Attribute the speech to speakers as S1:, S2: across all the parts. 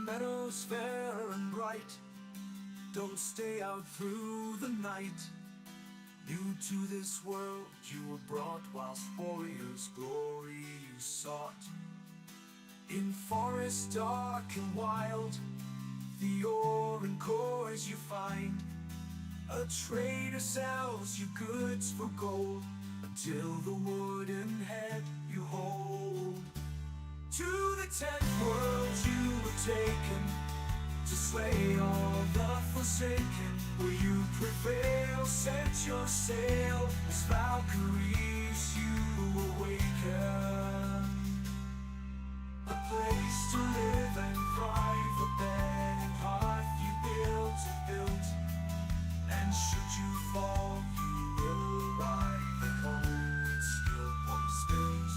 S1: meadows fair and bright, don't stay out through the night. New to this world you were brought, whilst warriors' glory you sought. In forests dark and wild, the ore and cores you find. A trader sells you goods for gold, until the wooden head you hold. To the 10th world you were taken, to slay all the forsaken. Will you prevail? Set your sail, as Valkyries you awaken. A place to live and thrive, a bed and hearth you built. And should you fall, you will arrive at home with skill and spirit.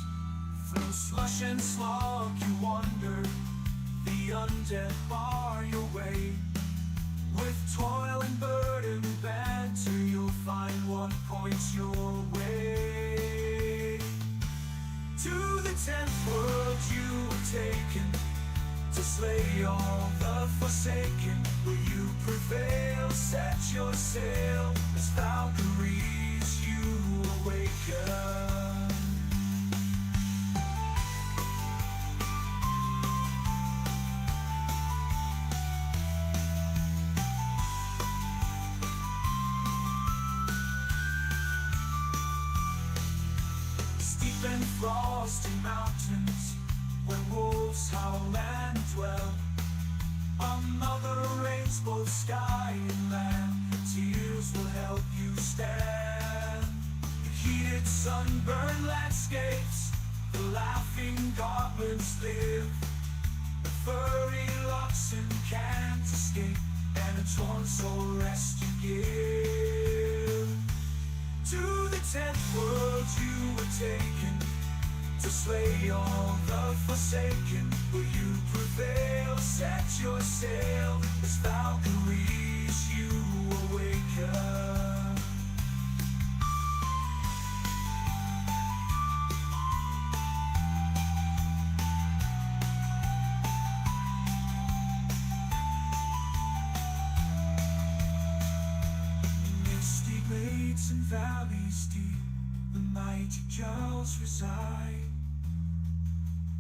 S1: Through slush and slog you wander, the undead bar your way. With toil and burden banter, you'll find what points your way. To the 10th world you were taken, to slay all the forsaken. Will you prevail? Set your sail, as Valkyries you awaken. And frosty mountains, where wolves howl and dwell. A mother rains both sky and land, her tears will help you stand. The heated sunburned landscapes, the laughing goblins live. The furry oxen can't escape, and a torn soul rest you give. To the 10th world you were taken, to slay all the forsaken. Will you prevail? Set your sail, as Valkyries you awaken. Misty glades and valleys deep, the mighty Jarls reside.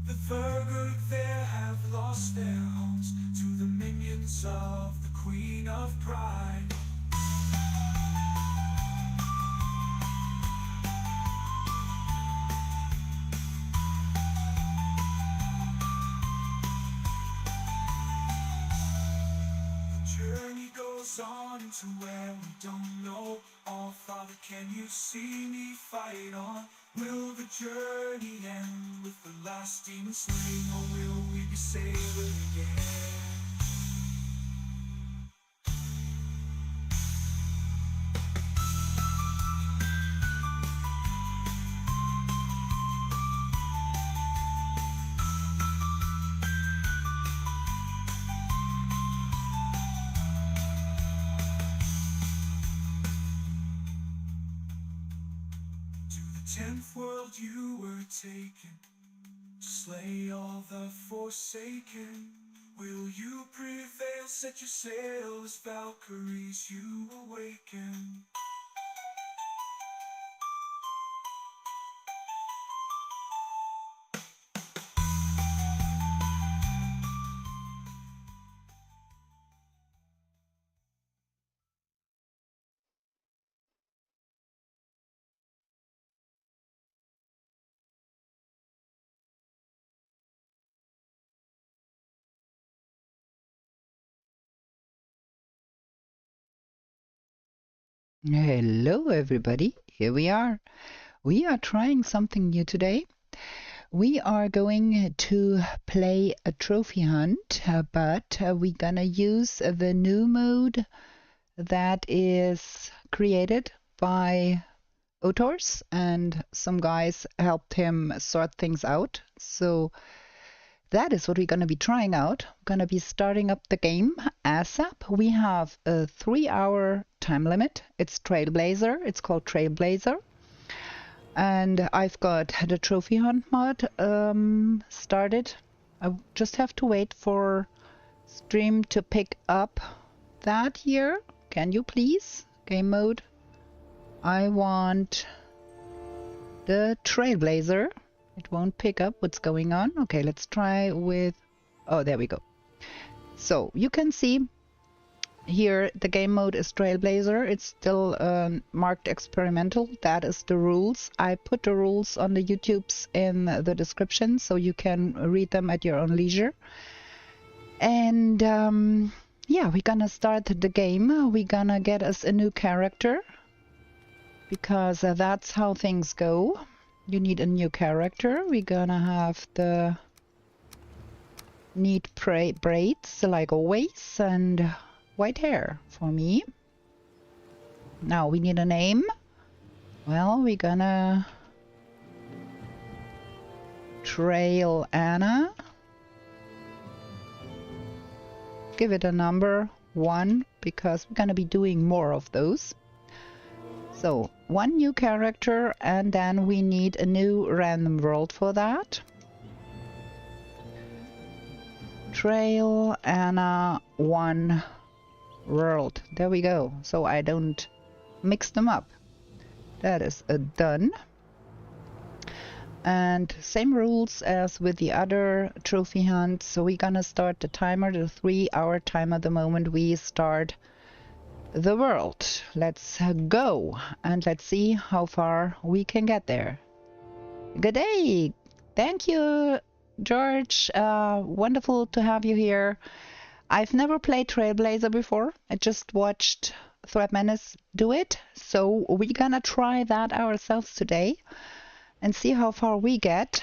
S1: The Vergurk there have lost their homes to the minions of the Queen of Pride. The journey goes on to where we don't know. Oh, Father, can you see me fight on? Will the journey end with the last demon slain, or will we be sailing again? To the 10th world you were taken, to slay all the forsaken. Will you prevail? Set your sail, as Valkyries you awaken.
S2: Hello everybody, here we are. We are trying something new today. We are going to play a trophy hunt, but we're gonna use the new mode that is created by Otors, and some guys helped him sort things out. So that is what we're going to be trying out. I'm going to be starting up the game ASAP. We have a 3-hour time limit. It's Trailblazer. It's called Trailblazer. And I've got the trophy hunt mod started. I just have to wait for stream to pick up that here. Can you please? Game mode. I want the Trailblazer. It won't pick up what's going on. Okay, let's try with... Oh, there we go. So you can see here the game mode is Trailblazer. It's still marked experimental. That is the rules. I put the rules on the YouTubes in the description so you can read them at your own leisure. And yeah, we're gonna start the game. We're gonna get us a new character because that's how things go. You need a new character. We're gonna have the neat braids like always and white hair for me. Now we need a name. Well, we're gonna Trail Anna. Give it a number 1 because we're gonna be doing more of those. So 1 new character, and then we need a new random world for that. Trail Anna 1 world. There we go. So I don't mix them up. That is done. And same rules as with the other trophy hunt. So we're gonna start the timer, the 3-hour timer the moment we start the world. Let's go and let's see how far we can get there. Good day. Thank you, George. Wonderful to have you here. I've never played Trailblazer before. I just watched Fermenters do it. So we're gonna try that ourselves today and see how far we get.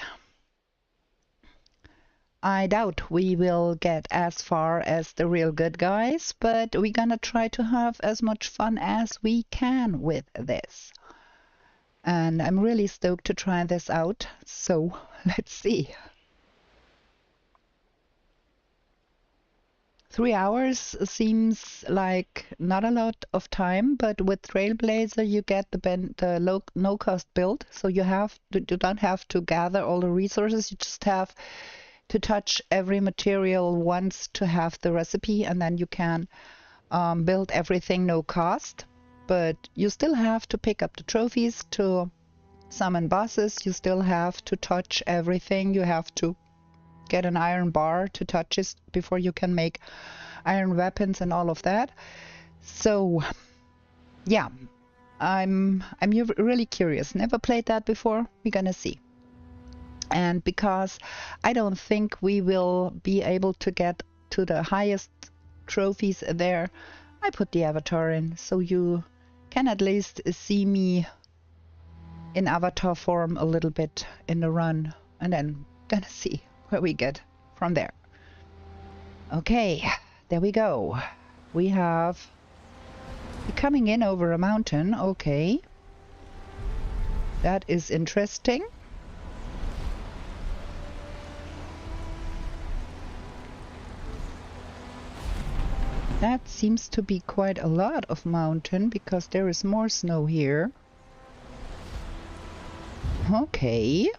S2: I doubt we will get as far as the real good guys, but we're gonna try to have as much fun as we can with this. And I'm really stoked to try this out. So let's see. 3 hours seems like not a lot of time, but with Trailblazer you get the low no-cost build, so you don't have to gather all the resources. You just have to touch every material once to have the recipe, and then you can build everything no cost. But you still have to pick up the trophies to summon bosses. You still have to touch everything. You have to get an iron bar to touch it before you can make iron weapons and all of that. So yeah, I'm really curious. Never played that before. We're gonna see. And because I don't think we will be able to get to the highest trophies there, I put the avatar in so you can at least see me in avatar form a little bit in the run, and then gonna see where we get from there. Okay, there we go. We're coming in over a mountain. Okay, that is interesting. That seems to be quite a lot of mountain because there is more snow here. Okay.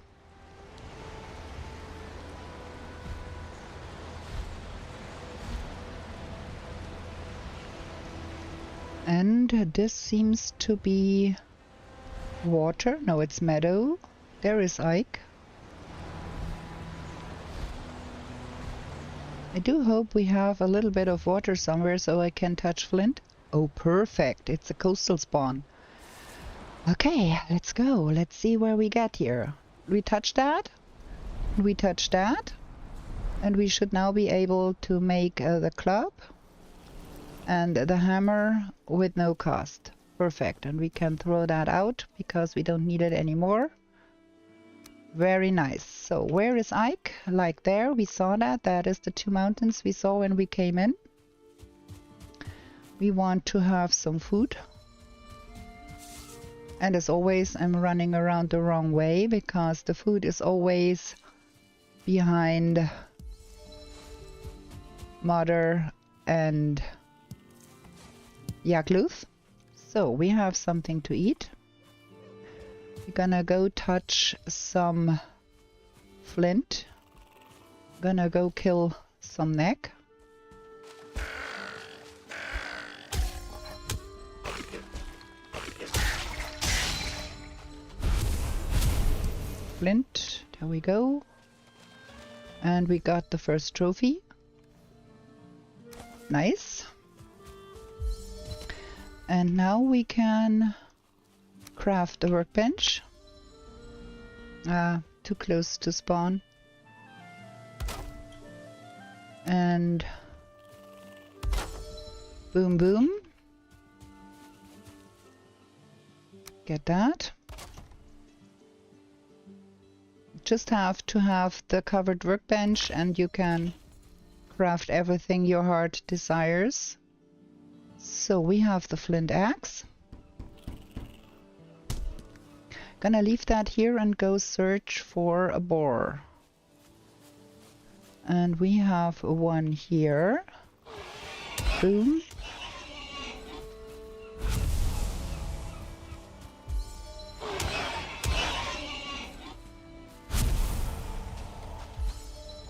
S2: And this seems to be water. No, it's meadow. There is Ike. I do hope we have a little bit of water somewhere so I can touch flint. Oh, perfect. It's a coastal spawn. Okay, let's go. Let's see where we get here. We touch that. We touch that. And we should now be able to make the club and the hammer with no cost. Perfect. And we can throw that out because we don't need it anymore. Very nice. So where is Ike? Like there, we saw that. That is the 2 mountains we saw when we came in. We want to have some food. And as always, I'm running around the wrong way because the food is always behind Mother and Yakluth. So we have something to eat. We're gonna go touch some flint. Gonna go kill some neck. flint. There we go. And we got the first trophy. Nice. And now we can craft the workbench. Too close to spawn. And boom, boom. Get that. Just have to have the covered workbench and you can craft everything your heart desires. So we have the flint axe. Gonna leave that here and go search for a boar. And we have one here. Boom.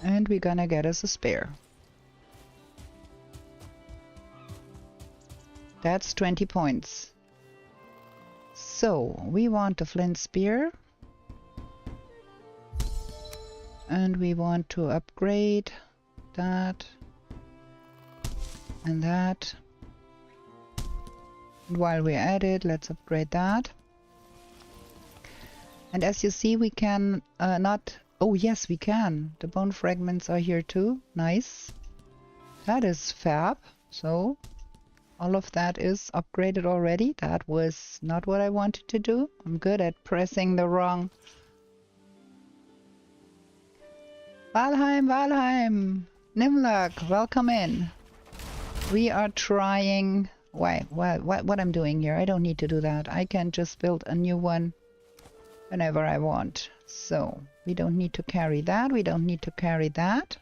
S2: And we're gonna get us a spear. That's 20 points. So we want a flint spear. And we want to upgrade that and that. And while we're at it, let's upgrade that. And as you see, we can not... Oh yes, we can. The bone fragments are here too. Nice. That is fab. So all of that is upgraded already. That was not what I wanted to do. I'm good at pressing the wrong... Valheim, Valheim! Nimlok, welcome in. We are trying... What I'm doing here? I don't need to do that. I can just build a new one whenever I want. So, we don't need to carry that. We don't need to carry that.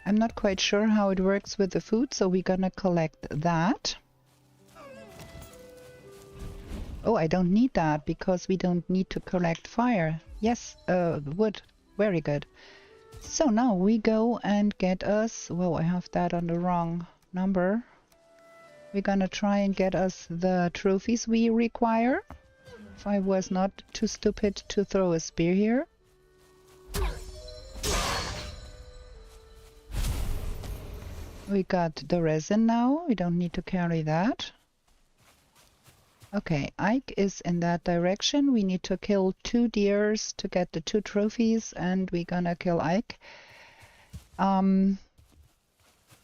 S2: I'm not quite sure how it works with the food, so we're gonna collect that. Oh, I don't need that because we don't need to collect fire. Yes, wood. Very good. So now we go and get us... Whoa, I have that on the wrong number. We're gonna try and get us the trophies we require. If I was not too stupid to throw a spear here. We got the resin now. We don't need to carry that. Okay, Ike is in that direction. We need to kill 2 deers to get the 2 trophies, and we're gonna kill Ike.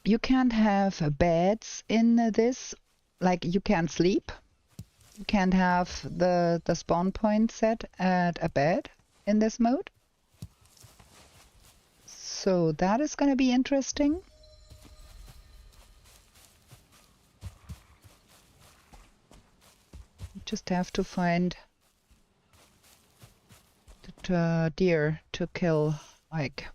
S2: You can't have beds in this, like you can't sleep. You can't have the spawn point set at a bed in this mode. So that is gonna be interesting. Just have to find the deer to kill Ike.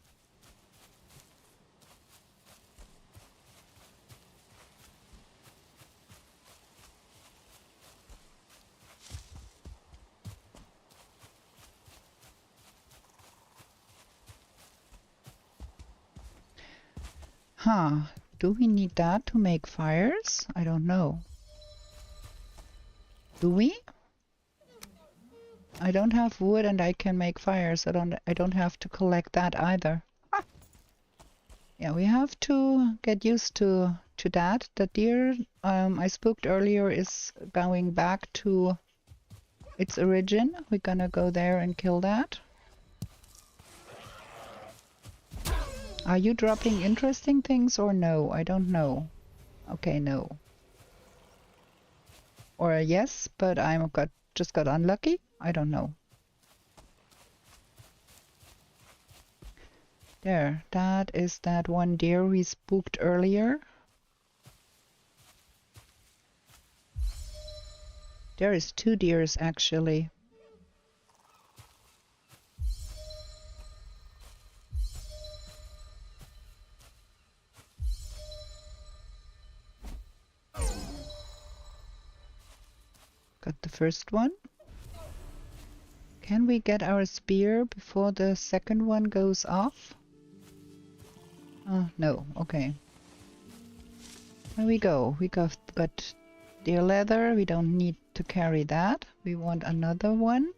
S2: Huh, do we need that to make fires? I don't know. Do we? I don't have wood and I can make fires. I don't have to collect that either. Ah. Yeah, we have to get used to that. The deer I spooked earlier is going back to its origin. We're gonna go there and kill that. Are you dropping interesting things or no? I don't know. Okay, no. Or yes, but just got unlucky? I don't know. There, that is that one deer we spooked earlier. There is 2 deers actually. Got the first one. Can we get our spear before the second one goes off? No, okay. There we go. We got deer leather. We don't need to carry that. We want another one.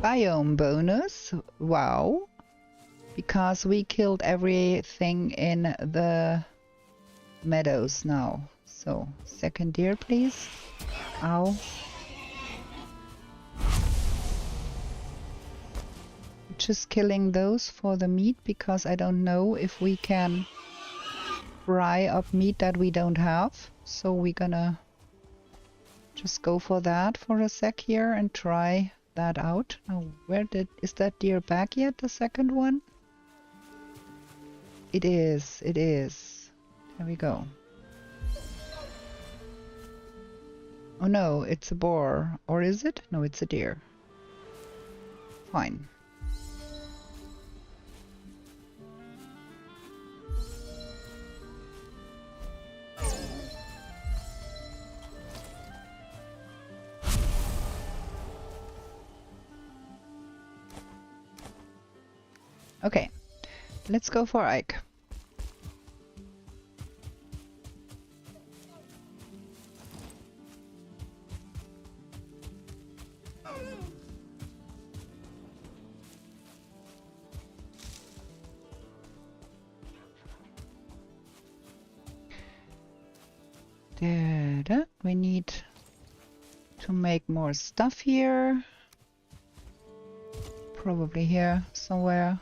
S2: Biome bonus. Wow. Because we killed everything in the meadows now. So, second deer, please. Ow. Just killing those for the meat because I don't know if we can fry up meat that we don't have. So we're gonna just go for that for a sec here and try that out. Now, is that deer back yet, the second one? It is, it is. There we go. Oh no, it's a boar. Or is it? No, it's a deer. Fine. Okay, let's go for Ike. We need to make more stuff here. Probably here somewhere.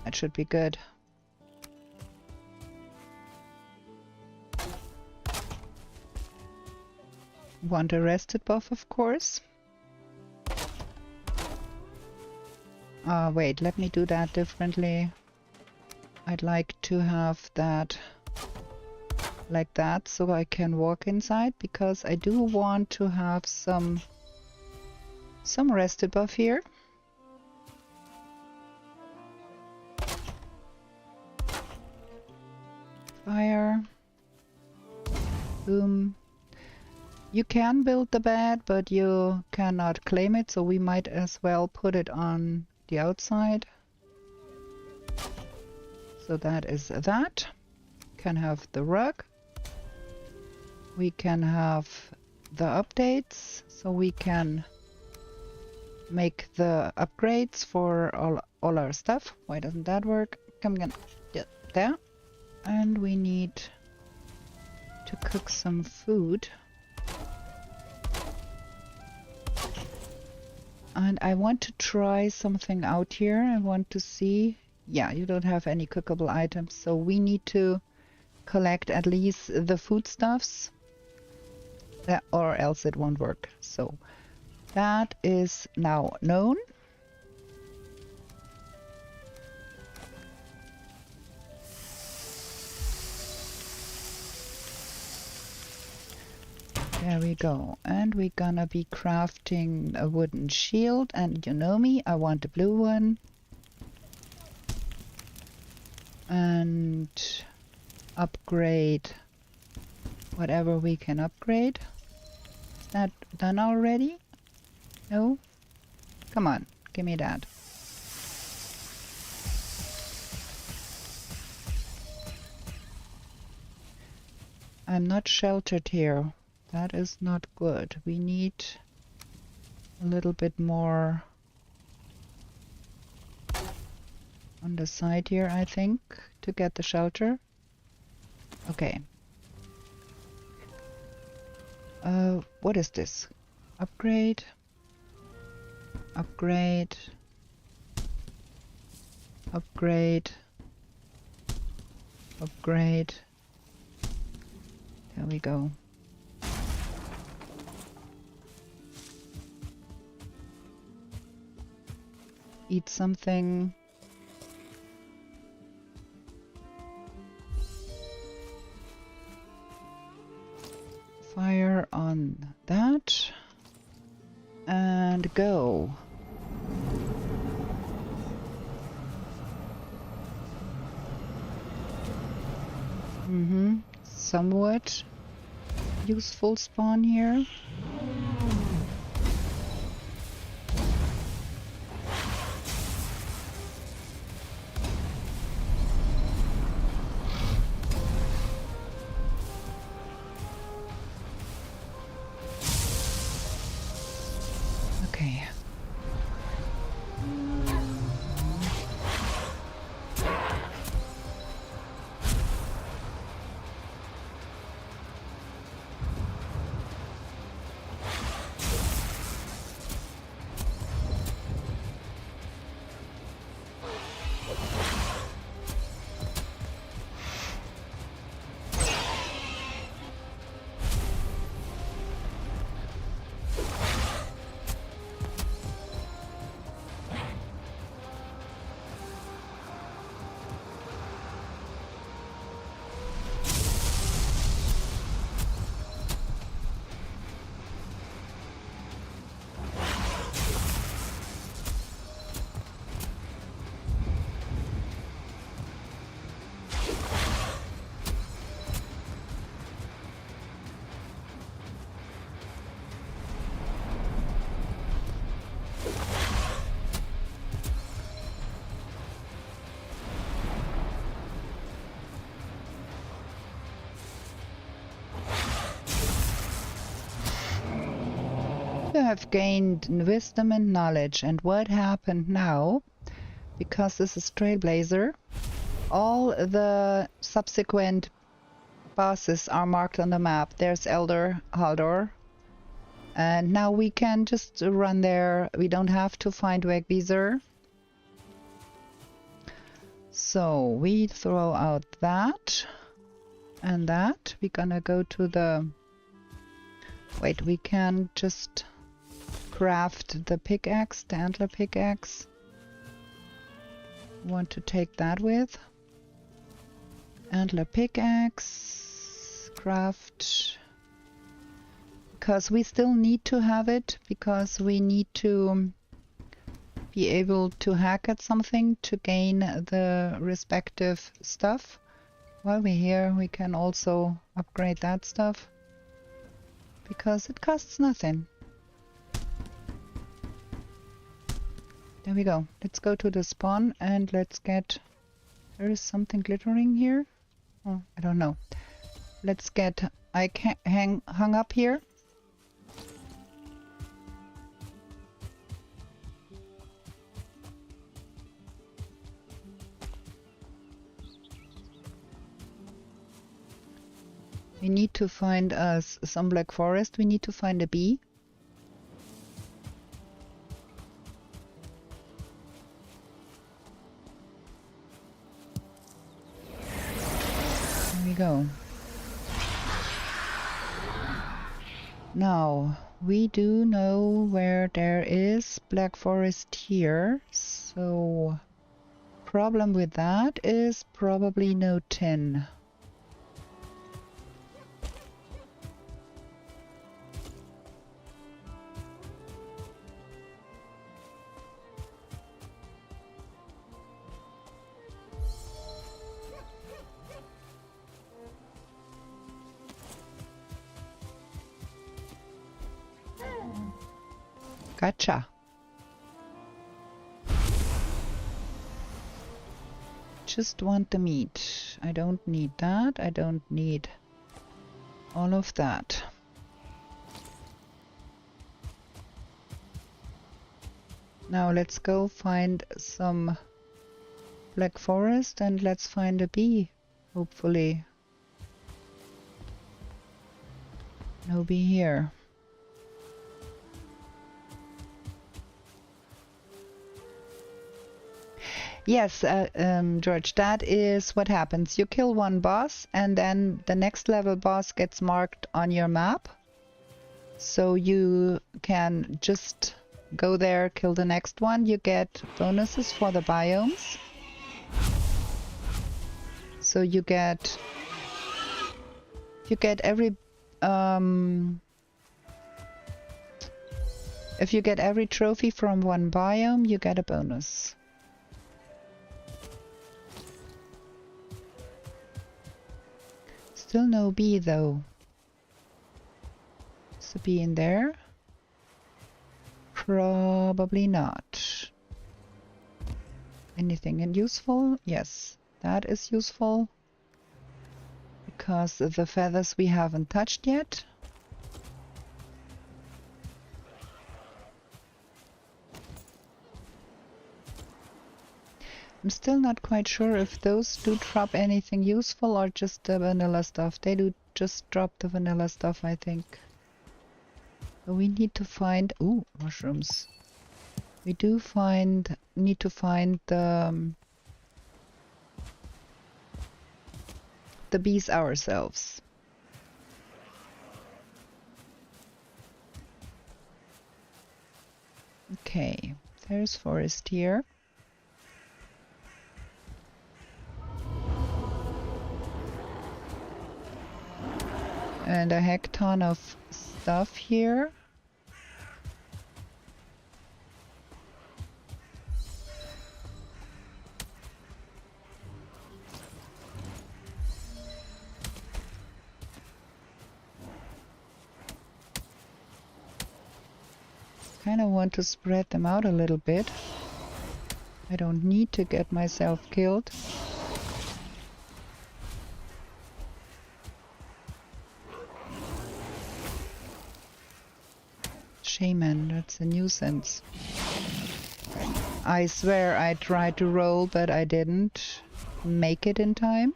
S2: That should be good. Want a rested buff, of course. Wait, let me do that differently. I'd like to have that like that so I can walk inside, because I do want to have some rested buff here. Fire. Boom. You can build the bed, but you cannot claim it, so we might as well put it on the outside. So that is that. Can have the rug. We can have the updates, so we can make the upgrades for all our stuff. Why doesn't that work? Come again. Yeah, there. And we need to cook some food. And I want to try something out here. I want to see. Yeah, you don't have any cookable items, so we need to collect at least the foodstuffs, or else it won't work. So that is now known. There we go. And we're gonna be crafting a wooden shield, and you know me, I want a blue one. And upgrade whatever we can upgrade. Is that done already? No? Come on, give me that. I'm not sheltered here. That is not good. We need a little bit more on the side here, I think, to get the shelter. Okay. What is this? Upgrade. Upgrade. Upgrade. Upgrade. There we go. Eat something. Fire on that. And go. Somewhat useful spawn here. Okay. have gained wisdom and knowledge. And what happened now, because this is Trailblazer, all the subsequent bosses are marked on the map. There's Elder Haldor. And now we can just run there. We don't have to find Wegbeezer. So we throw out that and that. We're gonna go to the... Wait, we can just craft the pickaxe, the antler pickaxe. Want to take that with. Antler pickaxe, craft. Because we still need to have it, because we need to be able to hack at something to gain the respective stuff. While we're here, we can also upgrade that stuff, because it costs nothing. There we go. Let's go to the spawn and let's get... There is something glittering here? Oh, I don't know. Let's get... I can hung up here. We need to find us some black forest. We need to find a bee. There we go. Now, we do know where there is black forest here. So, problem with that is probably no tin. Gotcha. Just want the meat. I don't need that. I don't need all of that. Now let's go find some black forest and let's find a bee, hopefully. No bee here. Yes, George, that is what happens. You kill one boss and then the next level boss gets marked on your map. So you can just go there, kill the next one. You get bonuses for the biomes. So you get every if you get every trophy from one biome, you get a bonus. Still no bee though. Is the bee in there? Probably not. Anything useful? Yes, that is useful. Because the feathers we haven't touched yet. I'm still not quite sure if those do drop anything useful or just the vanilla stuff. They do just drop the vanilla stuff, I think. So we need to find... Ooh, mushrooms. We do need to find the bees ourselves. Okay, there's forest here. And a heck ton of stuff here. Kind of want to spread them out a little bit. I don't need to get myself killed. shaman. That's a nuisance. I swear I tried to roll, but I didn't make it in time.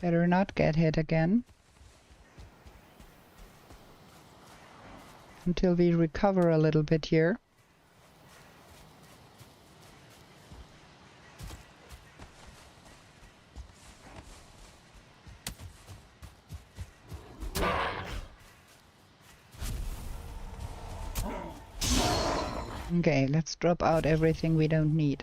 S2: Better not get hit again. Until we recover a little bit here. Okay, let's drop out everything we don't need.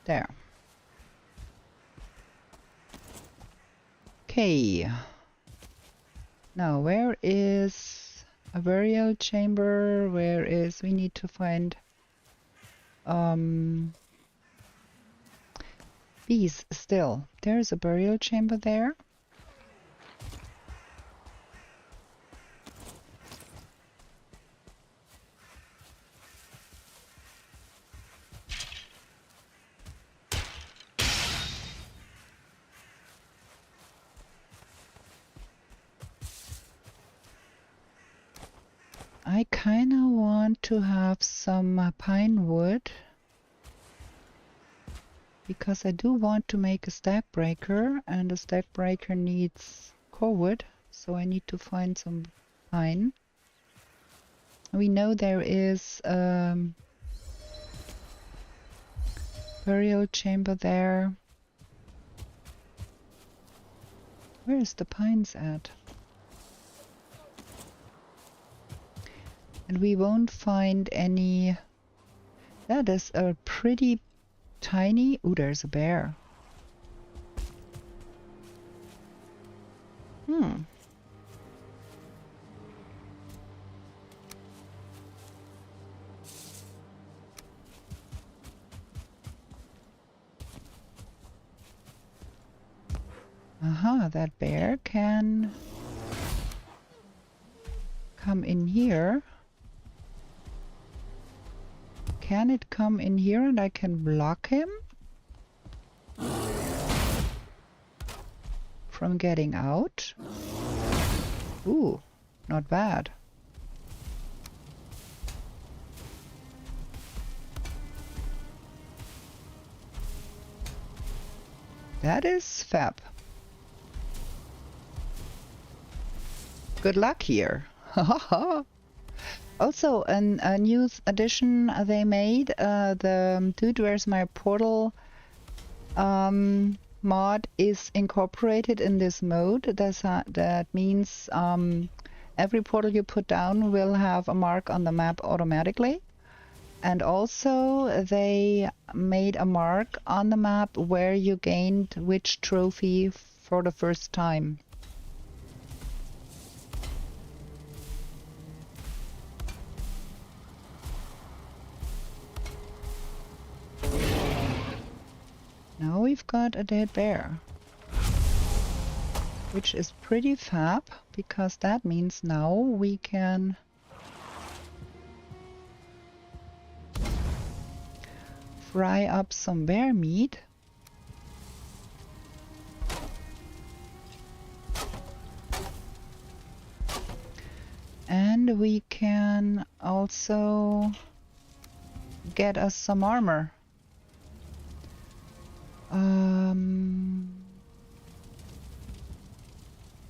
S2: There. Okay. Now, where is a burial chamber? Where is... We need to find... bees still. There's a burial chamber there. I kind of want to have some pine wood because I do want to make a stack breaker, and a stack breaker needs core wood, so I need to find some pine. We know there is a burial chamber there. Where is the pines at? And we won't find any... That is a pretty tiny... Ooh, there's a bear. Aha, that bear can come in here. Can it come in here and I can block him from getting out? Ooh, not bad. That is fab. Good luck here. Also, a new addition they made, the Dude Where's My Portal mod is incorporated in this mode. That means every portal you put down will have a mark on the map automatically. And also they made a mark on the map where you gained which trophy for the first time. Now we've got a dead bear, which is pretty fab, because that means now we can fry up some bear meat. And we can also get us some armor.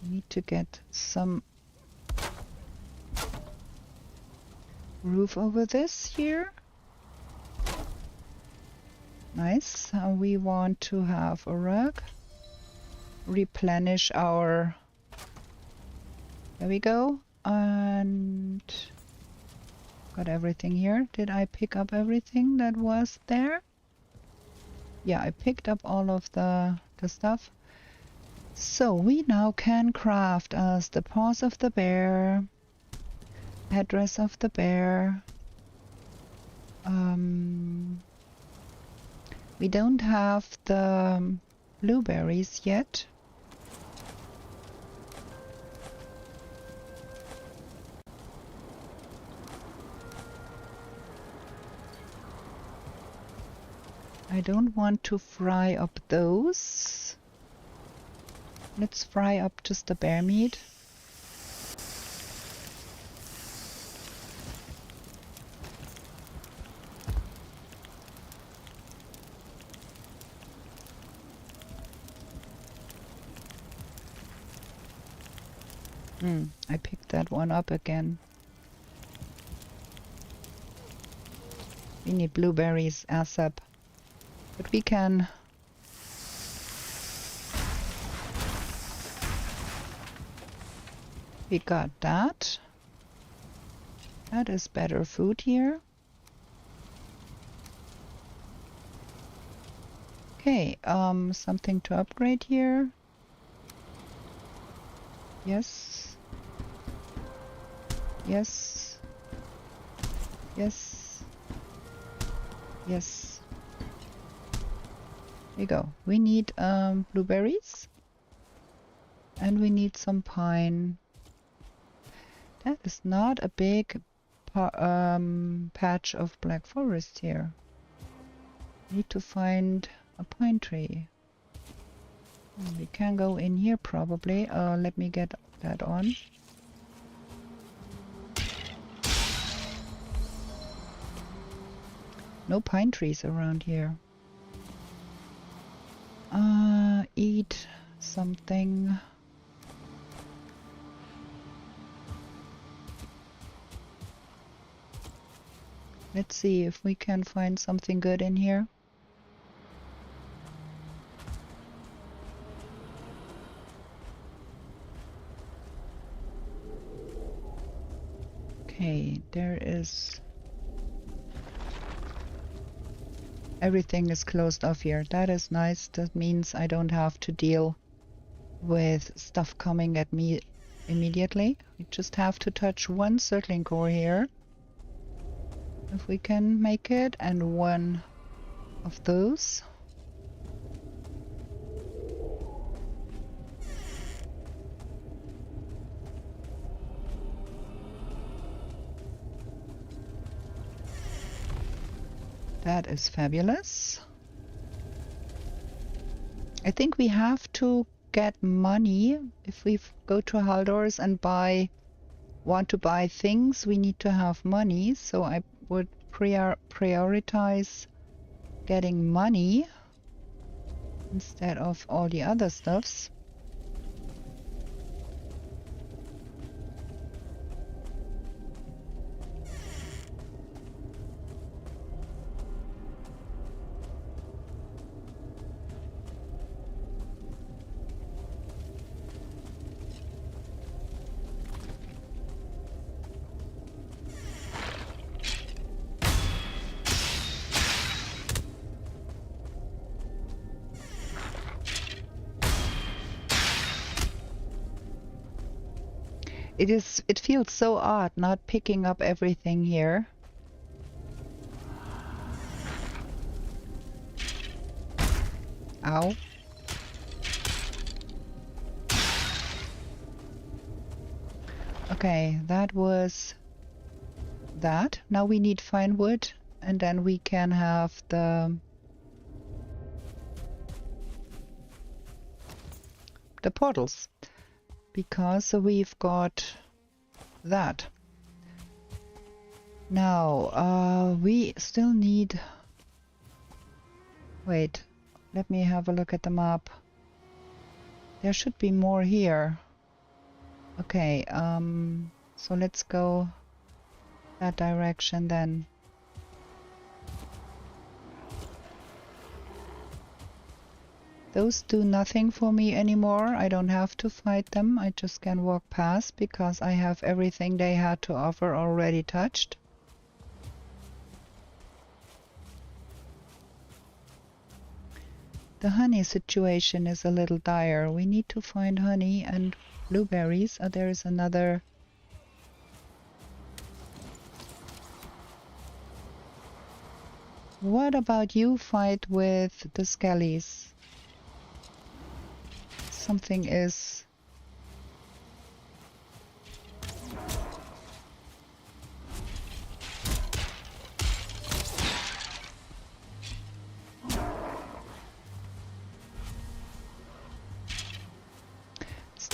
S2: Need to get some roof over this here. Nice. We want to have a rug. Replenish our... There we go. And got everything here. Did I pick up everything that was there? Yeah, I picked up all of the stuff. So we now can craft us the paws of the bear, headdress of the bear. We don't have the blueberries yet. I don't want to fry up those. Let's fry up just the bear meat. I picked that one up again. We need blueberries ASAP. But we can... We got that. That is better food here. Okay, something to upgrade here. Yes. Yes. Yes. Yes. Here you go. We need blueberries. And we need some pine. That is not a big patch of black forest here. Need to find a pine tree. We can go in here probably. Let me get that on. No pine trees around here. Eat something. Let's see if we can find something good in here. Okay, there is... Everything is closed off here. That is nice. That means I don't have to deal with stuff coming at me immediately. We just have to touch one circling core here. If we can make it, and one of those. That is fabulous. I think we have to get money. If we go to Haldor's and want to buy things, we need to have money. So I would prioritize getting money instead of all the other stuffs. It feels so odd not picking up everything here. Ow. Okay, that was that. Now we need fine wood, and then we can have the portals. Because we've got that. Now, we still need... Wait, let me have a look at the map. There should be more here. Okay, so let's go that direction then. Those do nothing for me anymore. I don't have to fight them. I just can walk past because I have everything they had to offer already touched. The honey situation is a little dire. We need to find honey and blueberries. There is another... What about you fight with the skellies? Something is...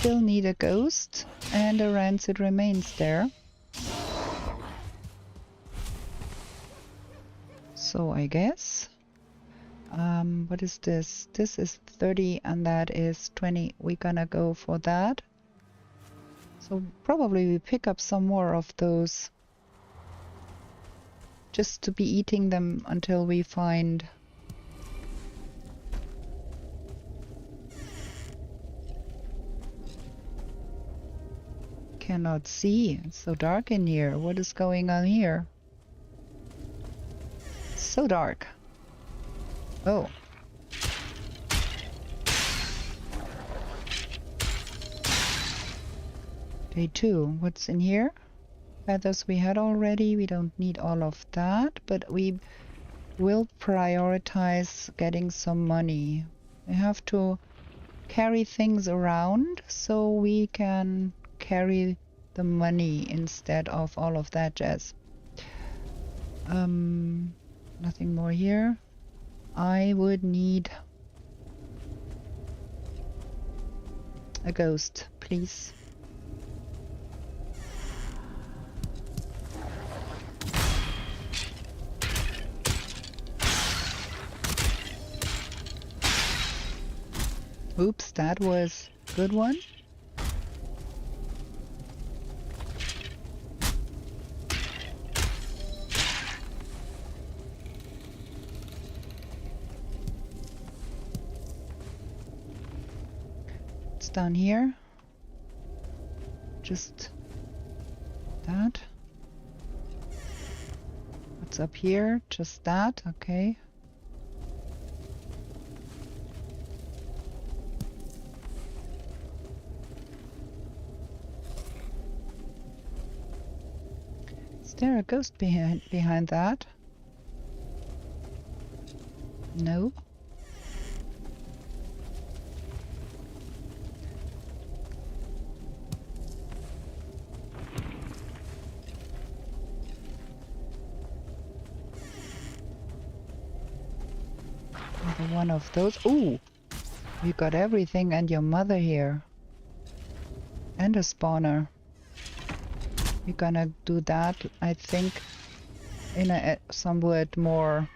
S2: still need a ghost and a rancid remains there. So I guess. What is this? This is 30 and that is 20. We're gonna go for that. So probably we pick up some more of those. Just to be eating them until we find... Cannot see. It's so dark in here. What is going on here? So dark. Oh. Day 2. What's in here? Feathers we had already. We don't need all of that, but we will prioritize getting some money. We have to carry things around so we can carry the money instead of all of that jazz. Nothing more here. I would need a ghost, please. Oops, that was a good one. It's down here. Just that. What's up here? Just that, okay. Is there a ghost behind that? No. Another one of those. Ooh! You got everything and your mother here. And a spawner. We're gonna do that, I think, in a somewhat more...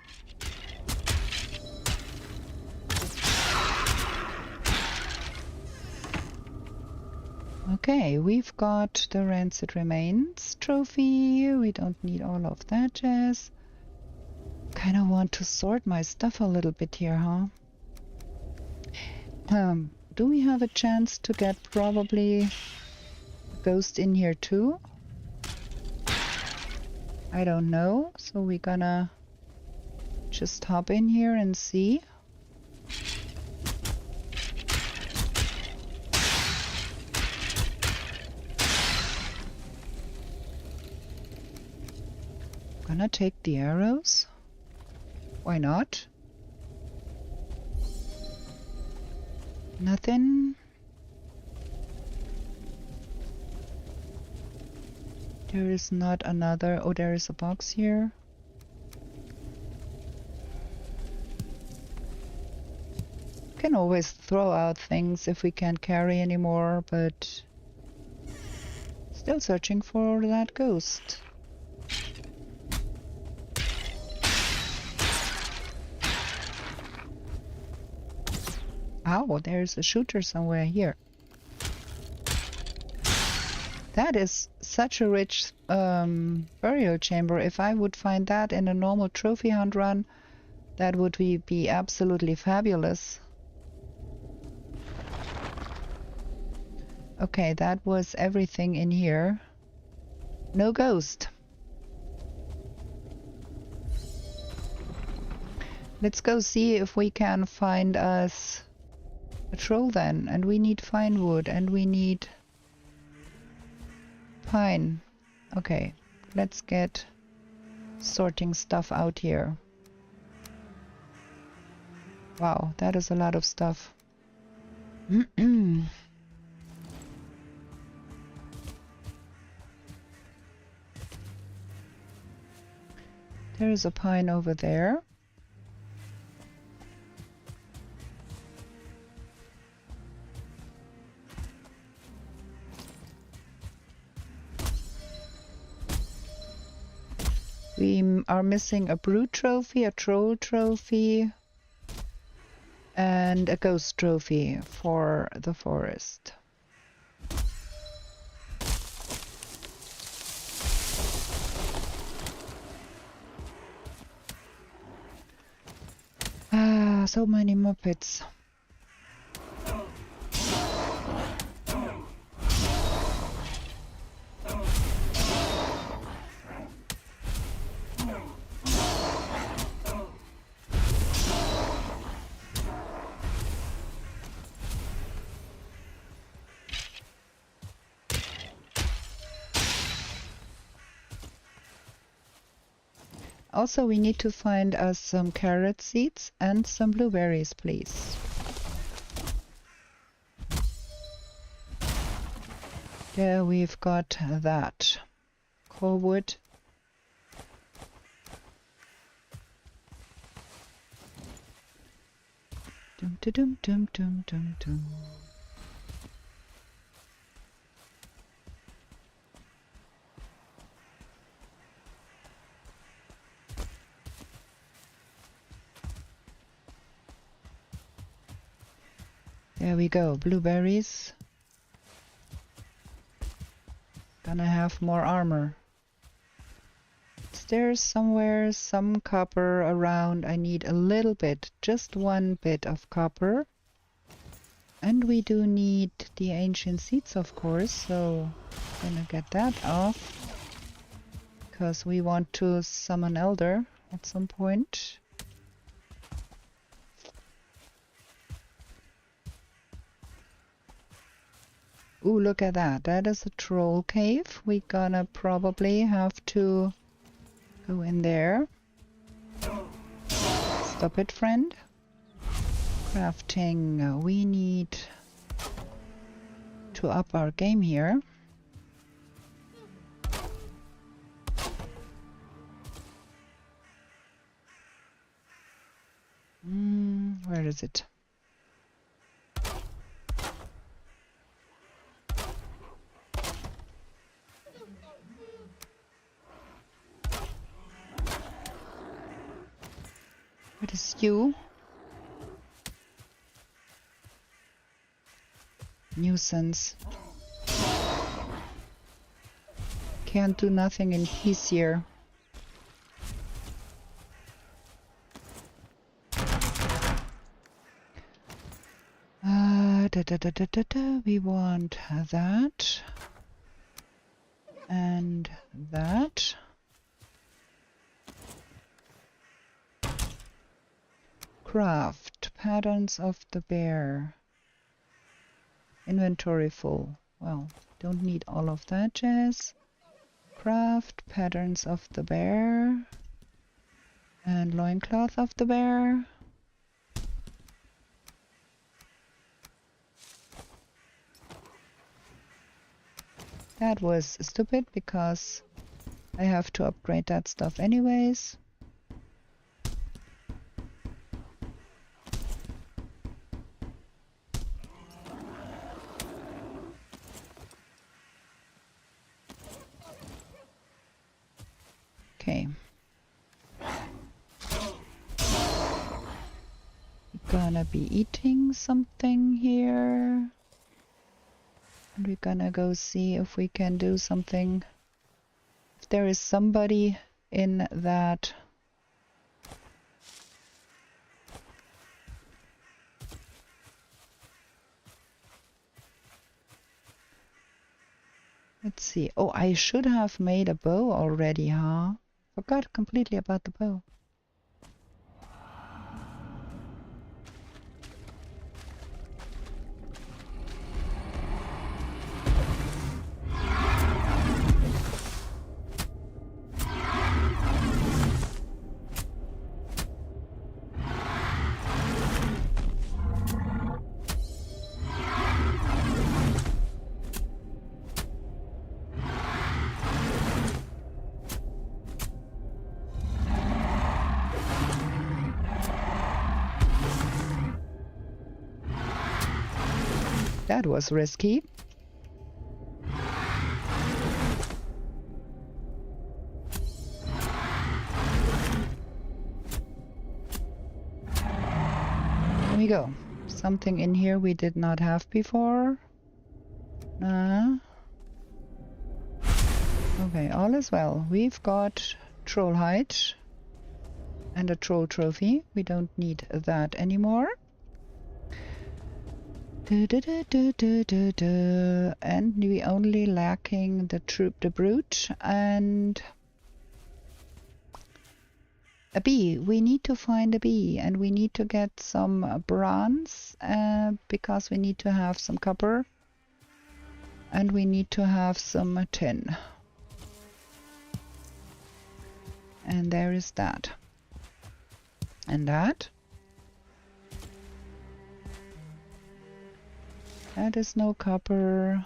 S2: Okay, we've got the Rancid Remains trophy. We don't need all of that jazz. Kinda want to sort my stuff a little bit here, huh? Do we have a chance to get probably a ghost in here too? I don't know, so we're gonna just hop in here and see. Gonna take the arrows. Why not? Nothing. There is not another... Oh, there is a box here. Can always throw out things if we can't carry anymore, but... Still searching for that ghost. Oh, there's a shooter somewhere here. That is such a rich burial chamber. If I would find that in a normal trophy hunt run, that would be absolutely fabulous. Okay, that was everything in here. No ghost. Let's go see if we can find us a troll then. And we need fine wood and we need pine. Okay, let's get sorting stuff out here. Wow, that is a lot of stuff. There is a pine over there. We are missing a brute trophy, a troll trophy, and a ghost trophy for the forest. Ah, so many Muppets. Also, we need to find us some carrot seeds and some blueberries, please. There we've got that. Core wood. Dum dum dum dum dum dum. There we go, blueberries. Gonna have more armor. Is there somewhere some copper around? I need a little bit, just one bit of copper. And we do need the ancient seeds, of course, so gonna get that off. Because we want to summon Elder at some point. Ooh, look at that. That is a troll cave. We're gonna probably have to go in there. Stop it, friend. Crafting. We need to up our game here. Where is it? What is you? Nuisance. Can't do nothing in peace here. We want that. And that. Craft. Patterns of the bear. Inventory full. Well, don't need all of that jazz. Craft. Patterns of the bear. And loincloth of the bear. That was stupid because I have to upgrade that stuff anyways. Okay. We're gonna be eating something here. And we're gonna go see if we can do something. If there is somebody in that. Let's see. Oh, I should have made a bow already, huh? Forgot completely about the bow. That was risky. go. Something in here we did not have before. Okay, all is well. We've got troll hide and a troll trophy. We don't need that anymore. And we only lacking the brute and a bee. We need to find a bee, and we need to get some bronze because we need to have some copper, and we need to have some tin. And there is that. And that. That is no copper.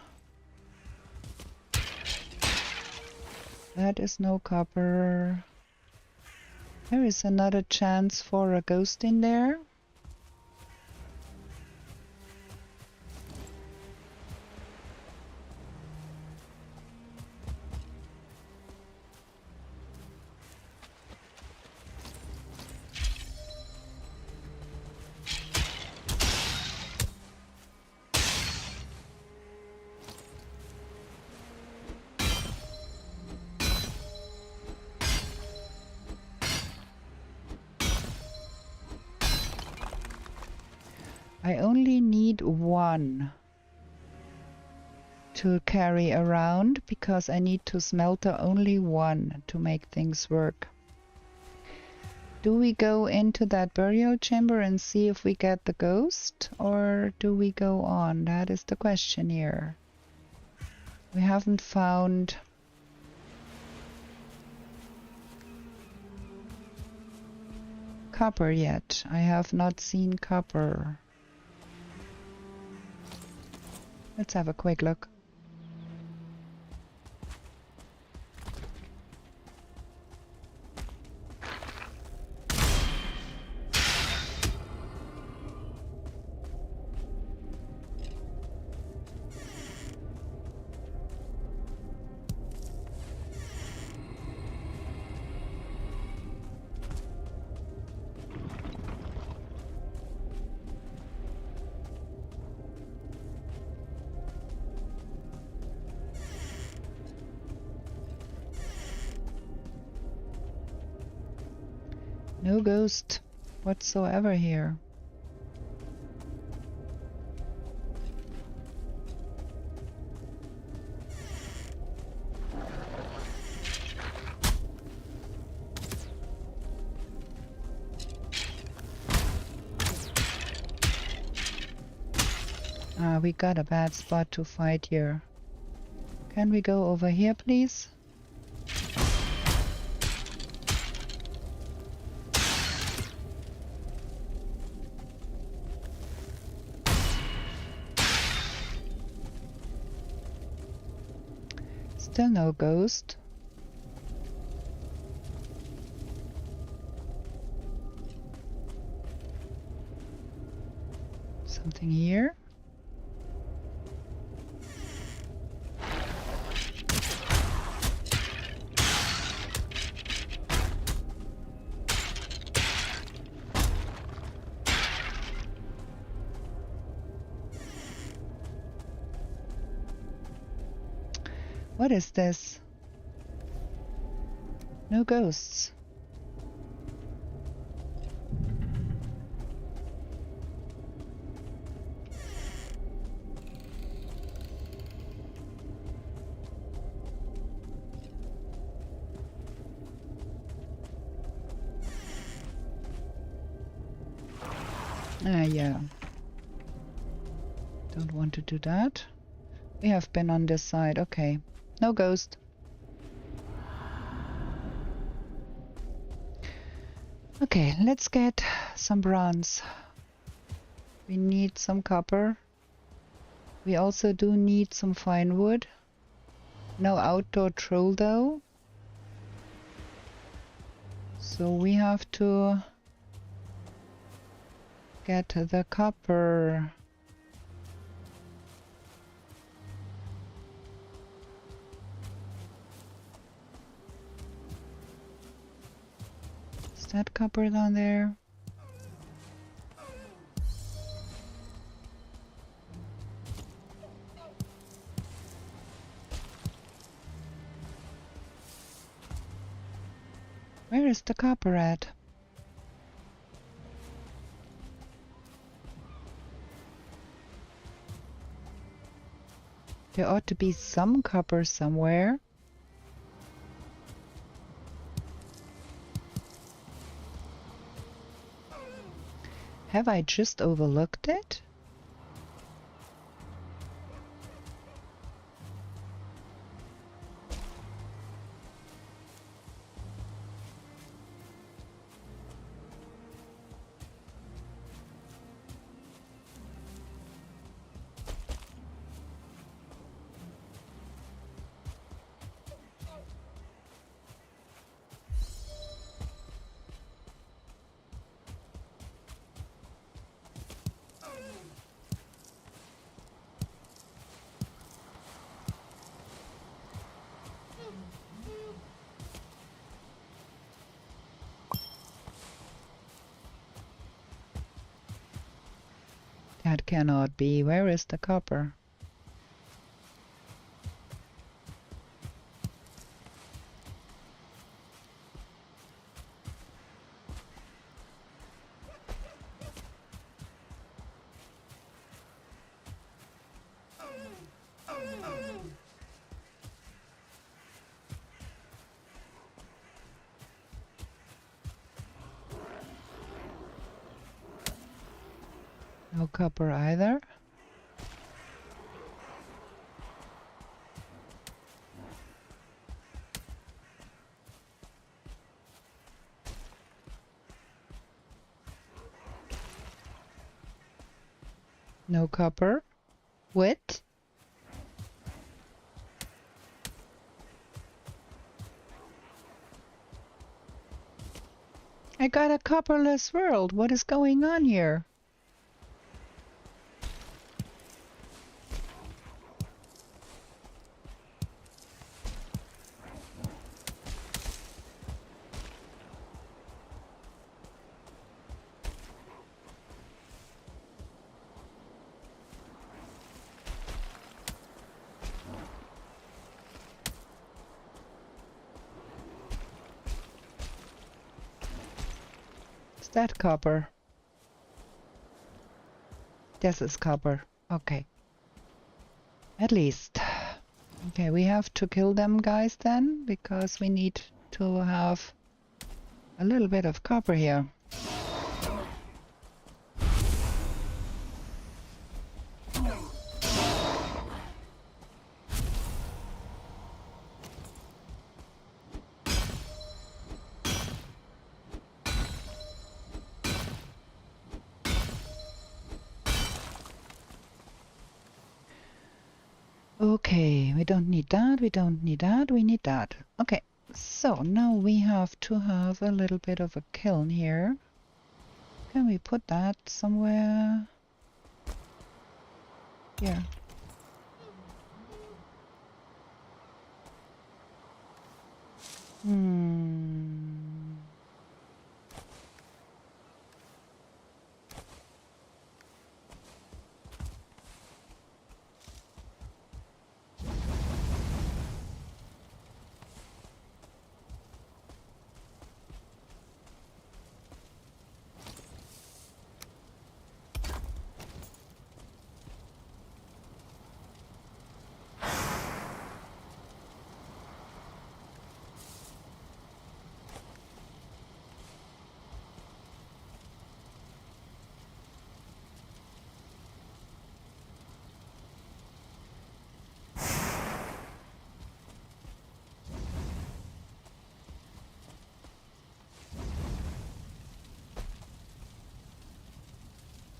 S2: That is no copper. There is another chance for a ghost in there. I only need one to carry around because I need to smelter only one to make things work. Do we go into that burial chamber and see if we get the ghost, or do we go on? That is the question here. We haven't found copper yet. I have not seen copper. Let's have a quick look. No ghost whatsoever here. We got a bad spot to fight here. Can we go over here, please? Still no ghost. Something here. What is this? No ghosts. Yeah. Don't want to do that. We have been on this side. Okay. No ghost. Okay, let's get some bronze. We need some copper. We also do need some fine wood. No outdoor troll though. So we have to get the copper. Is that copper down there? Where is the copper at? There ought to be some copper somewhere. Have I just overlooked it? That cannot be. Where is the copper? No copper either. No copper. What? I got a copperless world. What is going on here? That copper? This is copper. Okay. At least. Okay, we have to kill them guys then, because we need to have a little bit of copper here. Okay, we don't need that, we don't need that, we need that. Okay, so now we have to have a little bit of a kiln here. Can we put that somewhere? Here.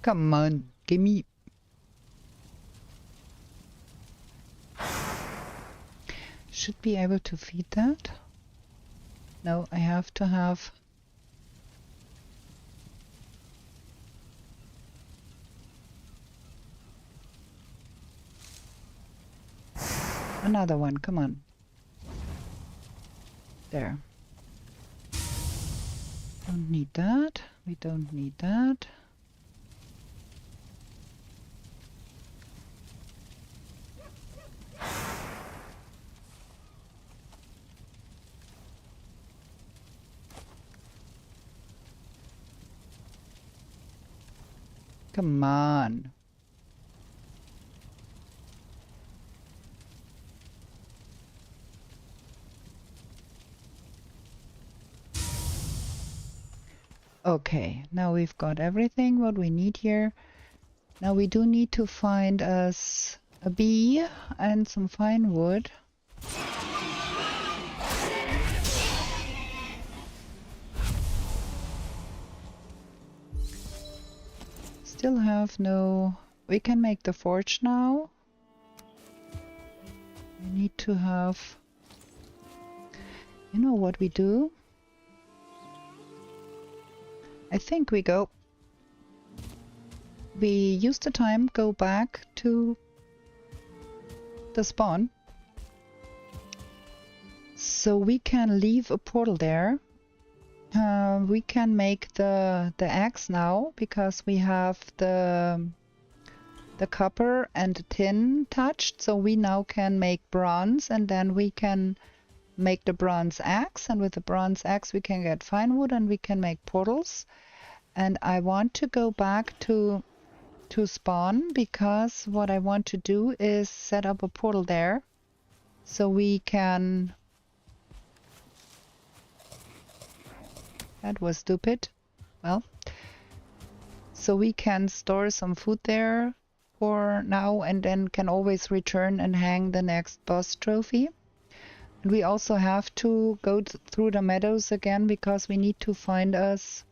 S2: Come on, gimme. Should be able to feed that. No, I have to have another one. Come on. There. Don't need that. We don't need that. Come on. Okay, now we've got everything what we need here. Now we do need to find us a bee and some fine wood. Still have no... We can make the forge now. We need to have... You know what we do? I think we use the time, go back to the spawn. So we can leave a portal there. We can make the axe now because we have the copper and the tin touched. So we now can make bronze, and then we can make the bronze axe, and with the bronze axe we can get fine wood and we can make portals. And I want to go back to spawn because what I want to do is set up a portal there so we can... That was stupid. Well, so we can store some food there for now and then can always return and hang the next boss trophy. And we also have to go through the meadows again because we need to find us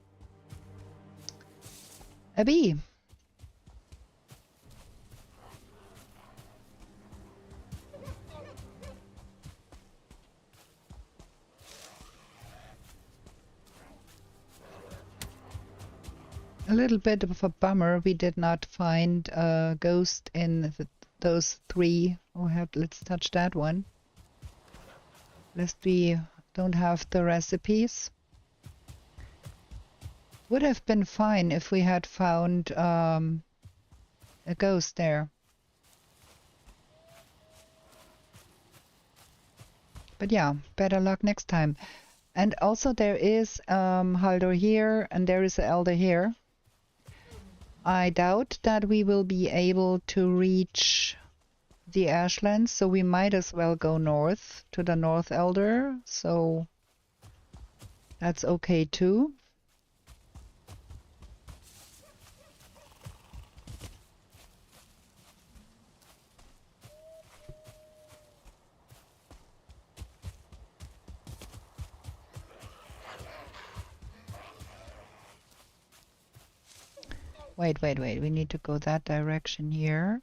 S2: a bee. A little bit of a bummer we did not find a ghost in those three. Let's touch that one. Lest we don't have the recipes. Would have been fine if we had found a ghost there. But yeah, better luck next time. And also there is Haldor here and there is an Elder here. I doubt that we will be able to reach the Ashlands, so we might as well go north to the North Elder, so that's okay too. Wait, we need to go that direction here.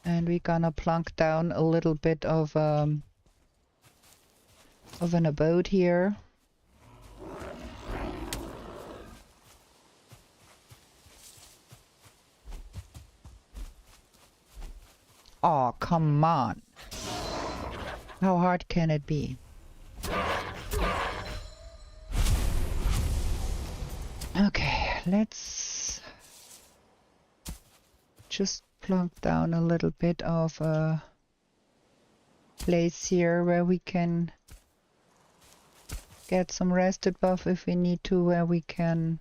S2: And we're gonna plunk down a little bit of an abode here. Oh, come on. How hard can it be? Okay, let's just plunk down a little bit of a place here where we can get some rested buff if we need to, where we can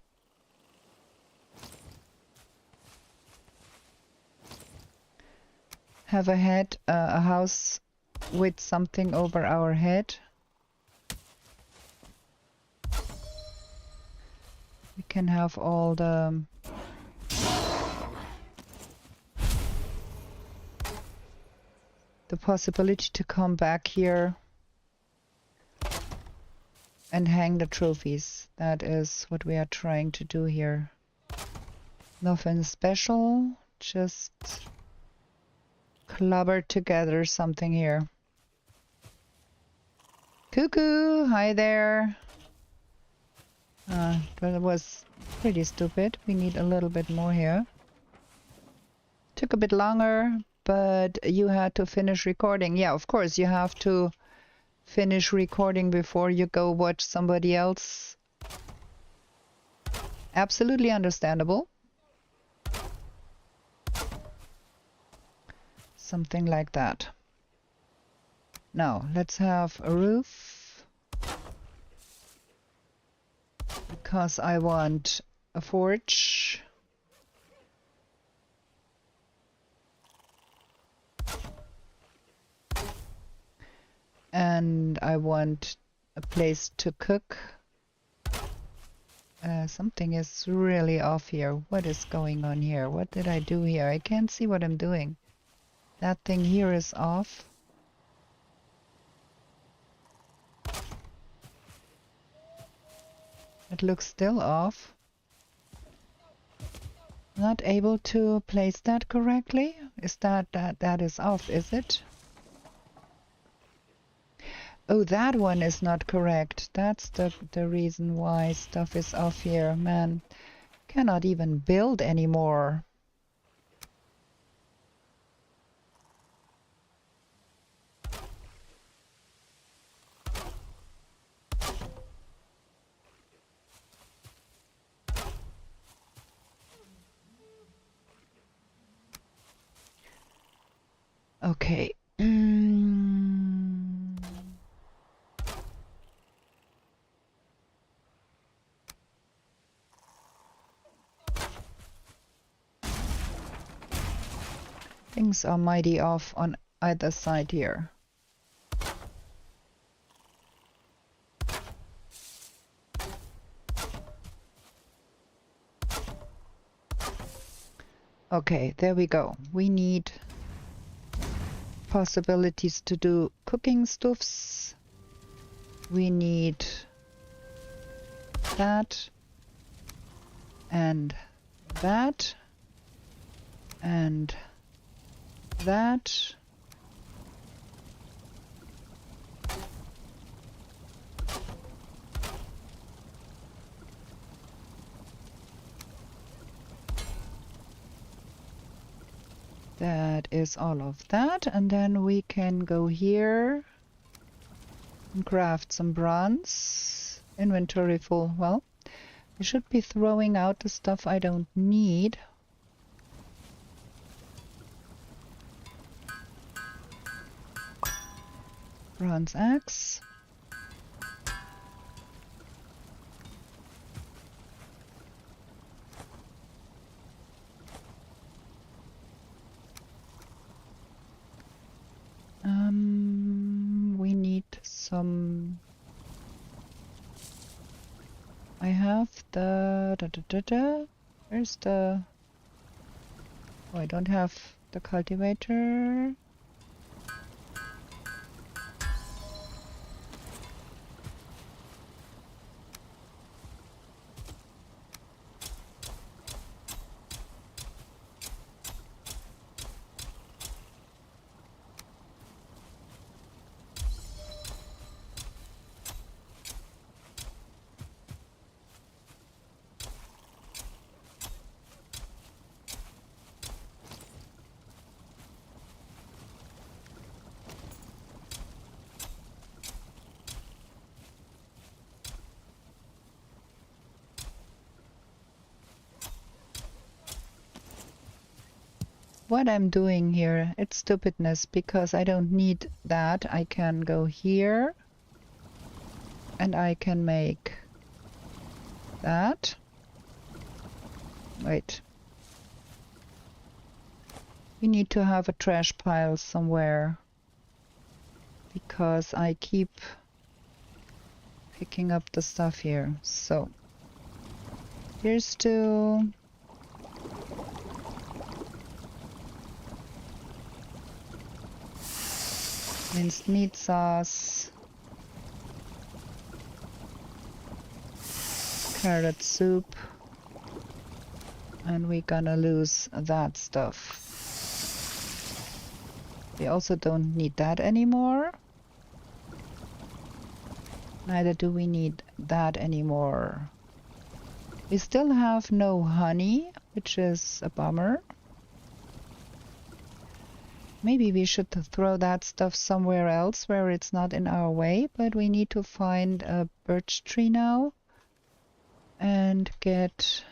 S2: have a house with something over our head. We can have all the possibility to come back here and hang the trophies. That is what we are trying to do here. Nothing special, just clubber together something here. Cuckoo, hi there. That was pretty stupid. We need a little bit more here. Took a bit longer, but you had to finish recording. Yeah, of course, you have to finish recording before you go watch somebody else. Absolutely understandable. Something like that. Now, let's have a roof. because I want a forge. And I want a place to cook. Something is really off here. What is going on here? What did I do here? I can't see what I'm doing. That thing here is off. It looks still off. Not able to place that correctly? Is that is off, is it? Oh, that one is not correct. That's the reason why stuff is off here. Man, cannot even build anymore. Okay. Things are mighty off on either side here. Okay, there we go. We need possibilities to do cooking stuffs. We need that and that and that. That is all of that, and then we can go here and craft some bronze. Inventory full. Well, I should be throwing out the stuff I don't need. Bronze axe. We need some. I have the Where's the? Oh, I don't have the cultivator. What I'm doing here, it's stupidness because I don't need that. I can go here and I can make that. Wait. We need to have a trash pile somewhere because I keep picking up the stuff here. So here's to minced meat sauce, carrot soup, and we're gonna lose that stuff. We also don't need that anymore. Neither do we need that anymore. We still have no honey, which is a bummer. Maybe we should throw that stuff somewhere else where it's not in our way, but we need to find a birch tree now and get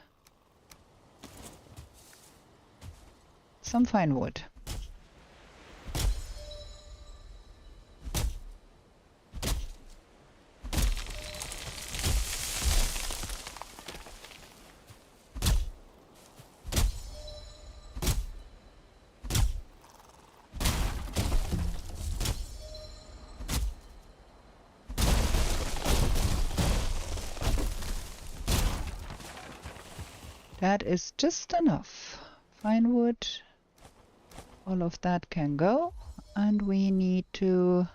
S2: some fine wood. That is just enough. Fine wood. All of that can go. And we need to...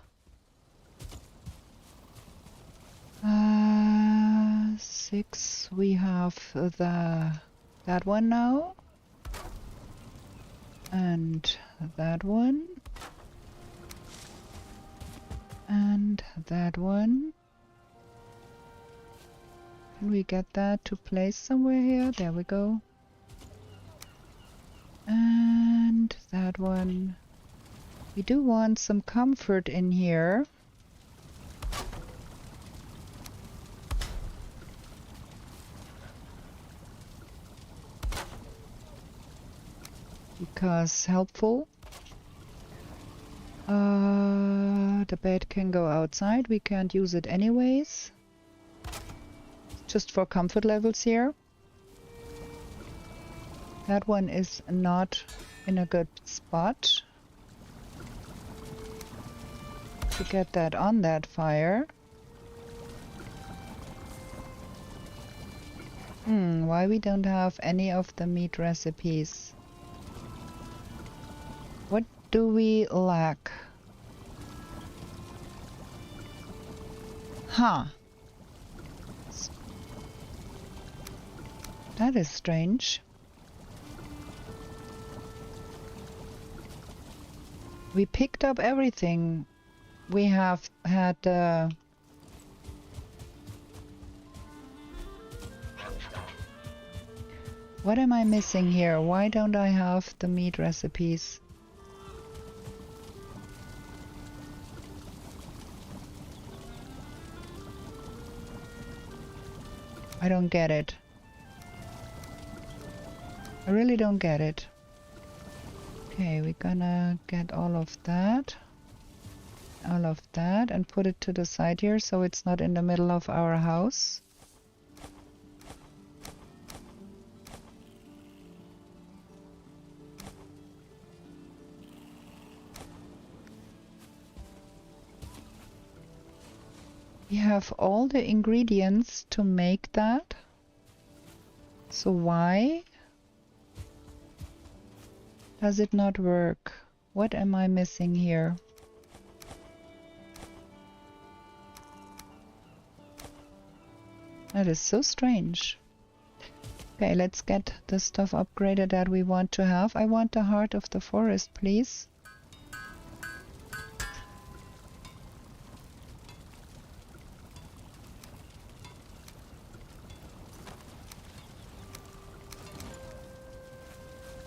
S2: 6. We have that one now. And that one. And that one. Can we get that to place somewhere here? There we go. And that one. We do want some comfort in here. Because helpful. The bed can go outside. We can't use it anyways. Just for comfort levels here. That one is not in a good spot to get that on that fire. Why we don't have any of the meat recipes? What do we lack? Huh. That is strange. We picked up everything. We have had... What am I missing here? Why don't I have the meat recipes? I don't get it. I really don't get it. Okay, we're gonna get all of that, and put it to the side here so it's not in the middle of our house. We have all the ingredients to make that. So why does it not work? What am I missing here? That is so strange. Okay, let's get the stuff upgraded that we want to have. I want the heart of the forest, please.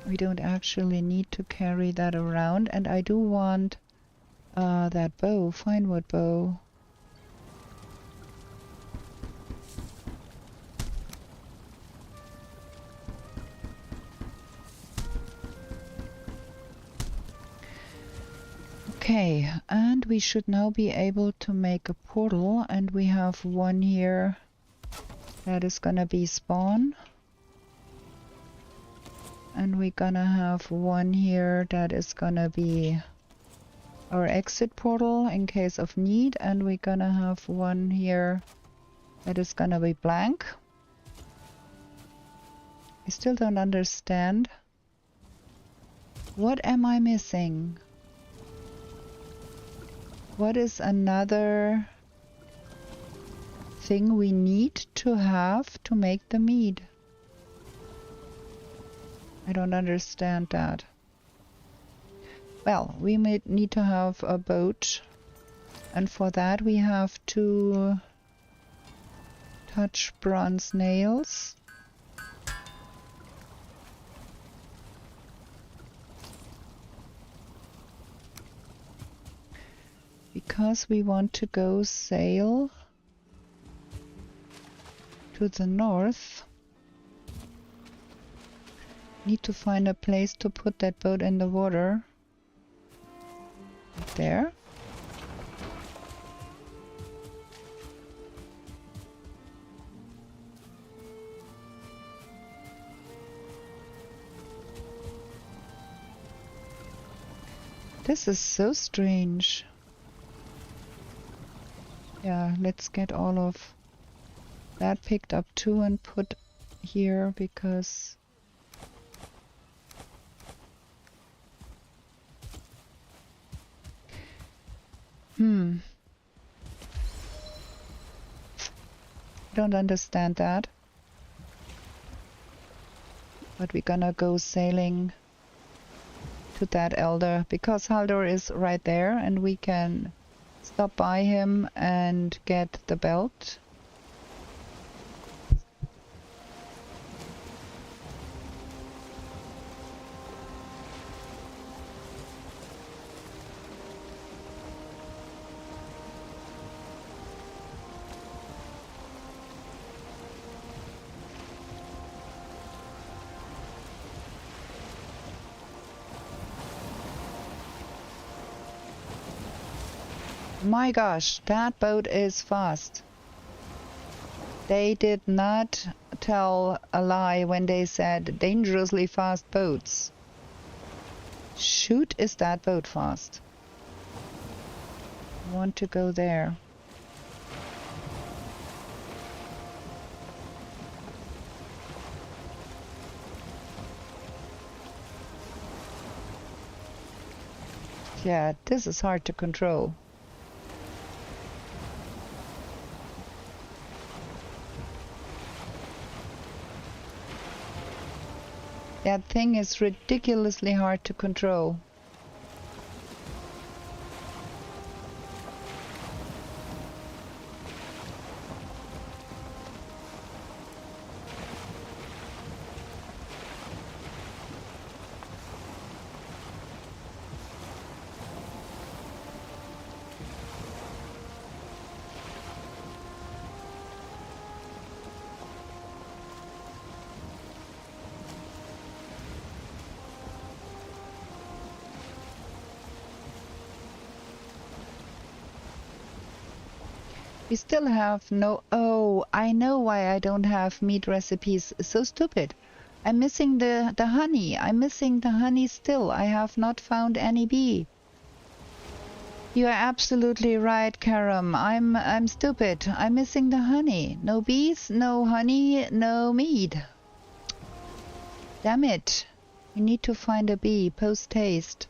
S2: We don't actually need to carry that around, and I do want that bow, fine wood bow. Okay, and we should now be able to make a portal, and we have one here that is gonna be spawn. And we're gonna have one here that is gonna be our exit portal in case of need, and we're gonna have one here that is gonna be blank. I still don't understand. What am I missing? What is another thing we need to have to make the mead? I don't understand that. Well, we may need to have a boat, and for that we have to touch bronze nails. Because we want to go sail to the north. Need to find a place to put that boat in the water. Right there. This is so strange. Yeah, let's get all of that picked up too and put here because don't understand that. But we're gonna go sailing to that elder because Haldor is right there and we can stop by him and get the belt. My gosh, that boat is fast. They did not tell a lie when they said dangerously fast boats. Shoot, is that boat fast? I want to go there. Yeah, this is hard to control. That thing is ridiculously hard to control. We still have no... Oh, I know why I don't have meat recipes. So stupid. I'm missing the honey. I'm missing the honey still. I have not found any bee. You are absolutely right, Karam. I'm stupid. I'm missing the honey. No bees, no honey, no meat. Damn it. We need to find a bee post-haste.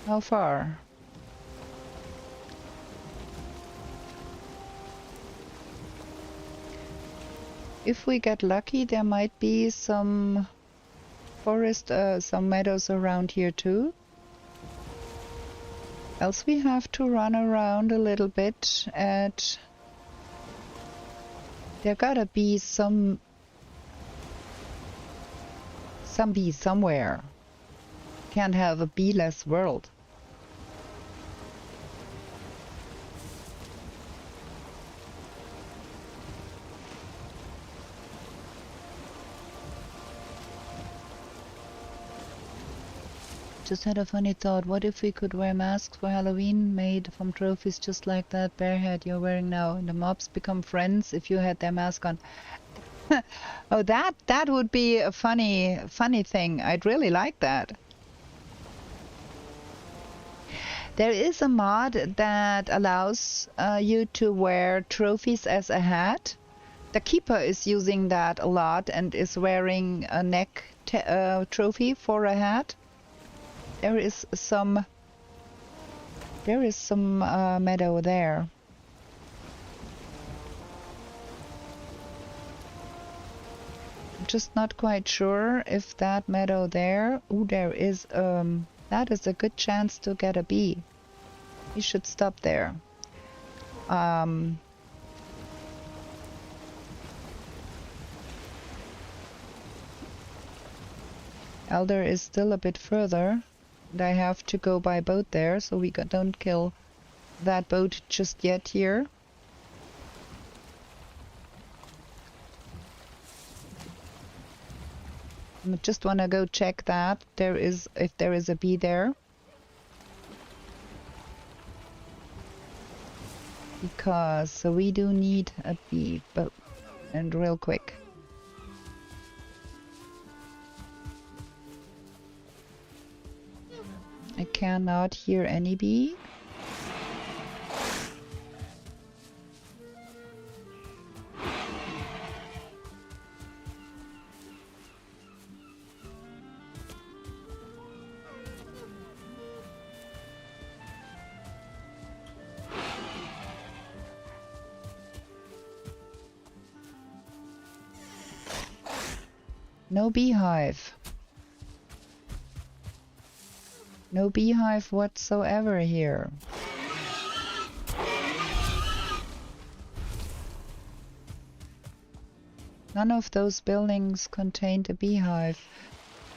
S2: How far? If we get lucky, there might be some forest, some meadows around here too. Else we have to run around a little bit at... There gotta be some bee somewhere. Can't have a bee-less world. Just had a funny thought. What if we could wear masks for Halloween made from trophies just like that bear hat you're wearing now? And the mobs become friends if you had their mask on. Oh, that would be a funny thing. I'd really like that. There is a mod that allows you to wear trophies as a hat. The keeper is using that a lot and is wearing a neck trophy for a hat. There is some meadow there. I'm just not quite sure if that meadow there... Ooh, there is... that is a good chance to get a bee. You should stop there. Elder is still a bit further. And I have to go by boat there, so we don't kill that boat just yet here. I just want to go check that if there is a bee there. Because we do need a bee, but and real quick. I cannot hear any bee. No beehive. No beehive whatsoever here. None of those buildings contained a beehive.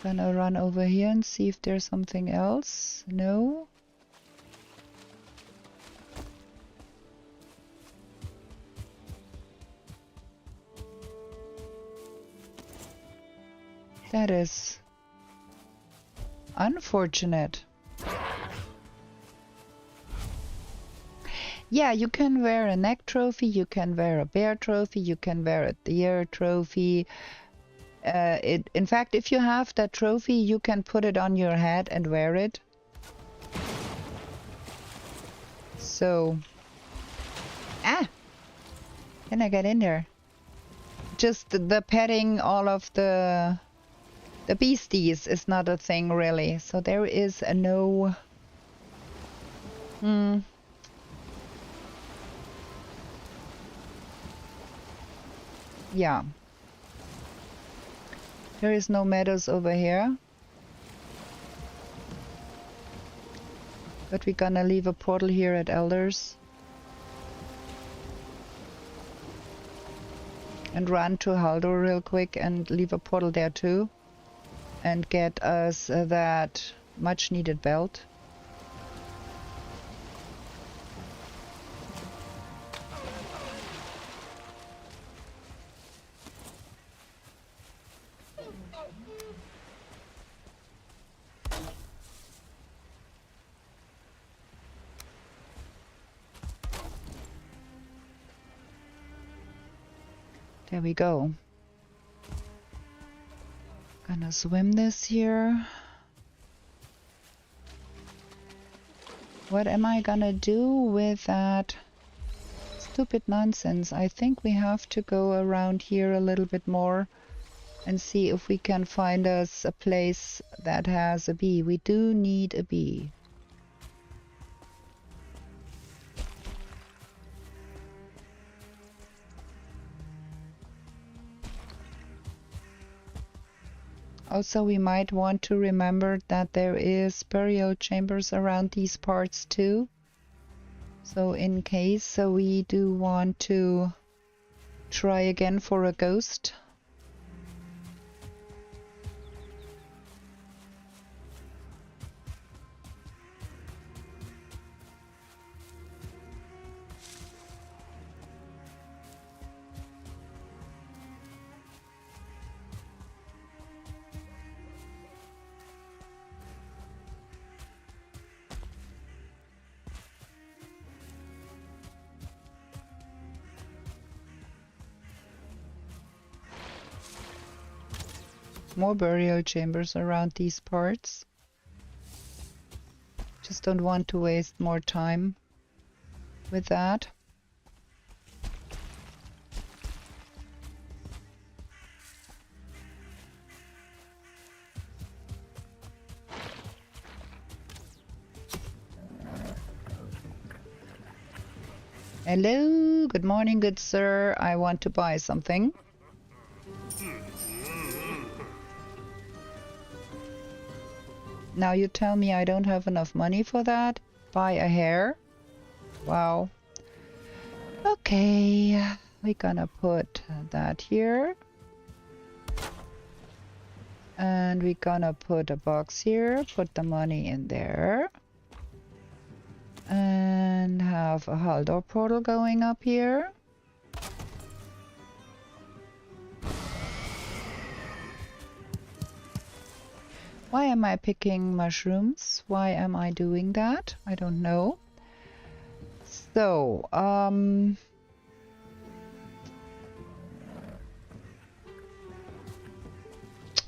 S2: Gonna run over here and see if there's something else. No. That is unfortunate. Yeah, you can wear a neck trophy, you can wear a bear trophy, you can wear a deer trophy. In fact, if you have that trophy, you can put it on your head and wear it. So... Ah! Can I get in there? Just the petting all of the beasties is not a thing really. So there is a no... Yeah. There is no meadows over here. But we're gonna leave a portal here at Elders. And run to Haldor real quick and leave a portal there too. And get us that much needed belt. There we go. Gonna swim this here. What am I gonna do with that stupid nonsense? I think we have to go around here a little bit more and see if we can find us a place that has a bee. We do need a bee. Also, we might want to remember that there is burial chambers around these parts too. So in case we do want to try again for a ghost. More burial chambers around these parts. Just don't want to waste more time with that. Hello, good morning, good sir. I want to buy something. Now you tell me I don't have enough money for that? Buy a hair? Wow. Okay, we're gonna put that here. And we're gonna put a box here, put the money in there. And have a Haldor portal going up here. Why am I picking mushrooms? Why am I doing that? I don't know. So,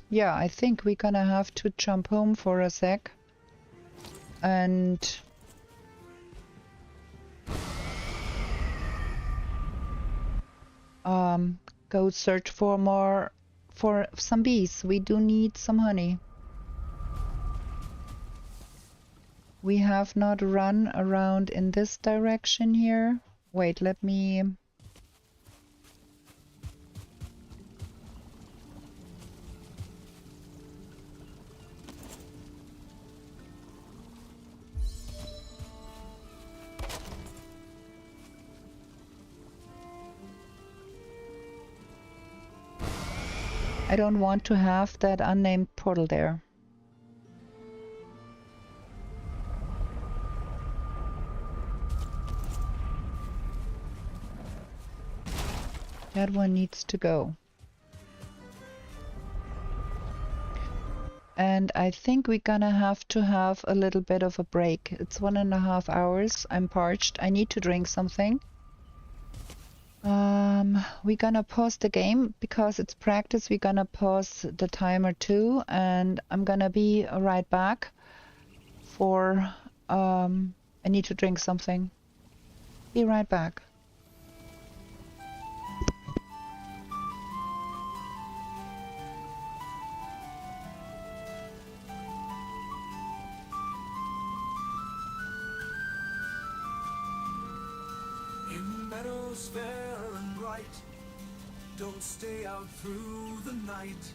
S2: yeah, I think we're gonna have to jump home for a sec and go search for some bees. We do need some honey. We have not run around in this direction here. Wait, let me... I don't want to have that unnamed portal there. That one needs to go. And I think we're gonna have to have a little bit of a break. It's 1.5 hours. I'm parched. I need to drink something. We're gonna pause the game because it's practice. We're gonna pause the timer too, and I'm gonna be right back for I need to drink something. Be right back.
S1: Fair and bright, don't stay out through the night.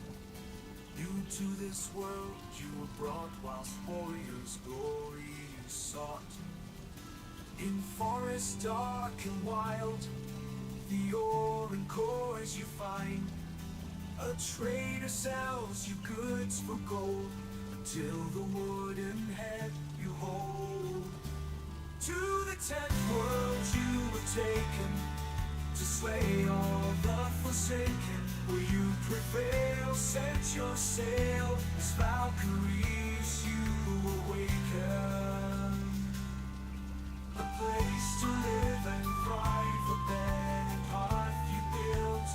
S1: New to this world you were brought, whilst warriors' glory you sought. In forest dark and wild, the ore and cores you find. A trader sells you goods for gold, until the wooden head you hold. To the 10th world you were taken, to slay all the forsaken. Will you prevail? Set your sail, as Valkyries you awaken. A place to live and thrive, a bed and hearth you built.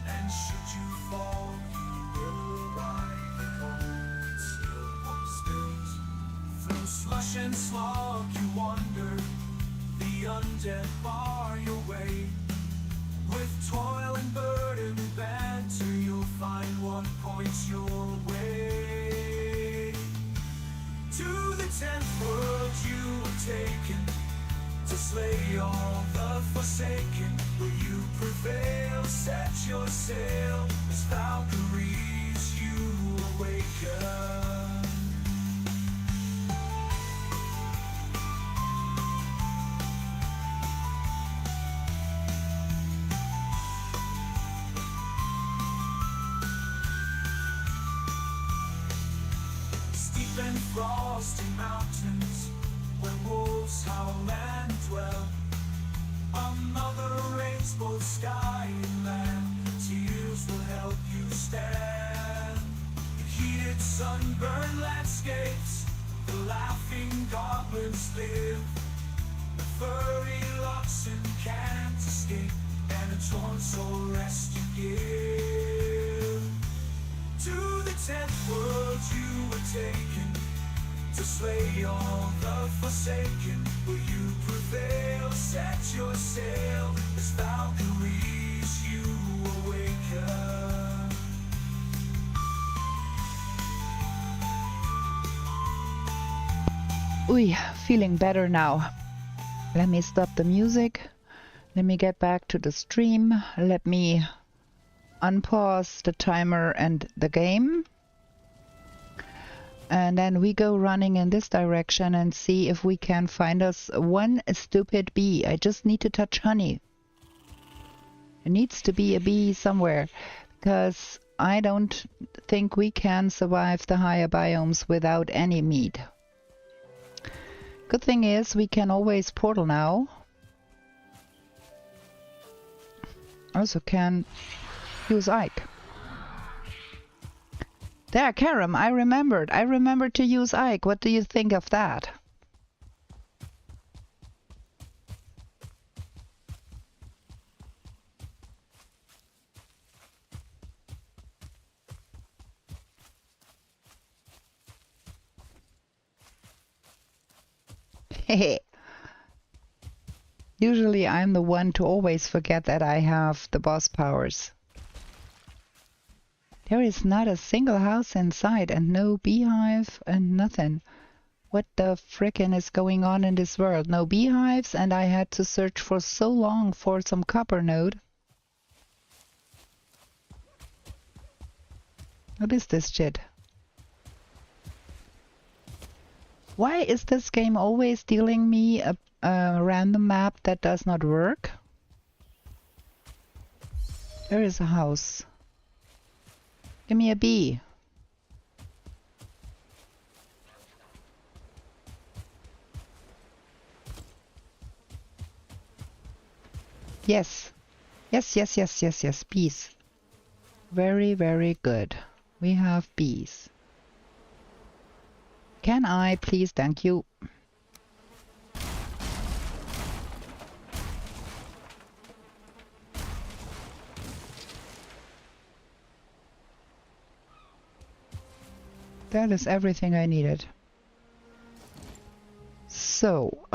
S1: And should you fall, you will arrive at home, still unspilt. Through slush and slog you wander, the undead bar your way. With toil and burden and banter, you'll find what points your way. To the 10th world you were taken, to slay all the forsaken. Will you prevail? Set your sail, as Valkyries you awaken. And frosty mountains, where wolves howl and dwell. A mother rains both sky and land, tears will help you stand. In heated sunburned landscapes, the laughing goblins live. The furry oxen can't escape, and a torn soul rest you give. To the 10th world you were taken, to slay all the forsaken. Will you prevail? Set your sail, as Valkyries you awaken.
S2: Ooh, feeling better now. Let me stop the music. Let me get back to the stream. Let me unpause the timer and the game. And then we go running in this direction and see if we can find us one stupid bee. I just need to touch honey. There needs to be a bee somewhere, because I don't think we can survive the higher biomes without any meat. Good thing is we can always portal now. Also can use Ike. There, Karam, I remembered. I remembered to use Ike. What do you think of that? Hehe. Usually I'm the one to always forget that I have the boss powers. There is not a single house in sight and no beehive and nothing. What the frickin' is going on in this world? No beehives, and I had to search for so long for some copper node. What is this shit? Why is this game always dealing me a random map that does not work? There is a house. Give me a bee. Yes. Yes. Bees. Very, very good. We have bees. Can I please? Thank you. That is everything I needed. So,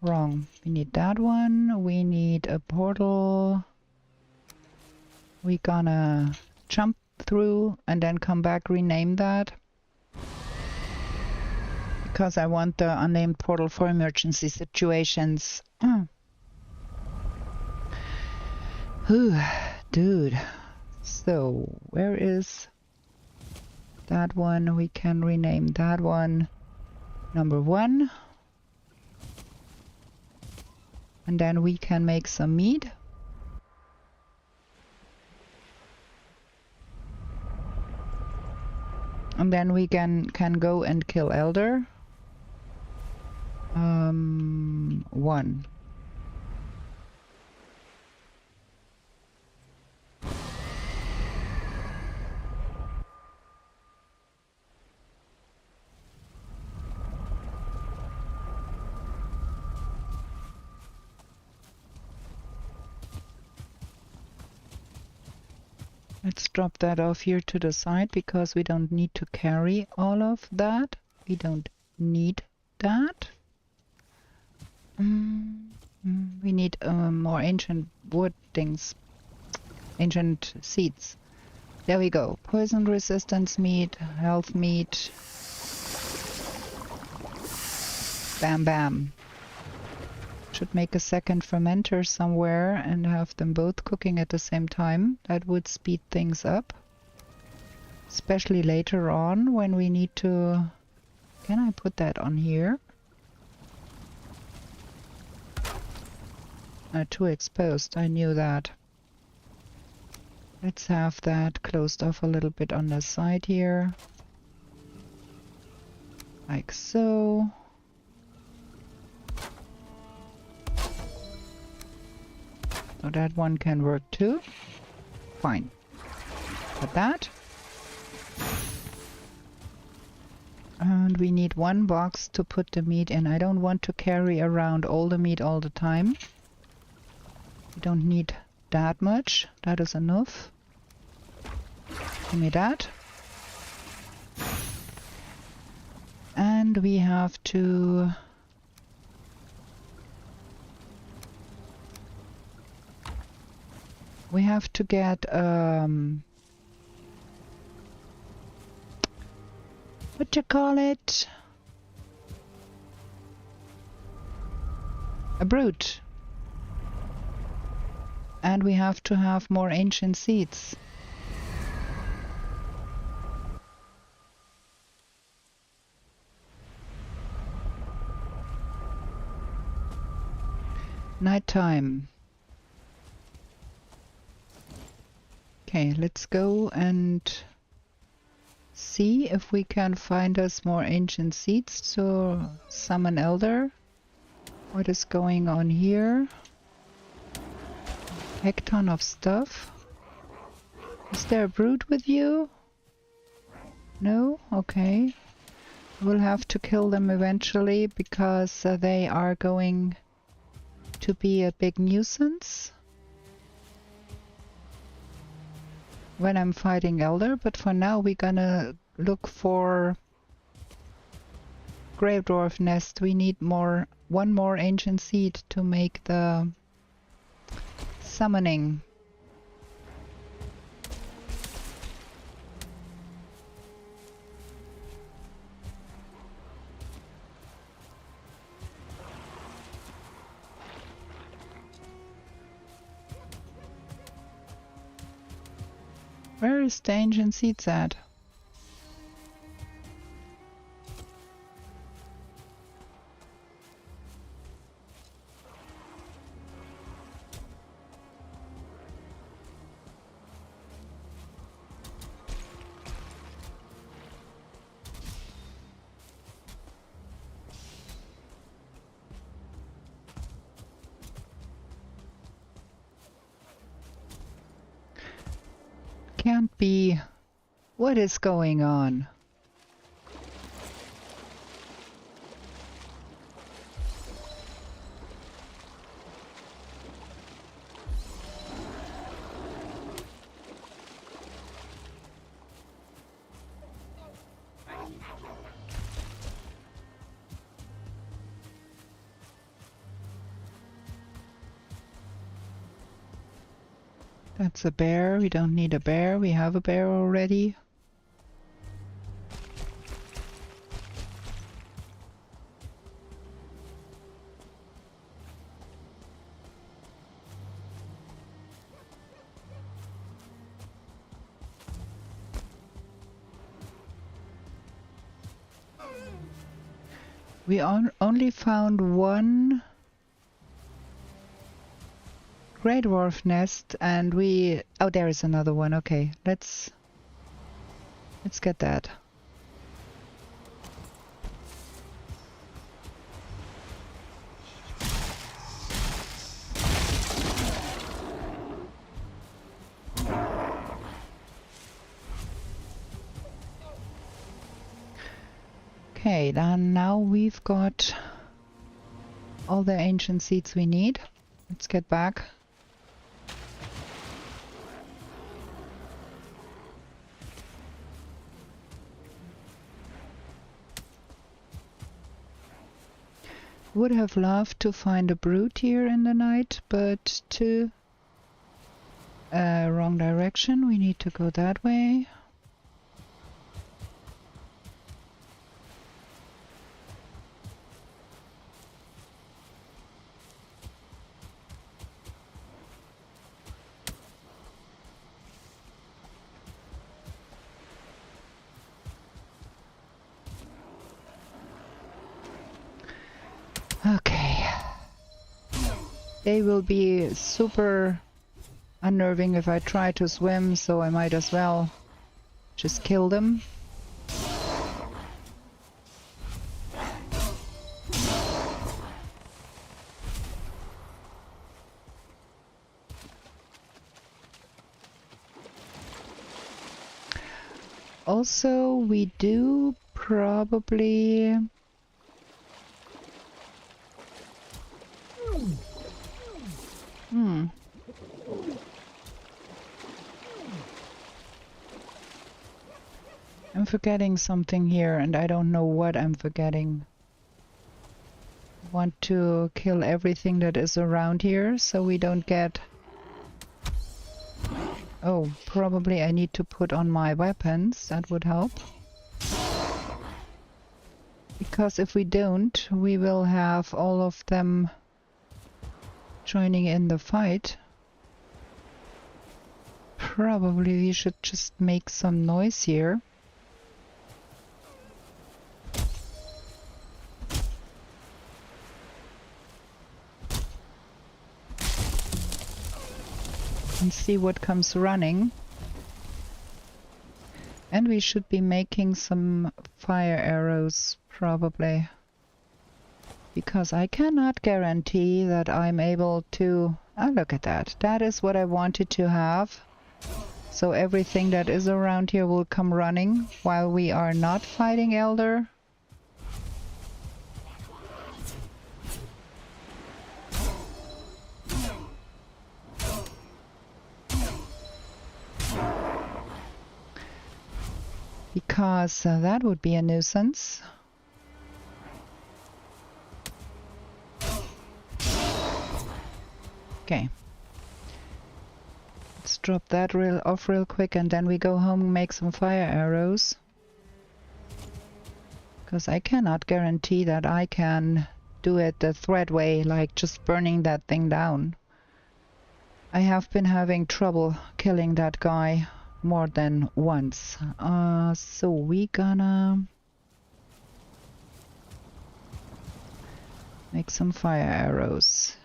S2: wrong. We need that one. We need a portal. We're gonna jump through and then come back, rename that. Because I want the unnamed portal for emergency situations. Dude. So, where is that one? We can rename that one number 1. And then we can make some meat. And then we can go and kill Elder. 1. Let's drop that off here to the side because we don't need to carry all of that. We don't need that. We need more ancient wood things. Ancient seeds. There we go. Poison resistance meat, health meat. Bam bam. Should make a second fermenter somewhere and have them both cooking at the same time. That would speed things up. Especially later on when we need to... Can I put that on here? Too exposed, I knew that. Let's have that closed off a little bit on the side here. Like so. So that one can work too. Fine. Got that. And we need 1 box to put the meat in. I don't want to carry around all the meat all the time. We don't need that much. That is enough. Give me that. And we have to... We have to get what you call it? A brute. And we have to have more ancient seeds. Nighttime. Okay, let's go and see if we can find us more ancient seeds to summon Elder. What is going on here? Heck ton of stuff. Is there a brood with you? No? Okay. We'll have to kill them eventually because they are going to be a big nuisance when I'm fighting Elder, but for now we're gonna look for Grave Dwarf Nest. We need one more ancient seed to make the summoning. Where is the ancient seeds at? Can't be. What is going on? That's a bear. We don't need a bear. We have a bear already. We only found one Grey Dwarf nest, and oh, there is another one. Okay, let's get that. Okay, then now we've got all the ancient seeds we need. Let's get back. Would have loved to find a brute here in the night, but wrong direction. We need to go that way. Okay. They will be super unnerving if I try to swim, so I might as well just kill them. Also, we do probably... I'm forgetting something here, and I don't know what I'm forgetting. I want to kill everything that is around here, so we don't get... Oh, probably I need to put on my weapons. That would help. Because if we don't, we will have all of them joining in the fight. Probably we should just make some noise here. And see what comes running. And we should be making some fire arrows, probably. Because I cannot guarantee that I'm able to... Oh, look at that. That is what I wanted to have. So everything that is around here will come running while we are not fighting Elder. Because that would be a nuisance. Okay. Let's drop that off real quick and then we go home and make some fire arrows. Because I cannot guarantee that I can do it the thread way, like just burning that thing down. I have been having trouble killing that guy more than once. So we gonna make some fire arrows.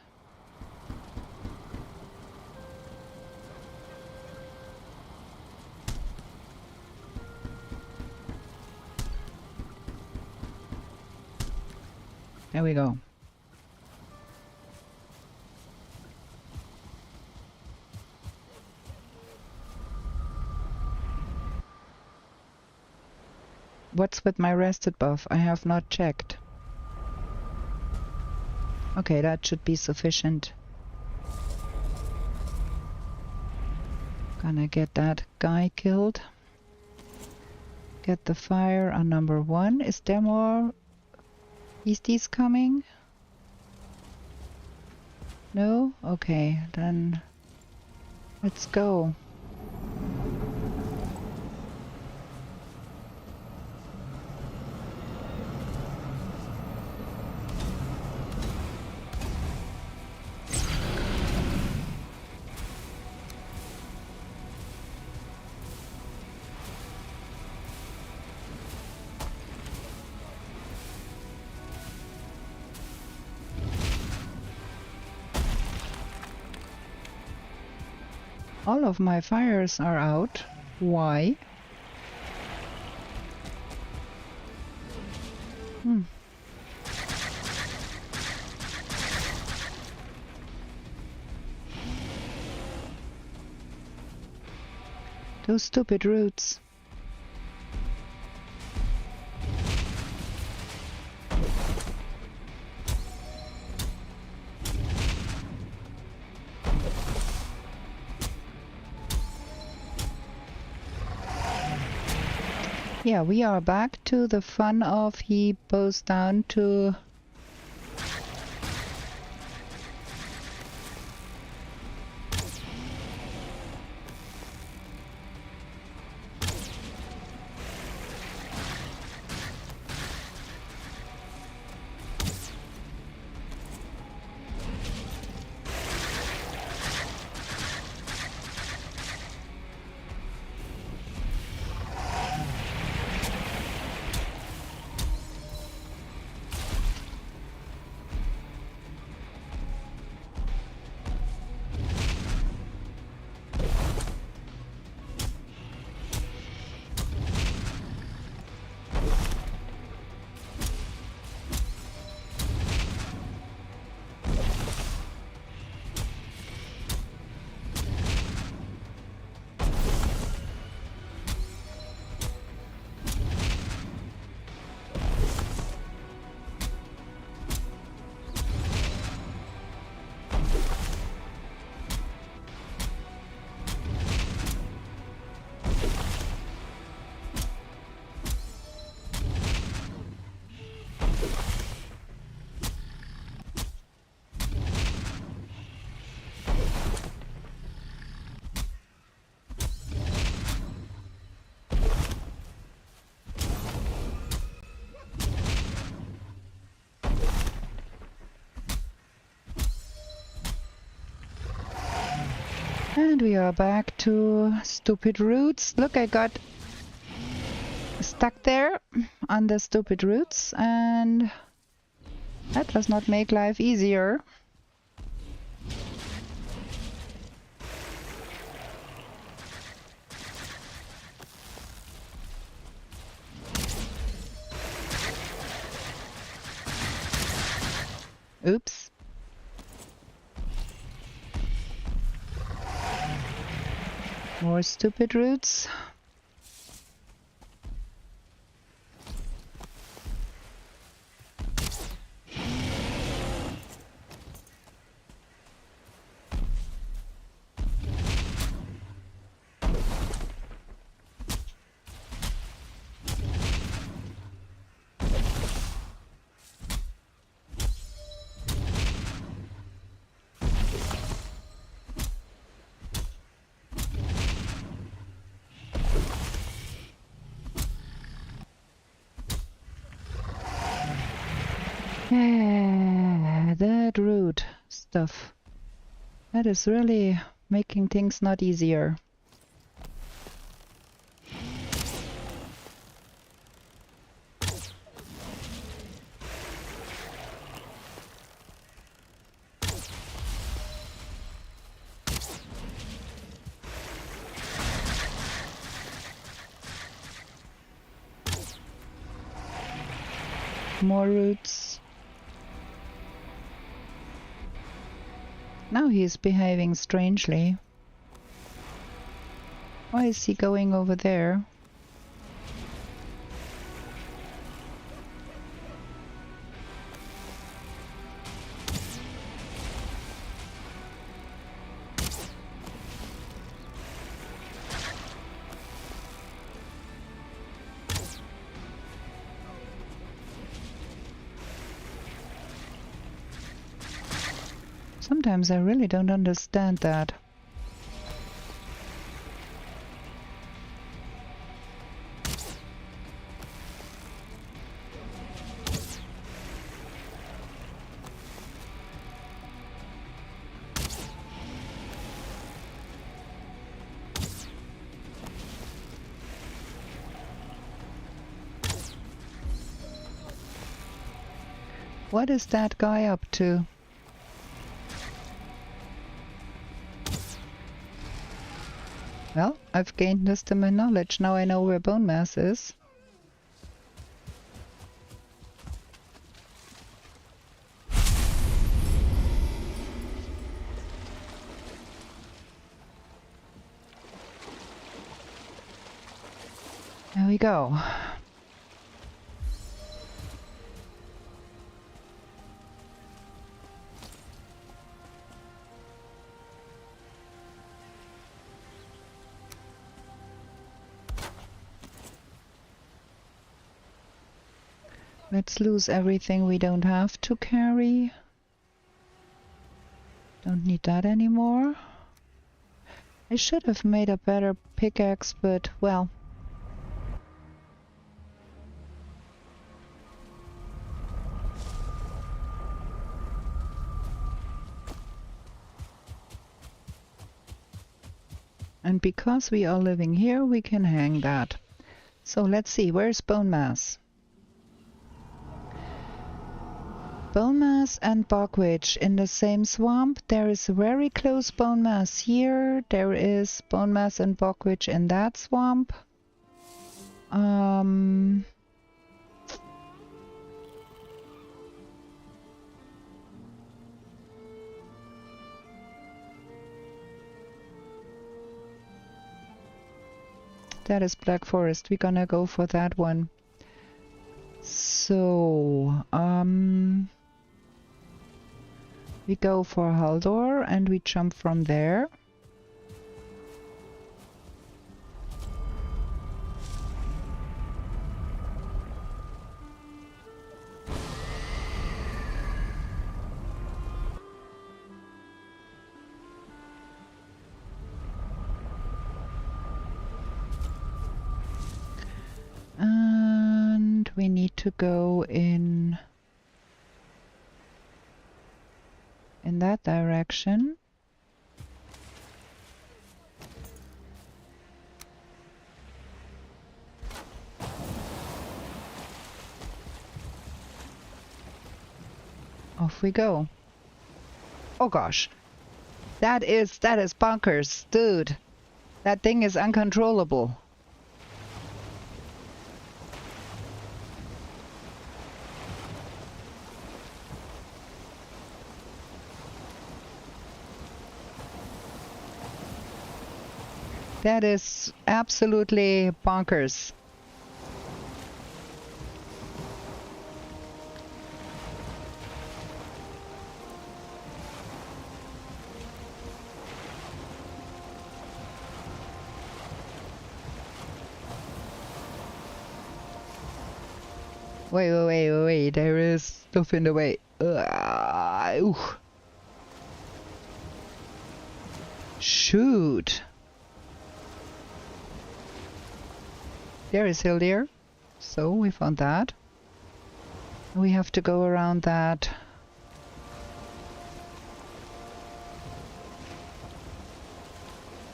S2: There we go. What's with my rested buff? I have not checked. Okay, that should be sufficient. Gonna get that guy killed. Get the fire on number 1. Is there more beasties coming? No? Okay, then let's go. All of my fires are out. Why? Those stupid roots. Yeah, we are back to the fun of he bows down to and we are back to stupid roots. Look, I got stuck there on the stupid roots, and that does not make life easier. Oops. More more stupid roots. That root stuff. That is really making things not easier. More roots. Now he is behaving strangely. Why is he going over there? Sometimes I really don't understand that. What is that guy up to? Well, I've gained wisdom and knowledge. Now I know where bone mass is. There we go. Let's lose everything we don't have to carry. Don't need that anymore. I should have made a better pickaxe, but well. And because we are living here, we can hang that. So let's see, where's bone mass? Bone mass and bogwitch in the same swamp. There is very close bone mass here. There is bone mass and bogwitch in that swamp. That is Black Forest. We're gonna go for that one. So, we go for Haldor and we jump from there. And we need to go in that direction. Off we go. Oh gosh. That is bonkers, dude. That thing is uncontrollable. That is absolutely bonkers. Wait. There is stuff in the way. Ooh. Shoot. There is hill deer. So we found that. We have to go around that.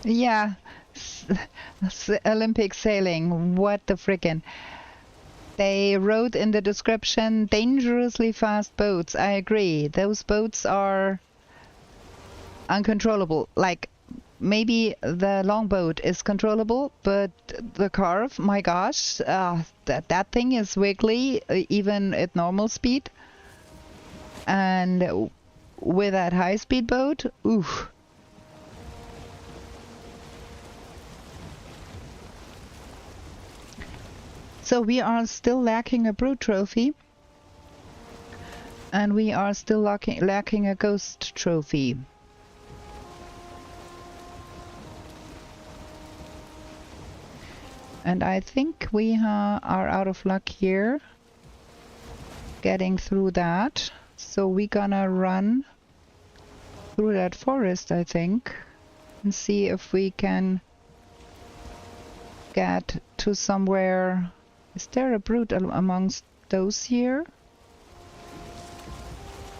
S2: Yeah. Olympic sailing. What the frickin'. They wrote in the description, dangerously fast boats. I agree. Those boats are uncontrollable. Like, maybe the longboat is controllable, but the Carve, my gosh, that thing is wiggly, even at normal speed. And with that high-speed boat, oof. So we are still lacking a Brood trophy. And we are still lacking a Ghost trophy. And I think we are out of luck here getting through that. So we're gonna run through that forest, I think, and see if we can get to somewhere. Is there a Brood amongst those here?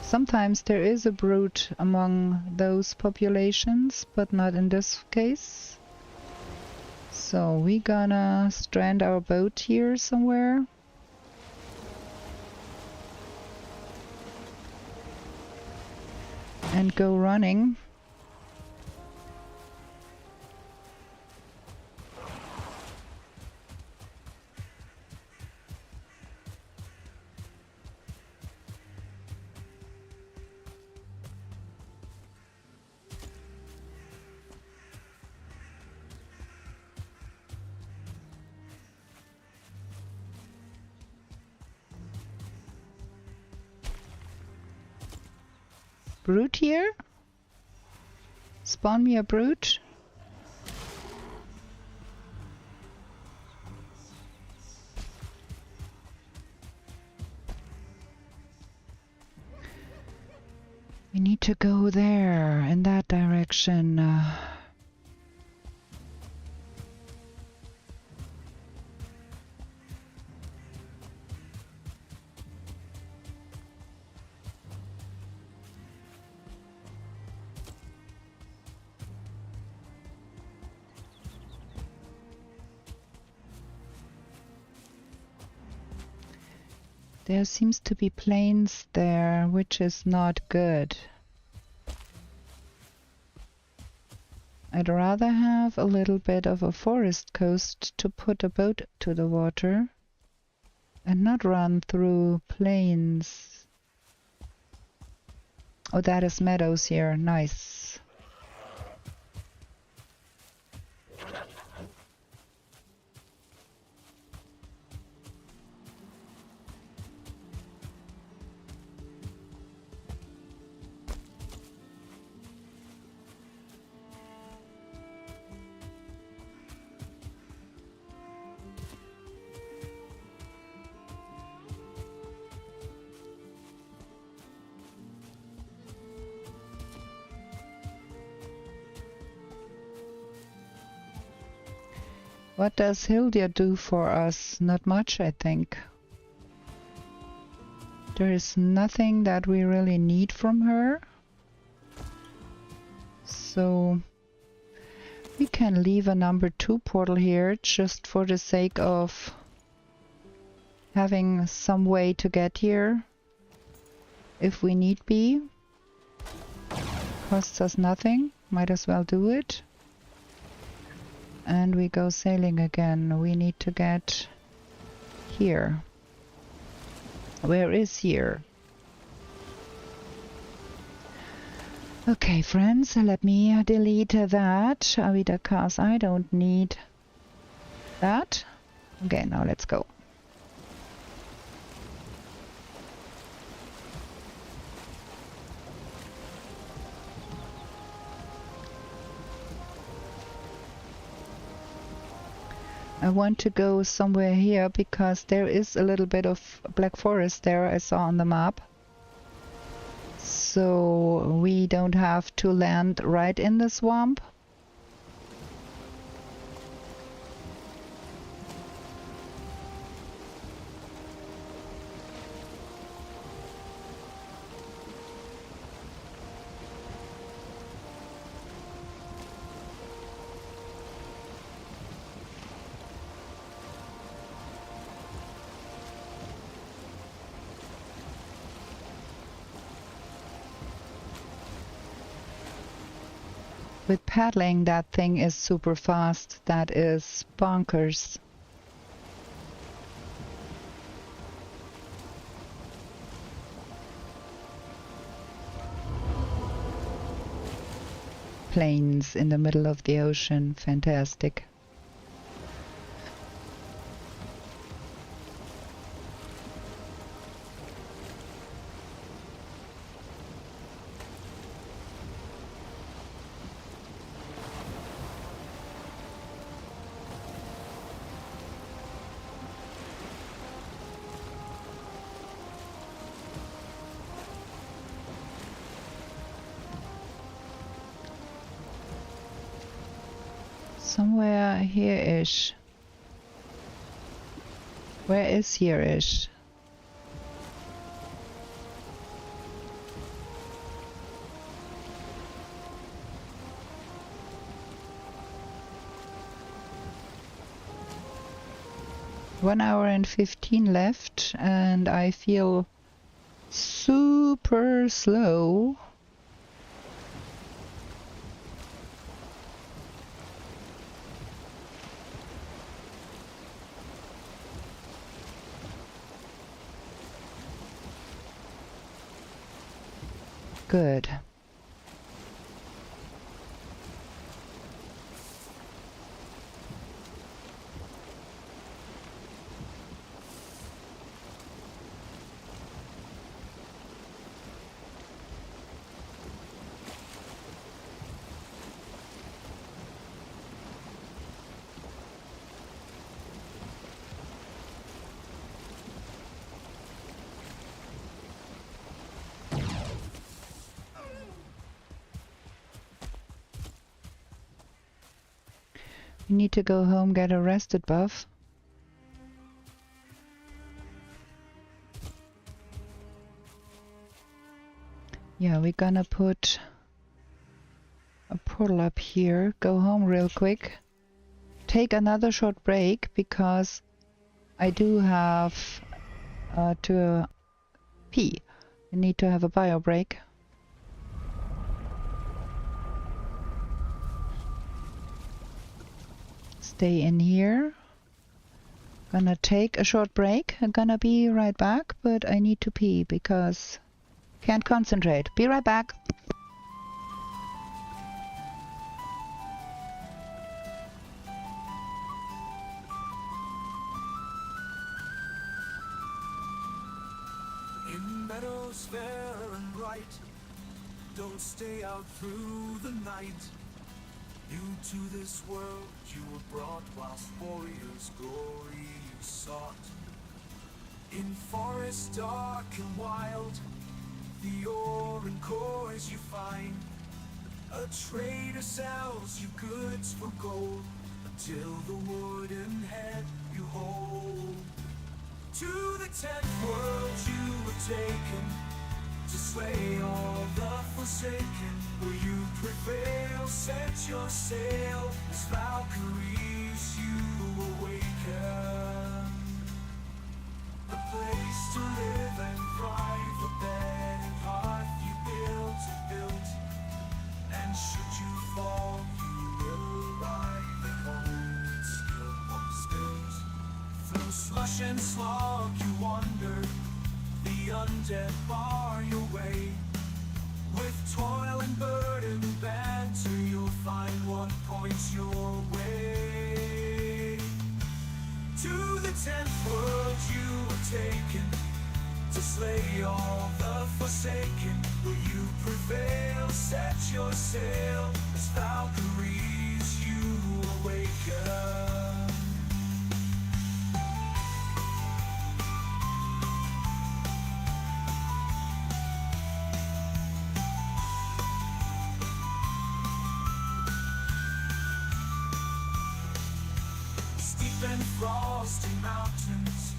S2: Sometimes there is a Brood among those populations, but not in this case. So we're gonna strand our boat here somewhere. And go running. Brood here? Spawn me a Brood? We need to go there, in that direction. There seems to be plains there, which is not good. I'd rather have a little bit of a forest coast to put a boat to the water and not run through plains. Oh, that is meadows here. Nice. What does Hildia do for us? Not much, I think. There is nothing that we really need from her. So we can leave a number 2 portal here just for the sake of having some way to get here if we need be. Costs us nothing, might as well do it. And we go sailing again. We need to get here. Where is here? Okay, friends, let me delete that. Avida cars, I don't need that. Okay, now let's go. I want to go somewhere here because there is a little bit of black forest there I saw on the map. So we don't have to land right in the swamp. With paddling, that thing is super fast. That is bonkers. Planes in the middle of the ocean. Fantastic. Somewhere here-ish. Where is here-ish? One hour and 15 left, and I feel super slow. Good. We need to go home, get a rested buff. Yeah, we're gonna put a portal up here, go home real quick, take another short break because I do have to pee. I need to have a bio break. Stay in here. Gonna take a short break. I'm gonna be right back, but I need to pee because can't concentrate. Be right back.
S1: In meadows fair and bright, don't stay out through the night. New to this world you were brought, whilst warriors' glory you sought. In forest dark and wild, the ore and cores you find. A trader sells you goods for gold, until the wooden head you hold. To the 10th world you were taken, to slay all the forsaken. Will you prevail? Set your sail, as Valkyries you awaken. A place to live and thrive, a bed and hearth you built. And should you fall, you will arrive at home and still won't spilt. Through slush and slog you wander, the undead bar your way. With toil and burden banter, you'll find what points your way. To the 10th world you were taken, to slay all the forsaken. Will you prevail? Set your sail, as Valkyries you awaken. Steep and frosty mountains,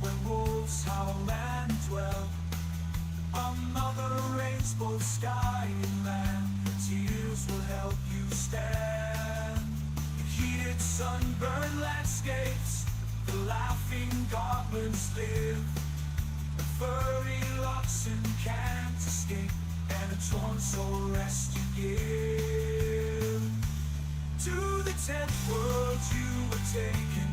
S1: where wolves howl and dwell. Another rains both sky and land. Tears will help you stand. In heated sunburned landscapes, the laughing goblins live. The furry oxen can't escape, and a torn soul rest you give. To the 10th world you were taken,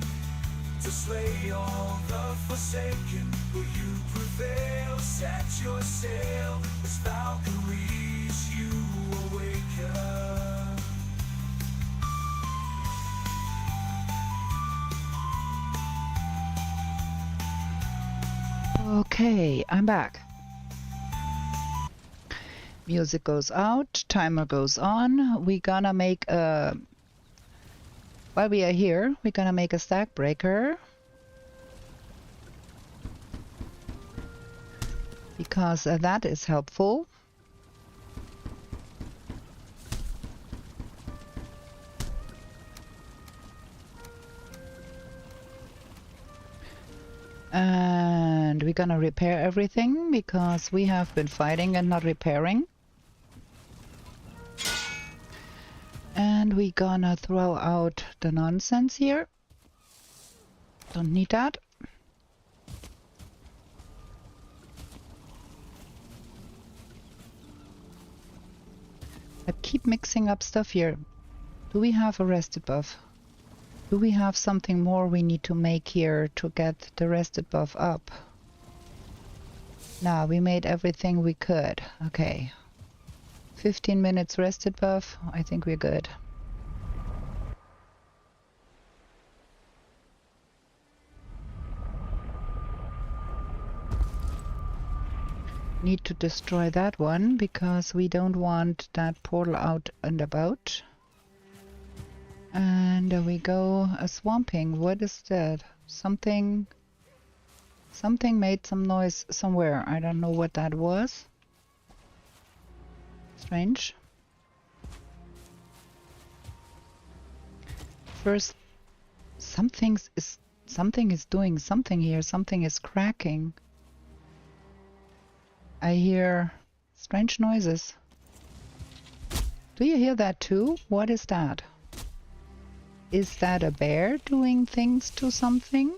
S1: to slay all the forsaken. Will you prevail? Set your sail, as Valkyries you awaken.
S2: Okay, I'm back. Music goes out, timer goes on. We're gonna make a... While we are here, we're gonna make a stack breaker. Because that is helpful. And we're gonna repair everything because we have been fighting and not repairing. And we're gonna throw out the nonsense here. Don't need that. I keep mixing up stuff here. Do we have a rested buff? Do we have something more we need to make here to get the rested buff up? No, we made everything we could. Okay. 15 minutes rested buff. I think we're good. Need to destroy that one because we don't want that portal out and about. And we go swamping. What is that? Something made some noise somewhere. I don't know what that was. Strange. First, something is doing something here. Something is cracking. I hear strange noises. Do you hear that too? What is that? Is that a bear doing things to something?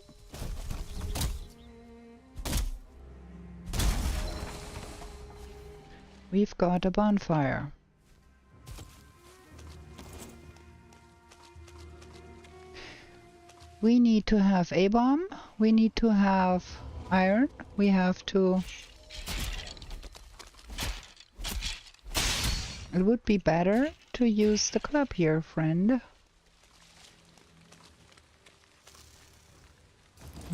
S2: We've got a bonfire. We need to have a bomb. We need to have iron. We have to... It would be better to use the club here, friend.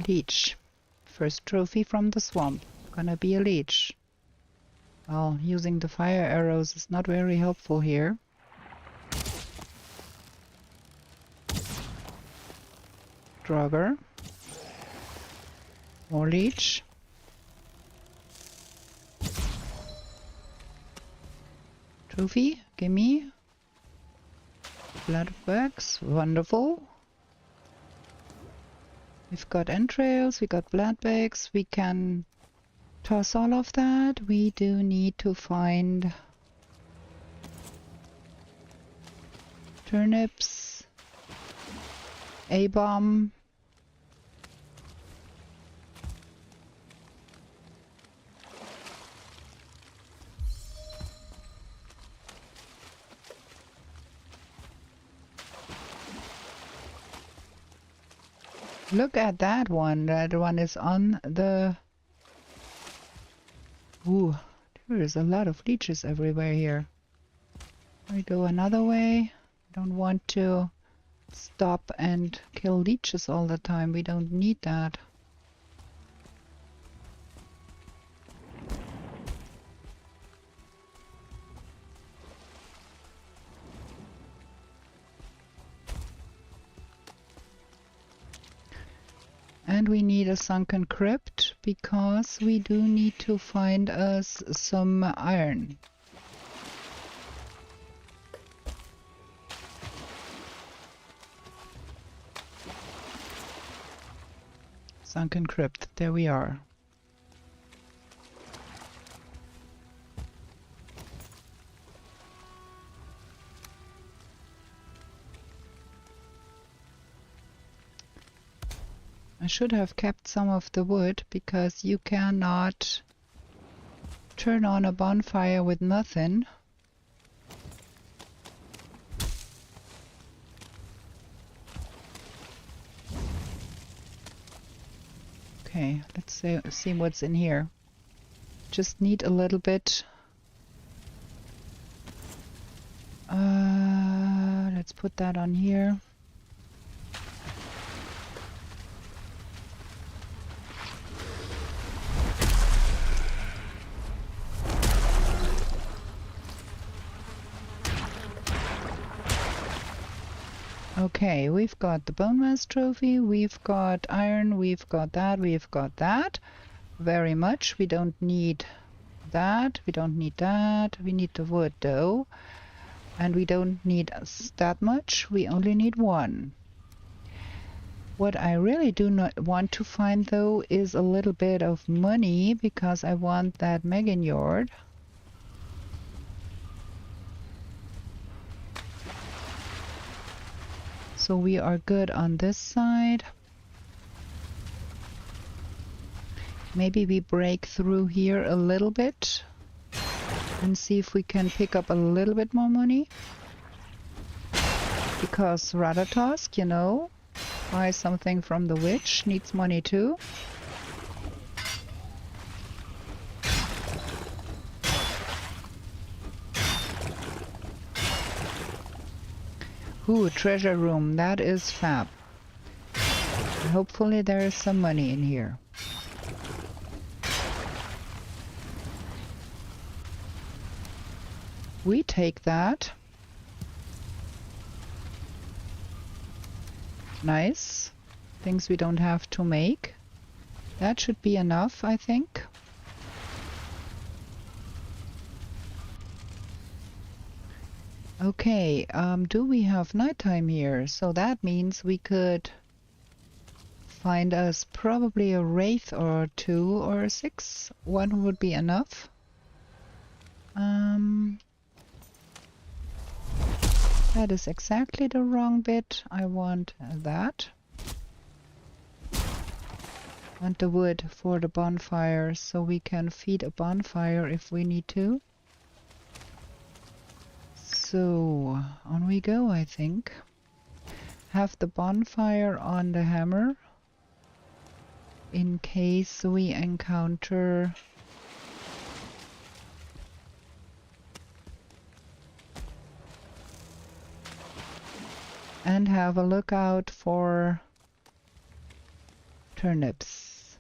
S2: Leech. First trophy from the swamp. Gonna be a leech. Well, using the fire arrows is not very helpful here. Draugr. More leech. Trophy, gimme. Blood bags, wonderful. We've got entrails, we got blood bags, we can toss all of that. We do need to find turnips, a bomb. Look at that one. That one is on the... Ooh, There's a lot of leeches everywhere here. We go another way. Don't want to stop and kill leeches all the time. We don't need that. And we need a sunken crypt because we do need to find us some iron. Sunken crypt, there we are. I should have kept some of the wood because you cannot turn on a bonfire with nothing. Okay, let's see what's in here. Just need a little bit. Let's put that on here. Okay, we've got the bone mass trophy, we've got iron, we've got that, we've got that. Very much. We don't need that, we don't need that. We need the wood though. And we don't need that much, we only need one. What I really do not want to find though is a little bit of money because I want that Megan yard. So we are good on this side. Maybe we break through here a little bit and see if we can pick up a little bit more money. Because Ratatosk, you know, buy something from the witch, needs money too. Ooh, treasure room, that is fab. Hopefully there is some money in here. We take that. Nice. Things we don't have to make. That should be enough, I think. Okay, do we have nighttime here? So that means we could find us probably a wraith or two or six. One would be enough. That is exactly the wrong bit. I want that. Want the wood for the bonfire so we can feed a bonfire if we need to. So, on we go, I think. Have the bonfire on the hammer in case we encounter and have a lookout for turnips.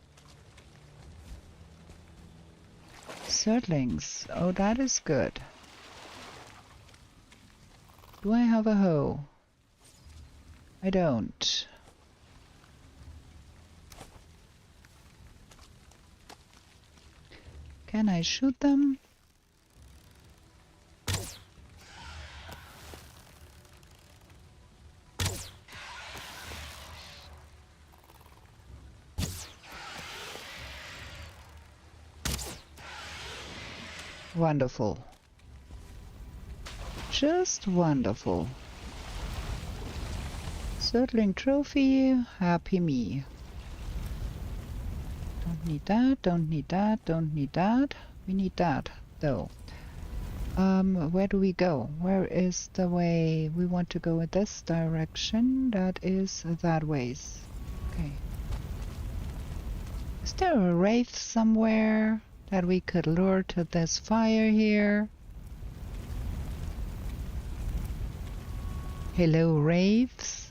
S2: Surtlings, oh that is good. Do I have a hoe? I don't. Can I shoot them? Wonderful. Just wonderful. Surtling trophy, happy me. Don't need that, don't need that, don't need that. We need that, though. Where do we go? Where is the way? We want to go in this direction. That is that ways. Okay. Is there a wraith somewhere? that we could lure to this fire here. Hello, wraiths.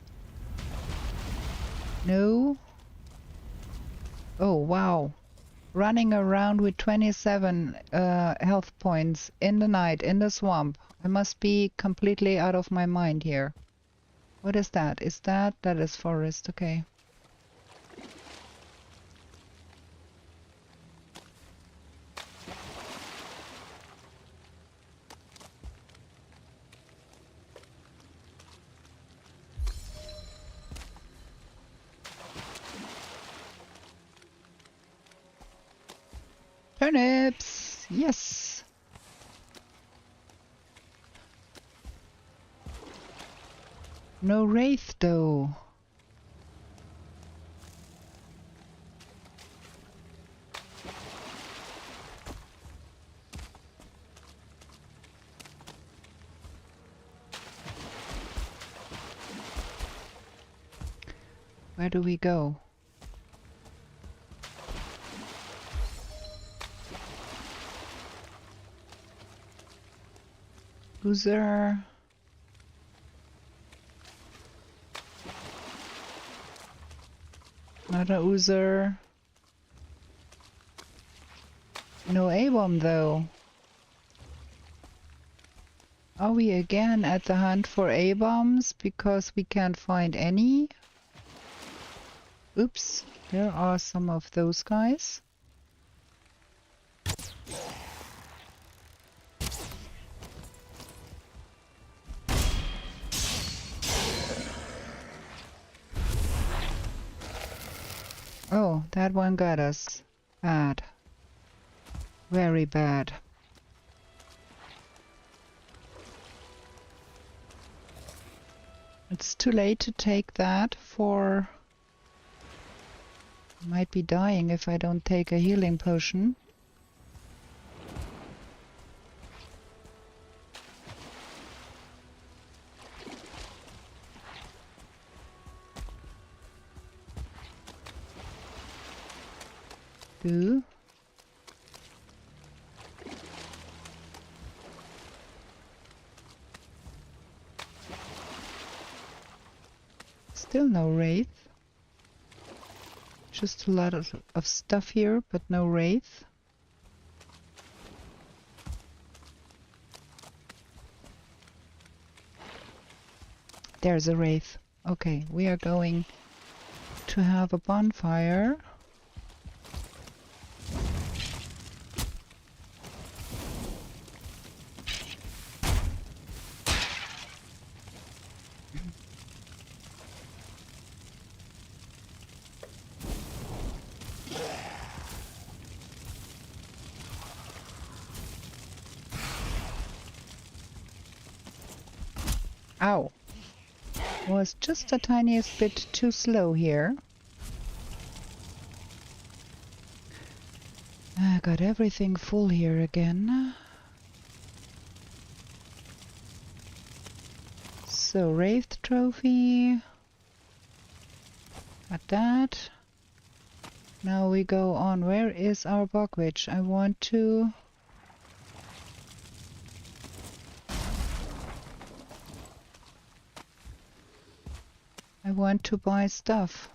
S2: No. Oh, wow. Running around with 27 health points in the night, in the swamp. I must be completely out of my mind here. What is that? Is that? That is forest, okay. Turnips! Yes! No wraith though. Where do we go? Loser. Not a Oozer. No A-bomb though. Are we again at the hunt for A-bombs because we can't find any? Oops, there are some of those guys. Oh, that one got us. Bad. Very bad. It's too late to take that for... I might be dying if I don't take a healing potion. Boo. Still no wraith. Just a lot of stuff here, but no wraith. There's a wraith. Okay, we are going to have a bonfire. Ow! Was just a tiniest bit too slow here. I got everything full here again. So, Wraith Trophy. Got that. Now we go on. Where is our Bogwitch? I want to... buy stuff.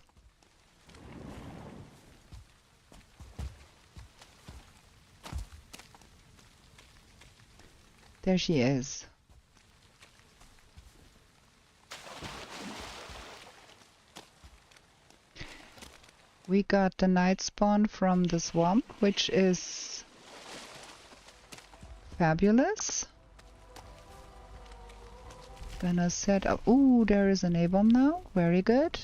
S2: There she is. We got the night spawn from the swamp, which is fabulous. Gonna set up... Ooh, there is an A-bomb now. Very good.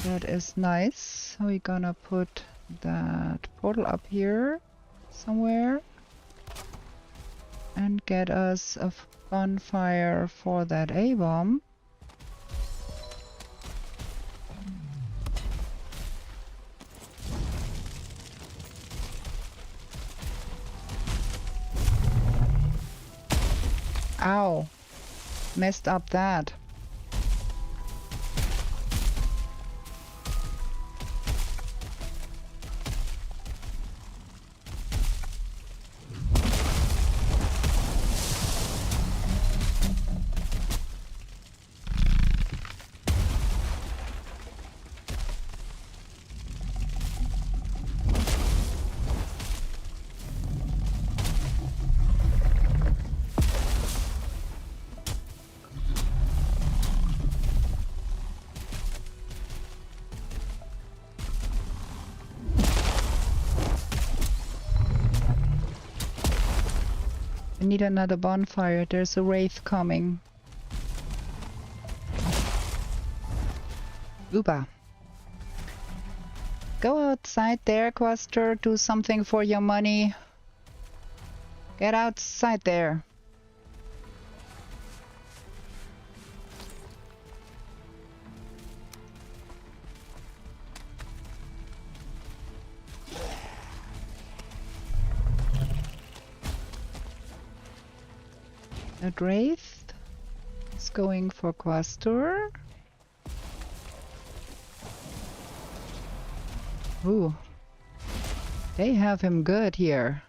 S2: That is nice. We're gonna put that portal up here somewhere. And get us a bonfire for that A-bomb. Ow. Messed up that. I need another bonfire. There's a wraith coming. Uba. Go outside there, Quester. Do something for your money. Get outside there. A wraith is going for Quester. Ooh. They have him good here.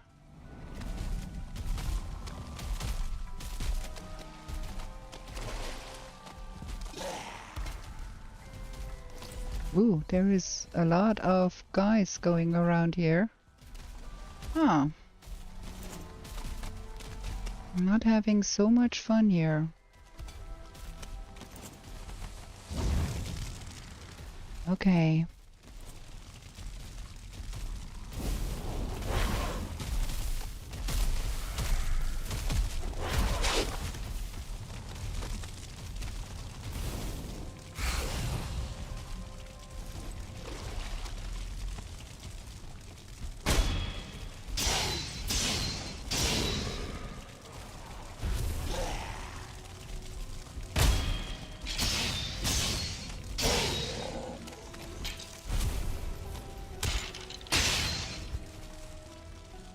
S2: Ooh, there is a lot of guys going around here. Huh. I'm not having so much fun here. Okay.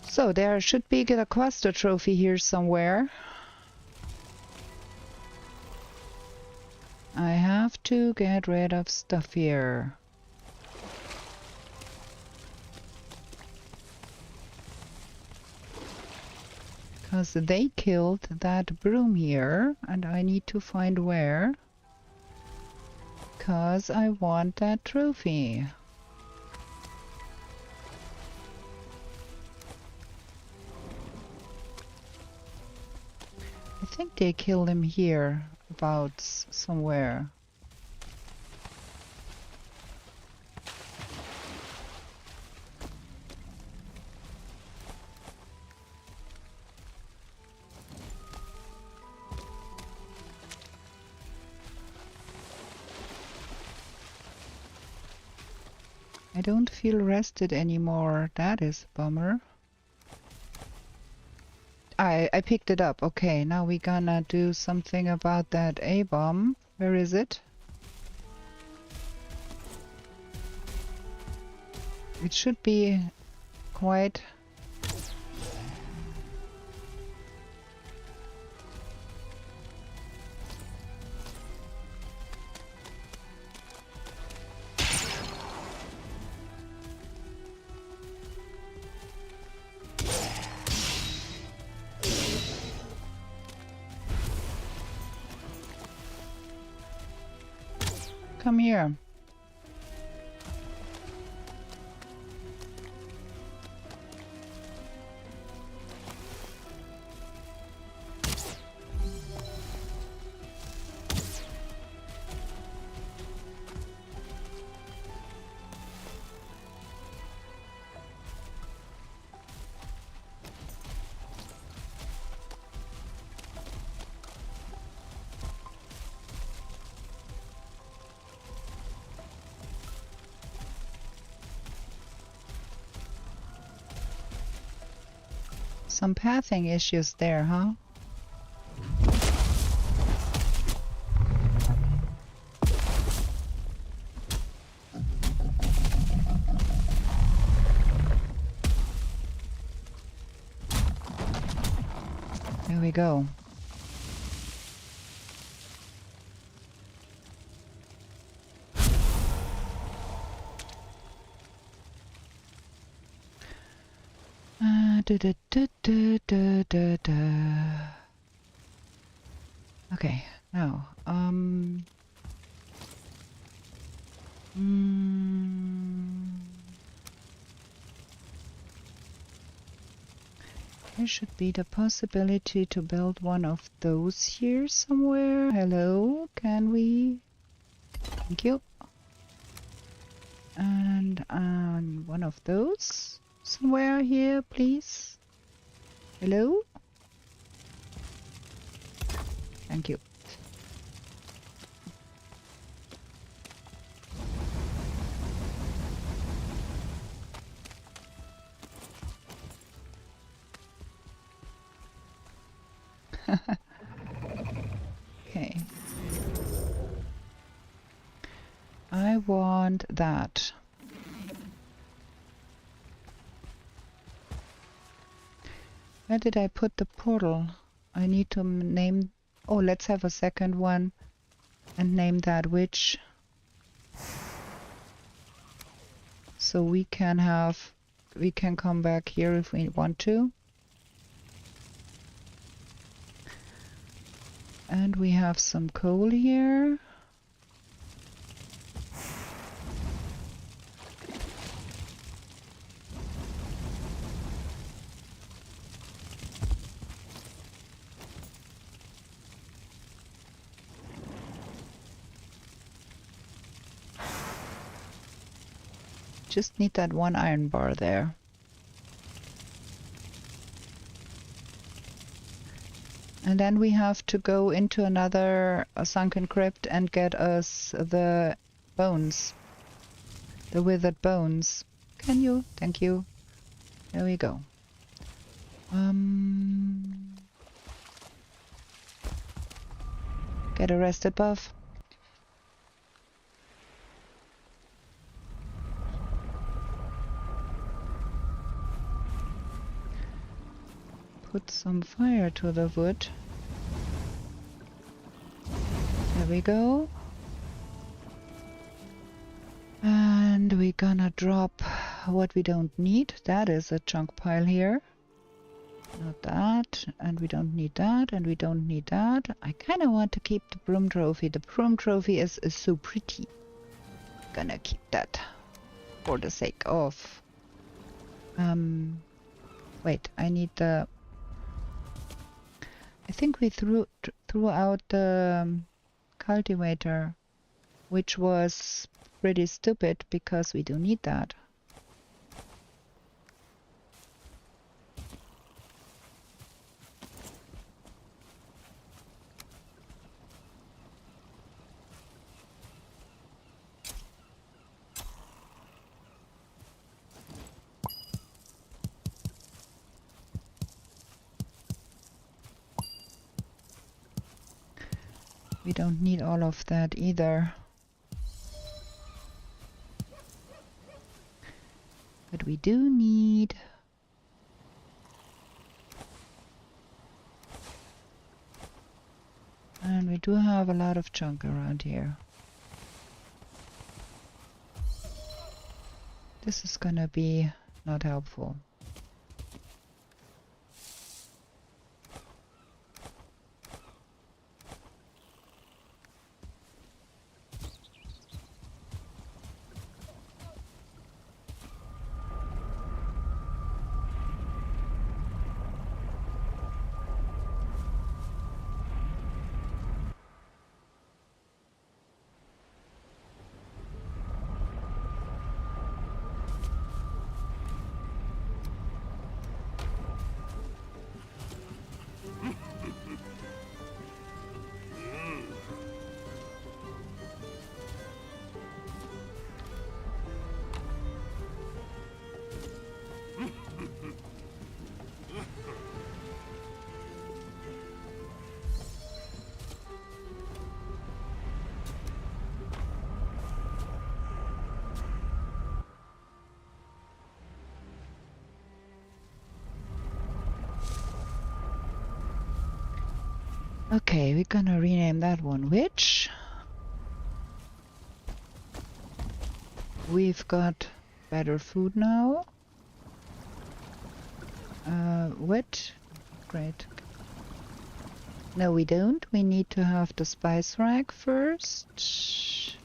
S2: So there should be a Quester trophy here somewhere. I have to get rid of stuff here. Because they killed that broom here, and I need to find where. Because I want that trophy. I think they killed him here, about somewhere. I don't feel rested anymore. That is a bummer. I picked it up. Okay, now we're gonna do something about that A-bomb. Where is it? It should be quite... Come here. Some pathing issues there, huh? There we go. Okay, now, there should be the possibility to build one of those here somewhere. Hello, can we? Thank you. And one of those somewhere here, please. Hello? Thank you. Okay. I want that. Where did I put the portal? I need to name... Oh, let's have a second one and name that witch. So we can come back here if we want to. And we have some coal here. Just need that one iron bar there. And then we have to go into another sunken crypt and get us the bones. The withered bones. Can you? Thank you. There we go. Get arrested, buff. Put some fire to the wood. There we go. And we're gonna drop what we don't need. That is a chunk pile here. Not that. And we don't need that. And we don't need that. I kind of want to keep the broom trophy. The broom trophy is so pretty. Gonna keep that for the sake of... Wait, I need the... I think we threw out the cultivator, which was pretty stupid because we do need that. We don't need all of that either. But we do need... And we do have a lot of junk around here. This is gonna be not helpful. Okay, we're gonna rename that one witch. We've got better food now. Wet? Great. No, we don't. We need to have the spice rack first.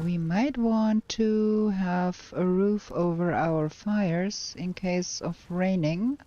S2: We might want to have a roof over our fires in case of raining.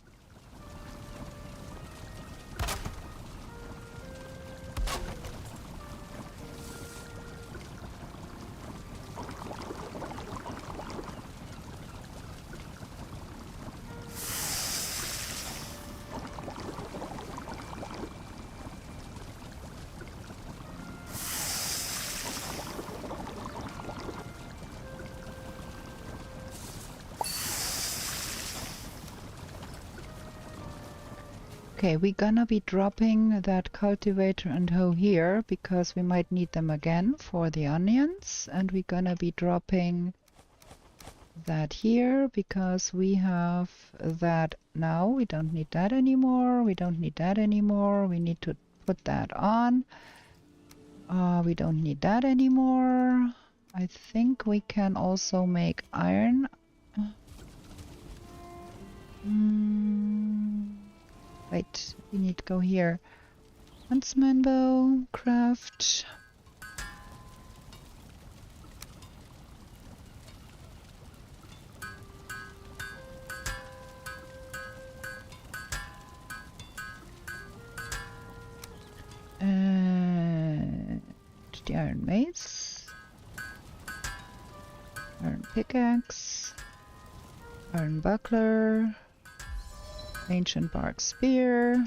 S2: Okay, we're gonna be dropping that cultivator and hoe here because we might need them again for the onions, and we're gonna be dropping that here because we have that now. We don't need that anymore. We don't need that anymore. We need to put that on. We don't need that anymore. I think we can also make iron. Wait, we need to go here. Huntsman bow, craft. And the iron mace. Iron pickaxe. Iron buckler. Ancient bark spear.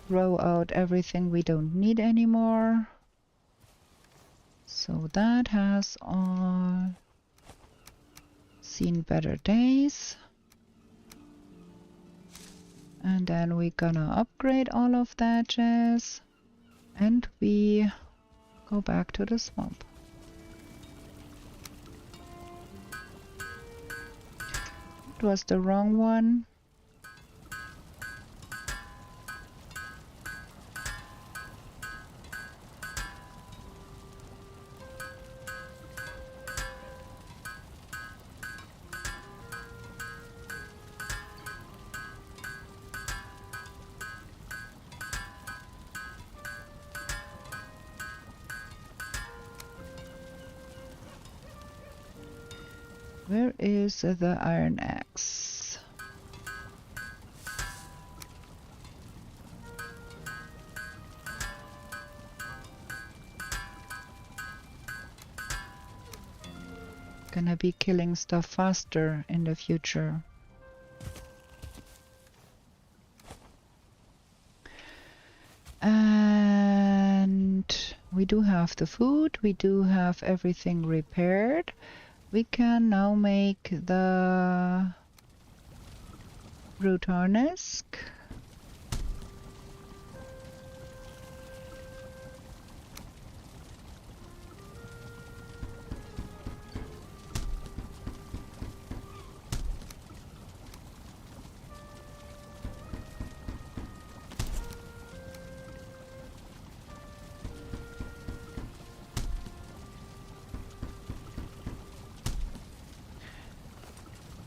S2: Throw out everything we don't need anymore. So that has all seen better days. And then we're gonna upgrade all of that jazz. And we go back to the swamp. It was the wrong one. Where is the iron axe? Gonna be killing stuff faster in the future. And we do have the food, we do have everything repaired. We can now make the root harness.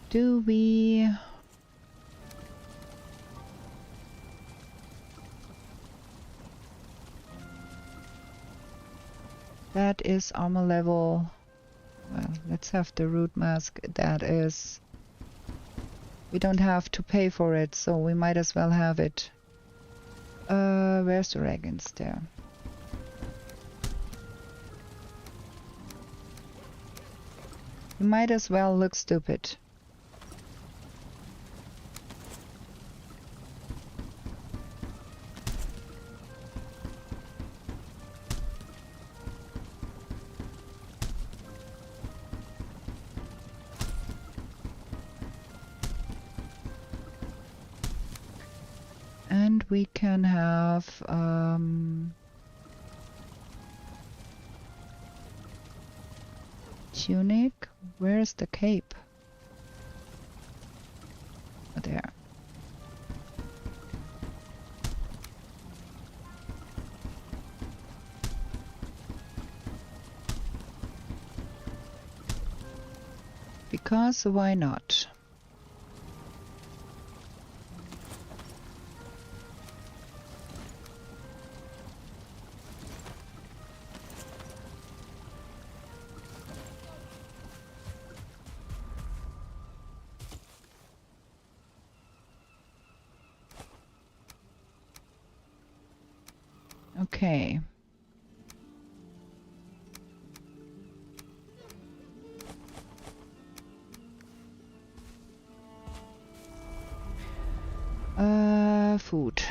S2: Do we... That is armor level. Well, let's have the root mask. That is... We don't have to pay for it, so we might as well have it. Where's the dragons there? You might as well look stupid. And we can have tunic. Where's the cape? Oh, there. Because why not? Okay. Food.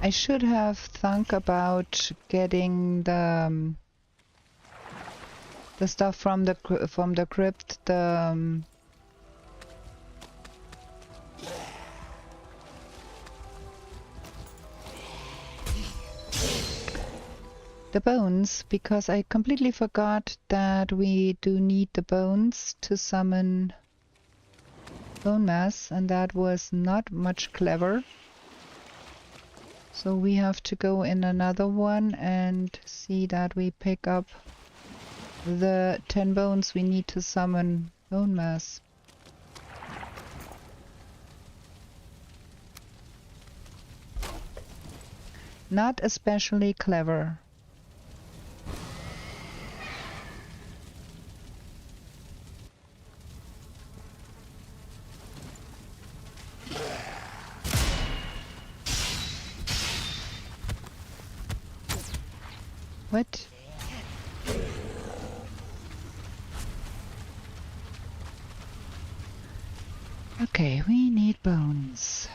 S2: I should have thunk about getting the stuff from the crypt, the bones, because I completely forgot that we do need the bones to summon bone mass, and that was not much clever. So we have to go in another one and see that we pick up the 10 bones we need to summon bone mass. Not especially clever. What? Okay, we need bones.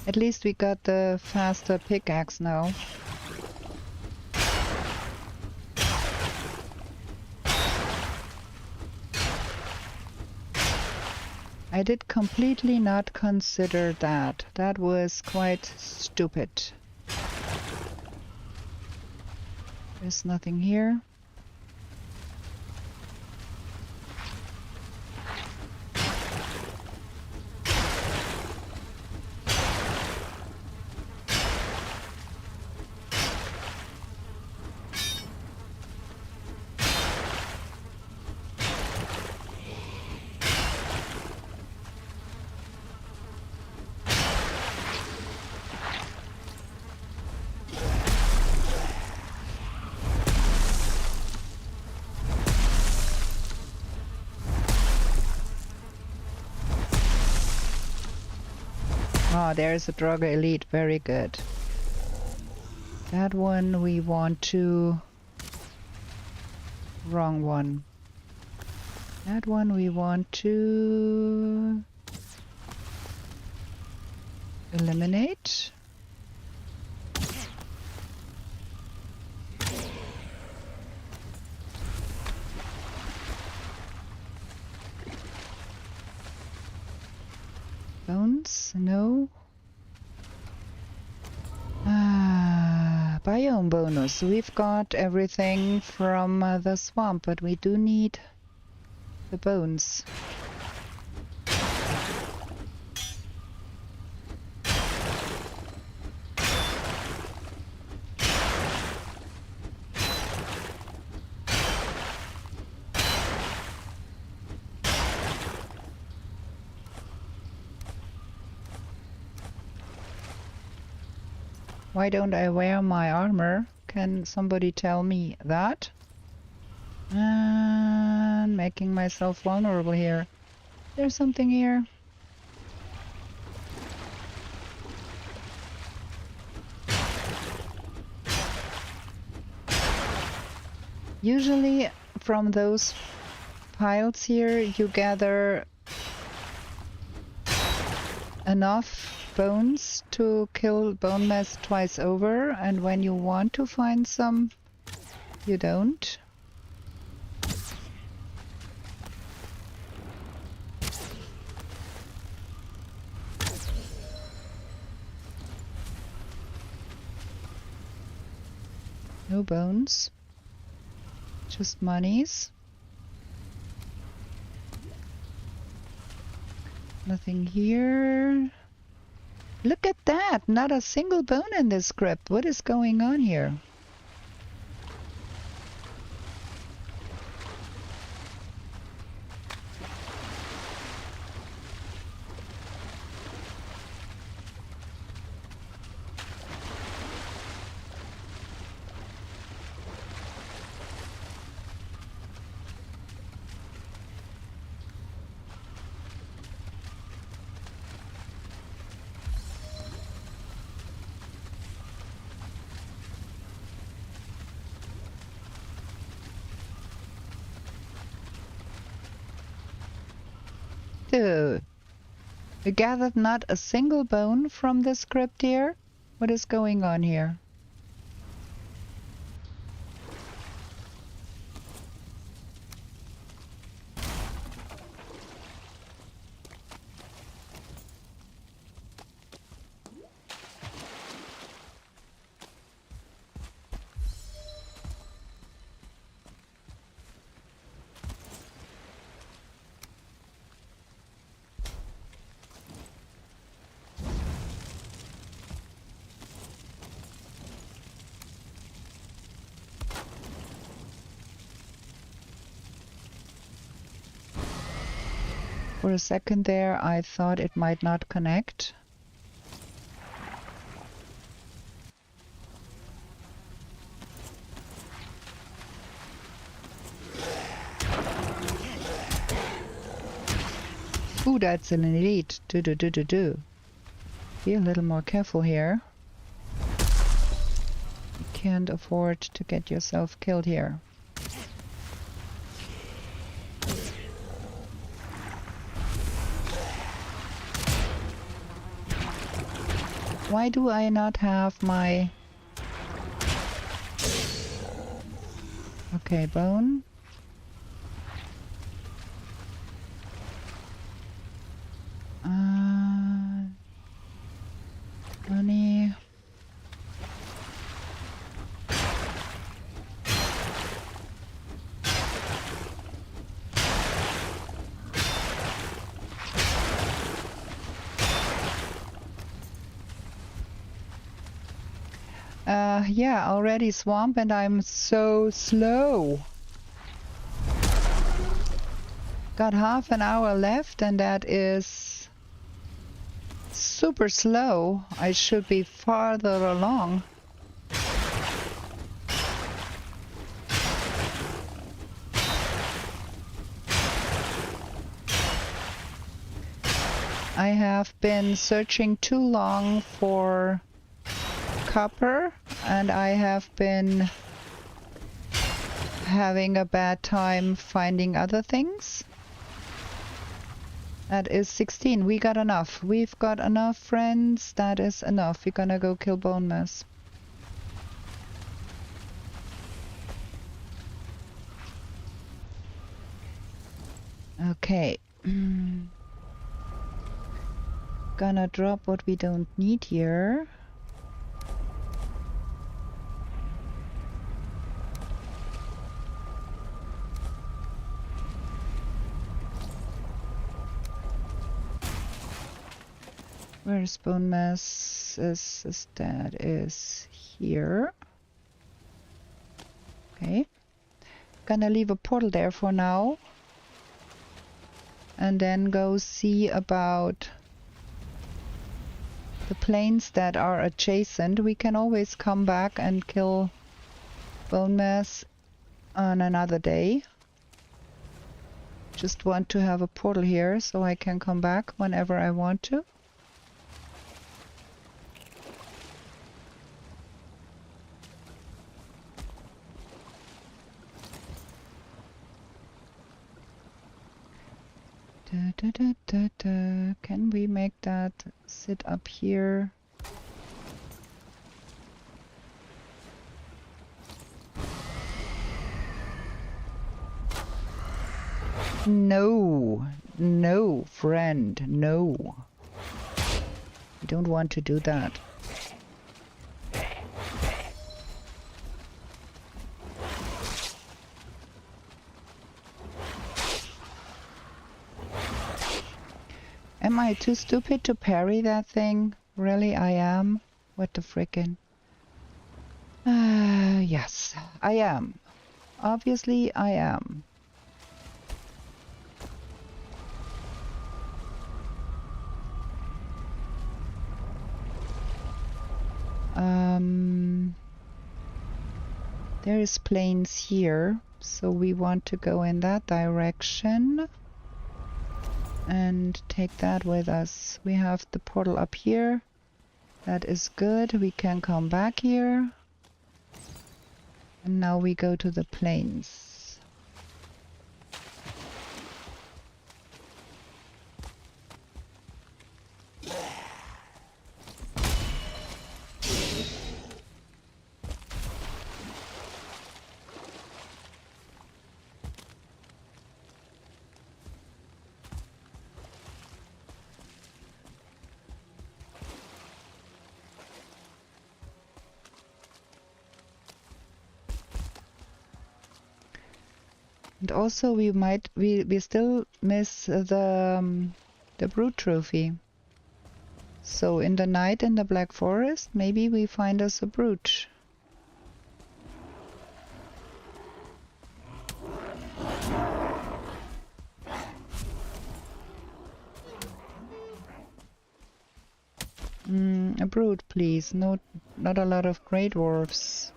S2: At least we got the faster pickaxe now. I did completely not consider that. That was quite stupid. There's nothing here. Ah, there's a Draugr Elite. Very good. That one we want to... Wrong one. That one we want to... eliminate. Bones? No. Biome bonus. We've got everything from the swamp, but we do need the bones. Why don't I wear my armor? Can somebody tell me that? And making myself vulnerable here. There's something here. Usually from those piles here you gather enough bones to kill bone mass twice over, and when you want to find some, you don't. No bones, just monies. Nothing here. Look at that! Not a single bone in this script. What is going on here? We gathered not a single bone from this crypt here. What is going on here? For a second there, I thought it might not connect. Ooh, that's an elite. Be a little more careful here. You can't afford to get yourself killed here. Why do I not have my... Okay, bone. Money. Yeah, already swamp and I'm so slow. Got half an hour left and that is super slow. I should be farther along. I have been searching too long for copper and I have been having a bad time finding other things. That is 16. We got enough. We've got enough, friends. That is enough. We're gonna go kill bone mass. Okay. Gonna drop what we don't need here. Where's bone mass? That is here. Okay. Gonna leave a portal there for now. And then go see about the planes that are adjacent. We can always come back and kill bone mass on another day. Just want to have a portal here so I can come back whenever I want to. Can we make that sit up here? No, no, friend, no. I don't want to do that. Am I too stupid to parry that thing? Really, I am? What the frickin'? Yes, I am. Obviously, I am. There is planes here, so we want to go in that direction. And take that with us. We have the portal up here. That is good. We can come back here. And now we go to the plains. And also we still miss the brute trophy. So in the night in the Black Forest, maybe we find us a brute. A brute, please. No, not a lot of grey dwarfs.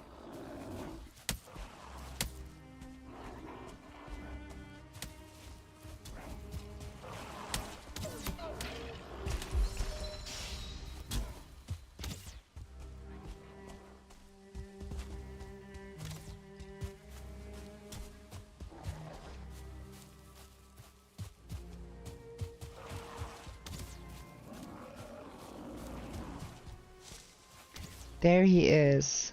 S2: There he is.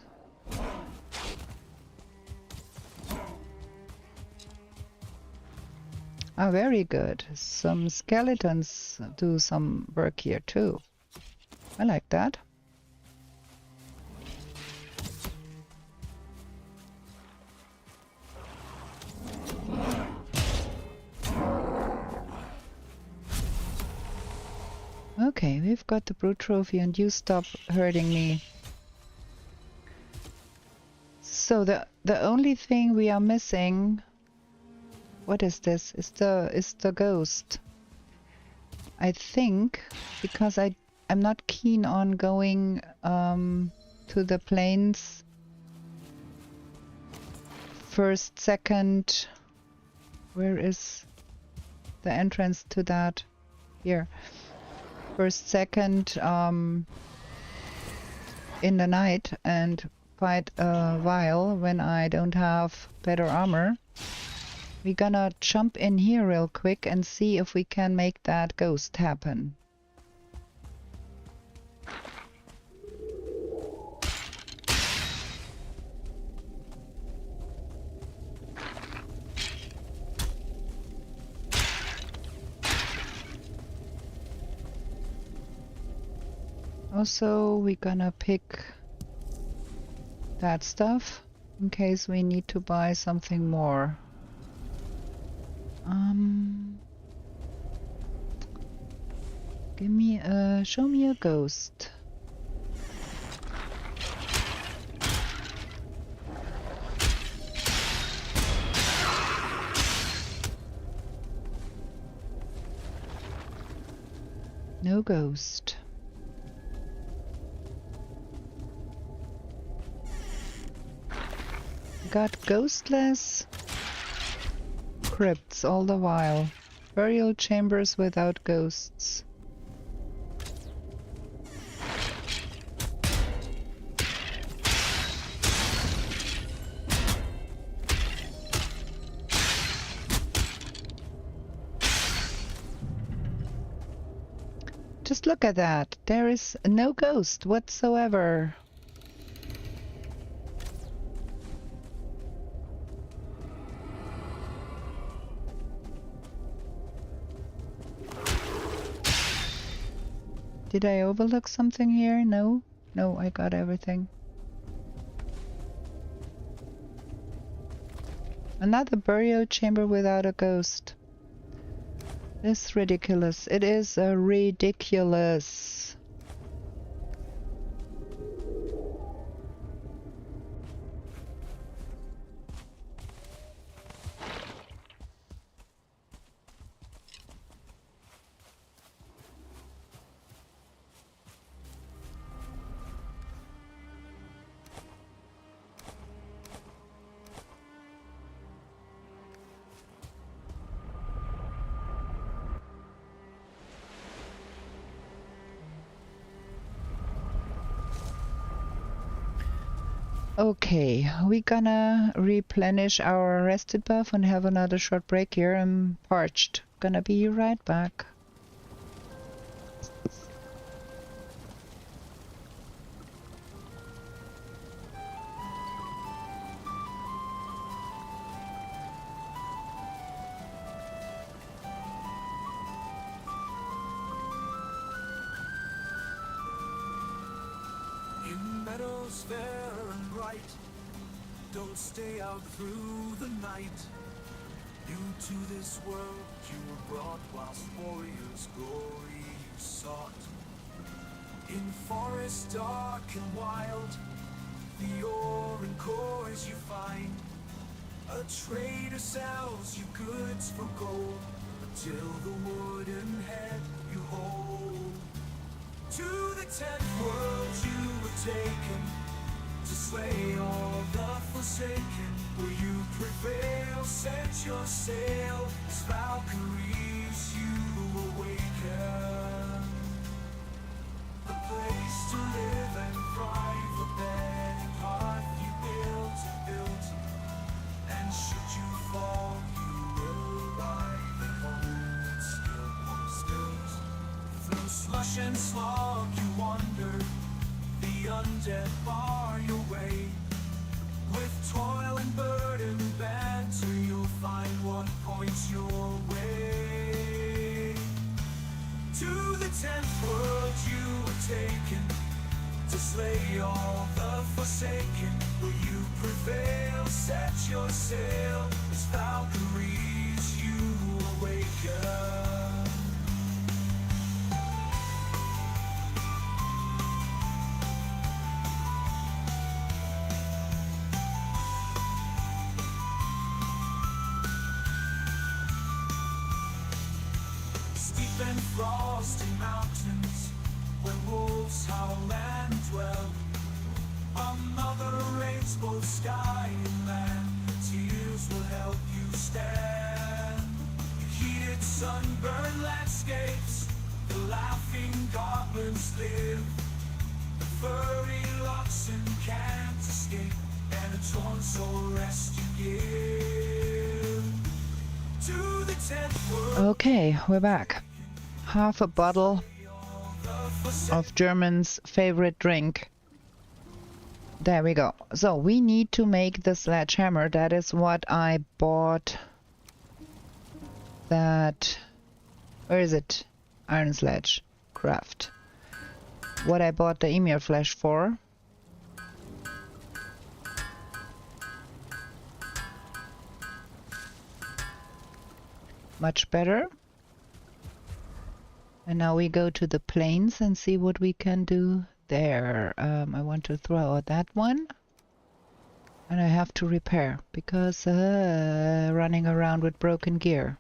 S2: Ah, very good. Some skeletons do some work here too. I like that. Okay, we've got the brute trophy and you stop hurting me. So the only thing we are missing, what is this? Is the ghost. I think because I'm not keen on going to the plains first, second. Where is the entrance to that? Here. First, second in the night and fight a while when I don't have better armor. We're gonna jump in here real quick and see if we can make that ghost happen. Also, we're gonna pick that stuff in case we need to buy something more. Show me a ghost. No ghost. Got ghostless crypts all the while. Burial chambers without ghosts. Just look at that. There is no ghost whatsoever. Did I overlook something here? No? No, I got everything. Another burial chamber without a ghost. It's ridiculous. It is ridiculous. Okay, we're gonna replenish our rested buff and have another short break here. I'm parched. Gonna be right back.
S1: In meadows fair and bright, don't stay out through the night. New to this world you were brought, whilst warriors' glory you sought. In forest dark and wild, the ore and cores you find. A trader sells you goods for gold, till the wooden head you hold. To the 10th world you were taken, to slay all the forsaken. Will you prevail? Set your sail, as Valkyries you awaken. A place to live and thrive, a bed and hearth you built. And should you fall, you will arrive at home, still. Through slush and slog you wander, the undead bar your way. With toil and burden banter, you'll find what points your way. To the 10th world you were taken, to slay all the forsaken. Will you prevail? Set your sail, as Valkyries you awaken. Steep and frosty mountains, where wolves howl and dwell. Another rains both sky and land. Tears will help you stand. Heated sunburned landscapes, the laughing goblins live. The furry oxen can't escape, and a torn soul rest you give. To the 10th world.
S2: Okay, we're back. Half a bottle of German's favorite drink. There we go. So we need to make the sledgehammer. That is what I bought. That... Where is it? Iron Sledge. Craft. What I bought the Emir flesh for. Much better. And now we go to the plains and see what we can do there. I want to throw out that one. And I have to repair because running around with broken gear.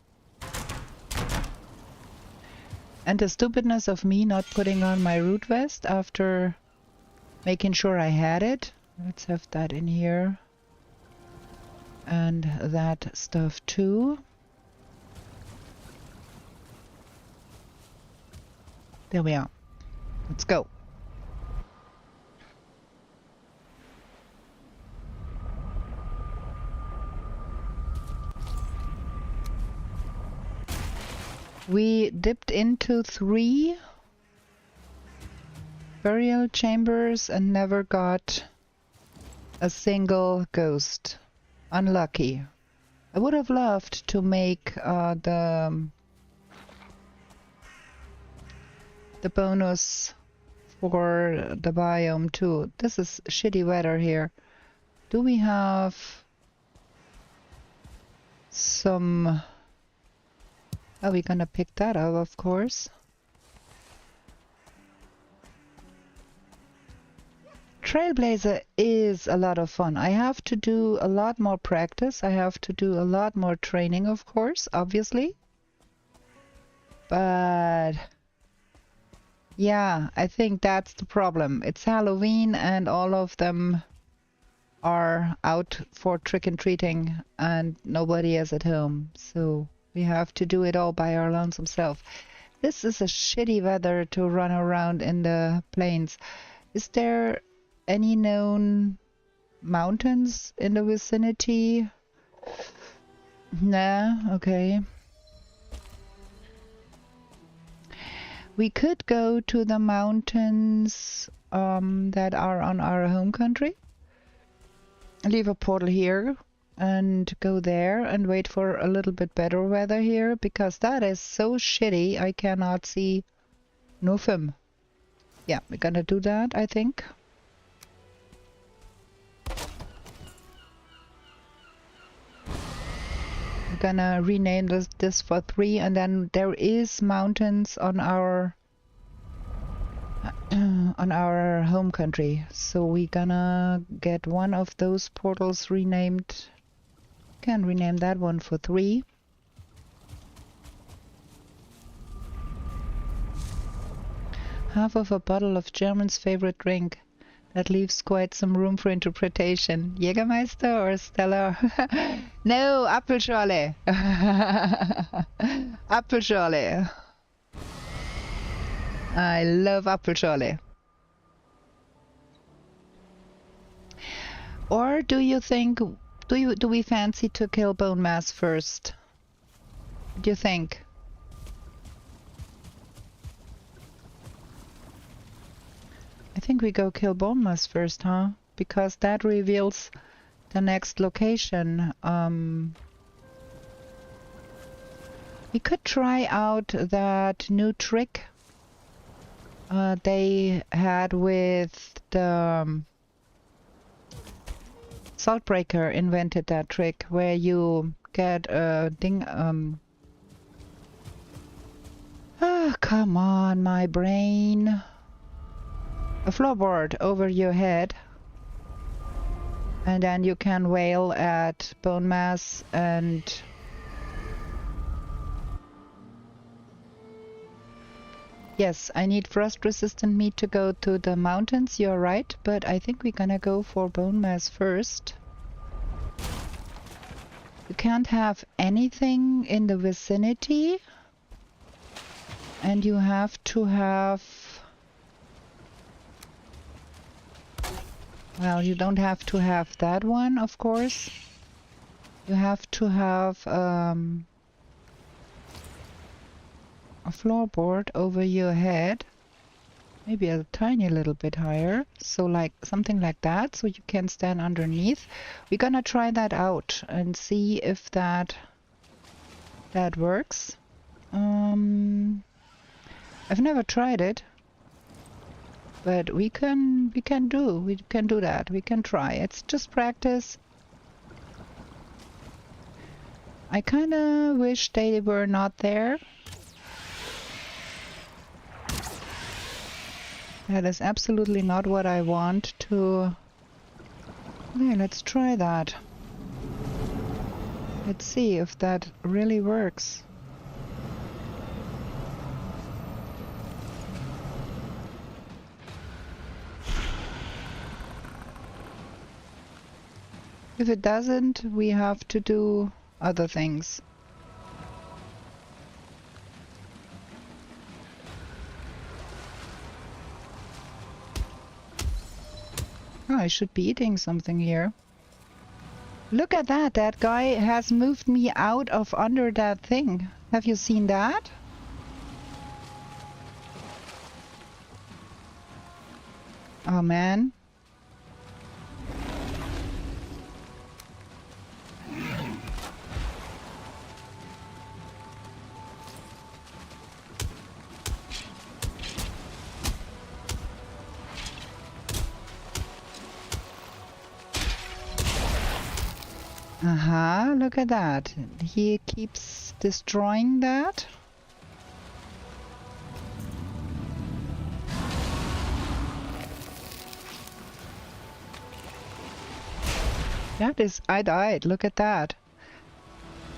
S2: And the stupidness of me not putting on my root vest after making sure I had it. Let's have that in here. And that stuff too. There we are. Let's go. We dipped into 3 burial chambers and never got a single ghost. Unlucky. I would have loved to make the bonus for the biome too. This is shitty weather here. Do we have some... Oh, we're gonna pick that up, of course. Trailblazer is a lot of fun. I have to do a lot more practice. I have to do a lot more training, of course, obviously. But yeah, I think that's the problem. It's Halloween and all of them are out for trick-and-treating and nobody is at home. So we have to do it all by our lonesome self. This is a shitty weather to run around in the plains. Is there any known mountains in the vicinity? Nah, okay. We could go to the mountains that are on our home country. Leave a portal here and go there and wait for a little bit better weather here, because that is so shitty I cannot see nothing. Yeah, we're gonna do that, I think. We're gonna rename this for 3, and then there is mountains on our home country. So we gonna get one of those portals renamed. Can rename that one for 3. Half of a bottle of German's favorite drink. That leaves quite some room for interpretation. Jägermeister or Stella? No, Apfelschorle. Apfelschorle. I love Apfelschorle. Or do you think, do we fancy to kill bone mass first? What do you think? I think we go kill bone mass first, huh? Because that reveals the next location. We could try out that new trick they had with the Saltbreaker invented that trick where you get a thing. Ah, come on, my brain. A floorboard over your head, and then you can wail at bone mass and yes, I need frost resistant meat to go to the mountains, you're right, but I think we're gonna go for bone mass first. You can't have anything in the vicinity, and you have to have, well, you don't have to have that one, of course. You have to have a floorboard over your head, maybe a tiny little bit higher, so like something like that, so you can stand underneath. We're gonna try that out and see if that works. I've never tried it. But we can do that. We can try. It's just practice. I kinda wish they were not there. That is absolutely not what I want to. Okay, let's try that. Let's see if that really works. If it doesn't, we have to do other things. Oh, I should be eating something here. Look at that! That guy has moved me out of under that thing. Have you seen that? Oh man. Look at that. He keeps destroying that. That is, I died. Look at that.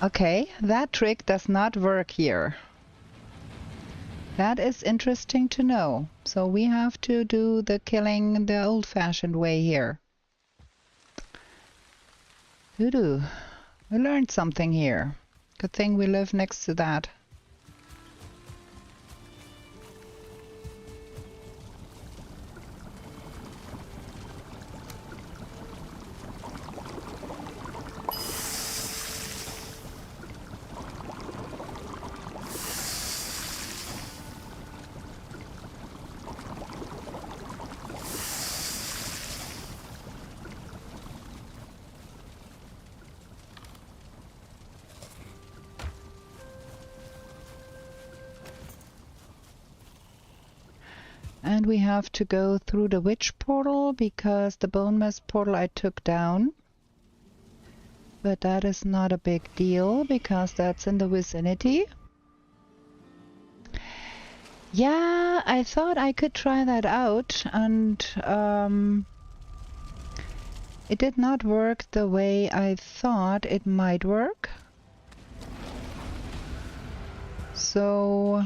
S2: Okay, that trick does not work here. That is interesting to know. So we have to do the killing the old-fashioned way here. Doo-doo. We learned something here. Good thing we live next to that. And we have to go through the witch portal because the bone mass portal I took down. but that is not a big deal because that's in the vicinity. Yeah, I thought I could try that out, and it did not work the way I thought it might work. So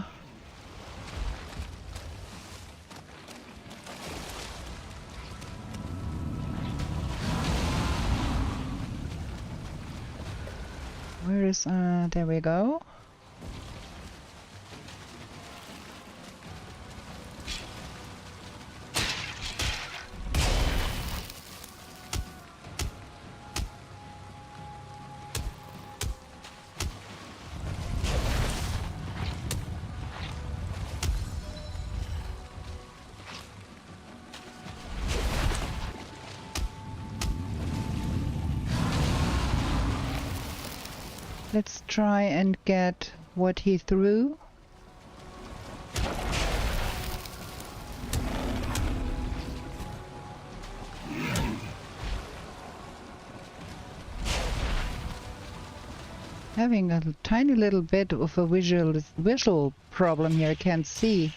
S2: where is there we go. Let's try and get what he threw. Having a tiny little bit of a visual problem here, I can't see.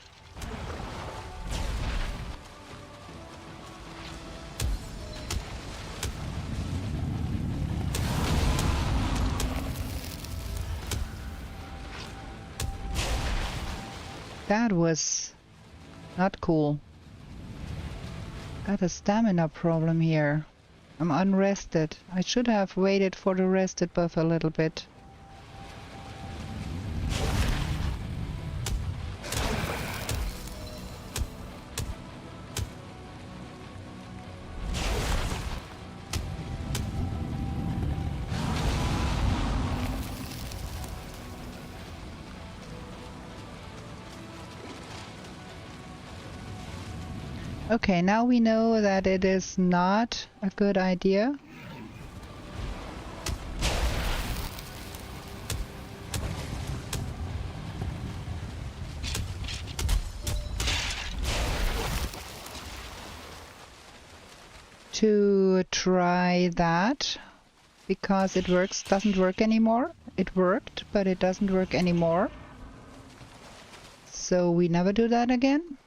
S2: That was not cool. Got a stamina problem here. I'm unrested. I should have waited for the rested buff a little bit. Okay, now we know that it is not a good idea. To try that, because it doesn't work anymore. It worked, but it doesn't work anymore. So we never do that again.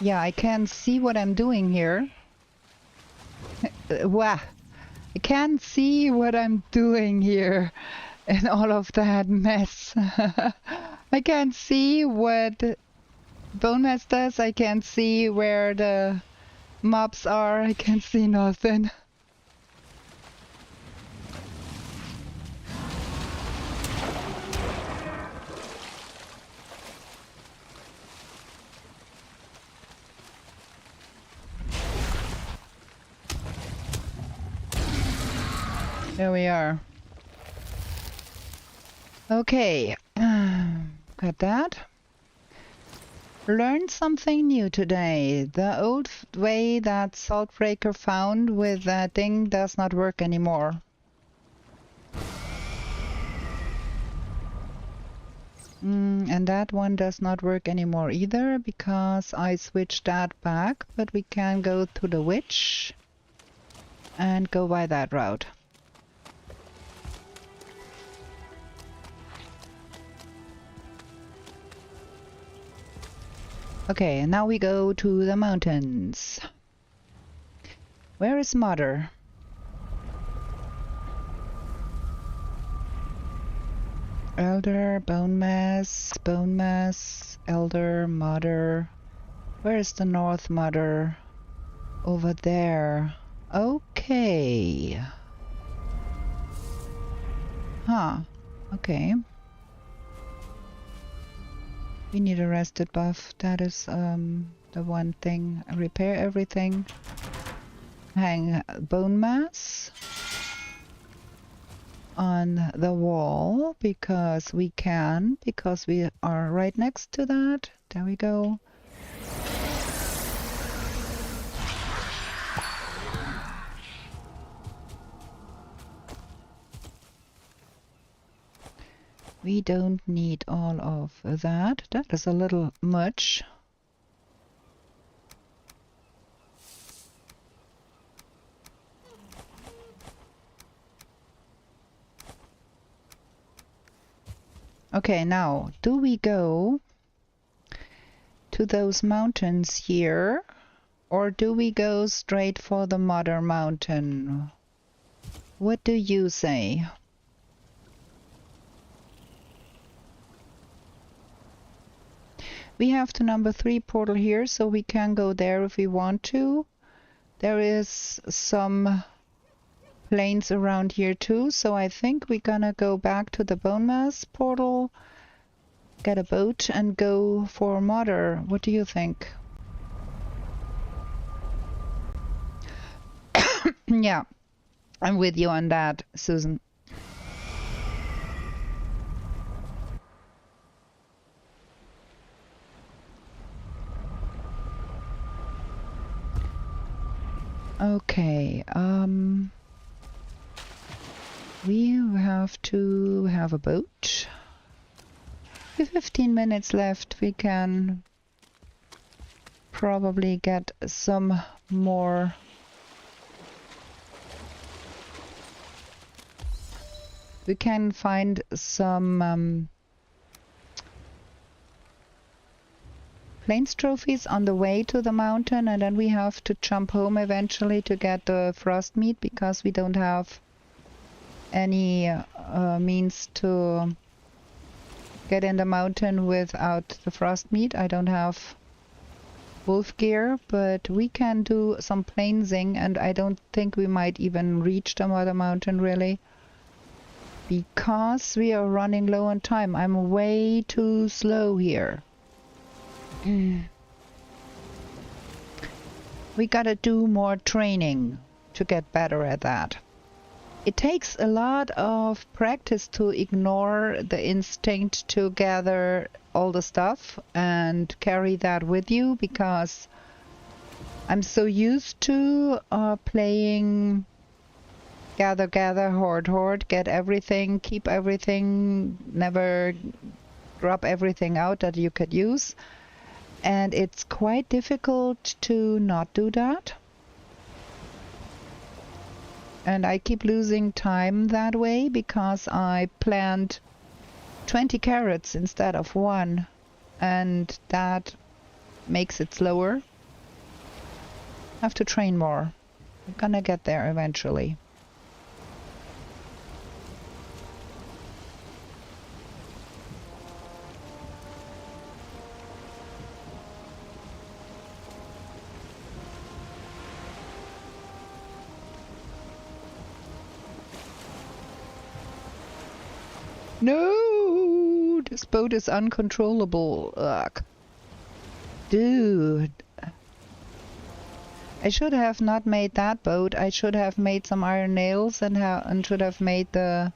S2: Yeah, I can see what I'm doing here. Wow. I can't see what I'm doing here and all of that mess. I can't see what Bone Mass does. I can't see where the mobs are. I can't see nothing. There we are. Okay, got that. Learned something new today. The old way that Saltbreaker found with that thing does not work anymore. And that one does not work anymore either because I switched that back, but we can go to the witch and go by that route. Okay, and now we go to the mountains. Where is Mother? Elder, Bone Mass, Elder, Mother. Where is the North Mother? Over there. Okay. Huh. Okay. We need a rested buff. That is the one thing. Repair everything. Hang bone mass on the wall because we can, because we are right next to that. There we go. We don't need all of that. That is a little much. Okay, now, do we go to those mountains here, or do we go straight for the mother mountain? What do you say? We have the number 3 portal here, so we can go there if we want to. There is some plains around here too, so I think we're gonna go back to the bone mass portal, get a boat and go for mother. What do you think? Yeah, I'm with you on that, Susan. Okay, we have to have a boat. With 15 minutes left, we can probably get some more. We can find some plains trophies on the way to the mountain, and then we have to jump home eventually to get the frost meat because we don't have any means to get in the mountain without the frost meat. I don't have wolf gear, but we can do some plainsing, and I don't think we might even reach the mother mountain really, because we are running low on time. I'm way too slow here. We gotta do more training to get better at that. It takes a lot of practice to ignore the instinct to gather all the stuff and carry that with you, because I'm so used to playing gather, hoard, get everything, keep everything, never drop everything out that you could use. And it's quite difficult to not do that. And I keep losing time that way because I planned 20 carrots instead of 1, and that makes it slower. I have to train more. I'm gonna get there eventually. No! This boat is uncontrollable. Ugh. Dude. I should have not made that boat. I should have made some iron nails and should have made the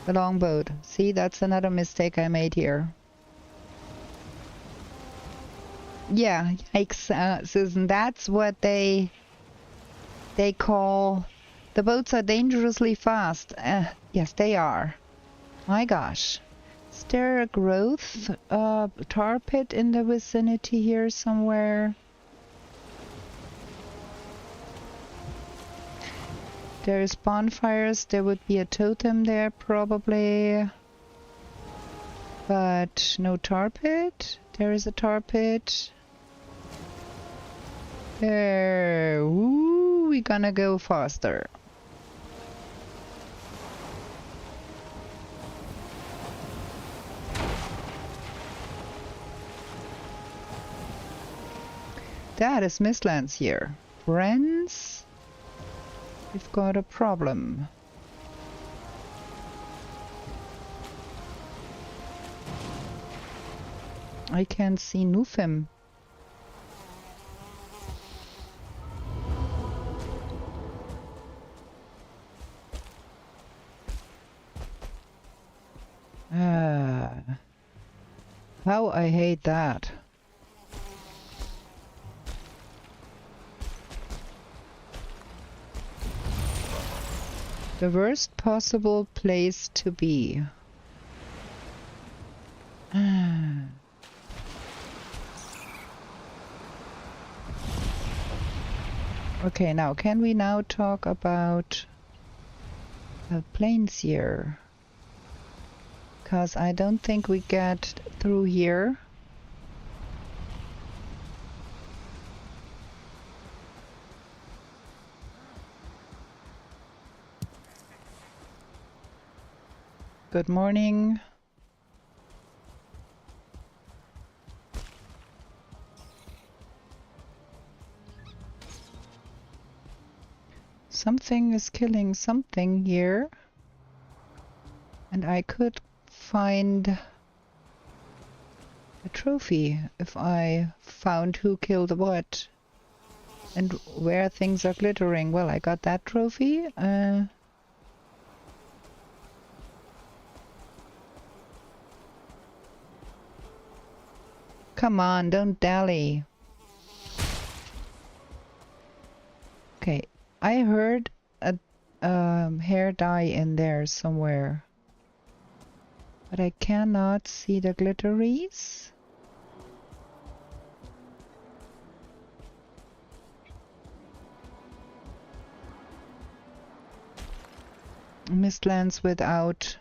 S2: long boat. See, that's another mistake I made here. Yeah, yikes, Susan. That's what they call... The boats are dangerously fast. Yes, they are. My gosh. Is there a growth tar pit in the vicinity here somewhere? There's bonfires. There would be a totem there probably. But no tar pit. There is a tar pit. There. Ooh, we're gonna go faster. That is Mistlands here. Friends, we've got a problem. I can't see Nufim. How I hate that. The worst possible place to be. Okay, now can we now talk about the planes here? Because I don't think we get through here. Good morning. Something is killing something here. And I could find a trophy if I found who killed what. And where things are glittering. Well, I got that trophy. Come on, don't dally. Okay, I heard a hair dye in there somewhere. But I cannot see the glitteries. Mistlands without.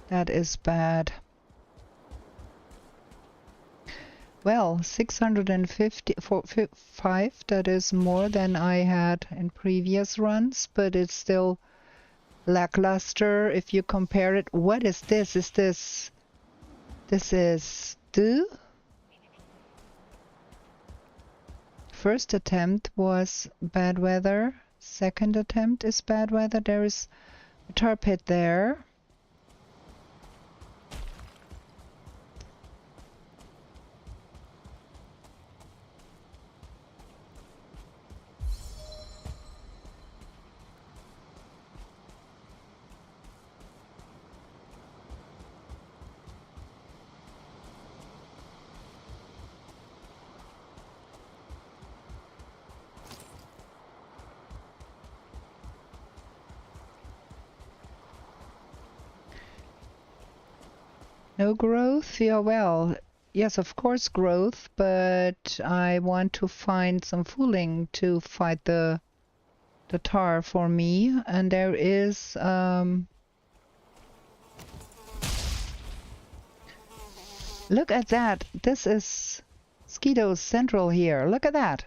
S2: That is bad. Well, 655, that is more than I had in previous runs, but it's still lackluster if you compare it. What is this? Is this... This is... Do? First attempt was bad weather. Second attempt is bad weather. There is a tar pit there. No growth? Yeah, well, yes, of course growth, but I want to find some fooling to fight the tar for me, and there is look at that. This is Skeetos Central here. Look at that.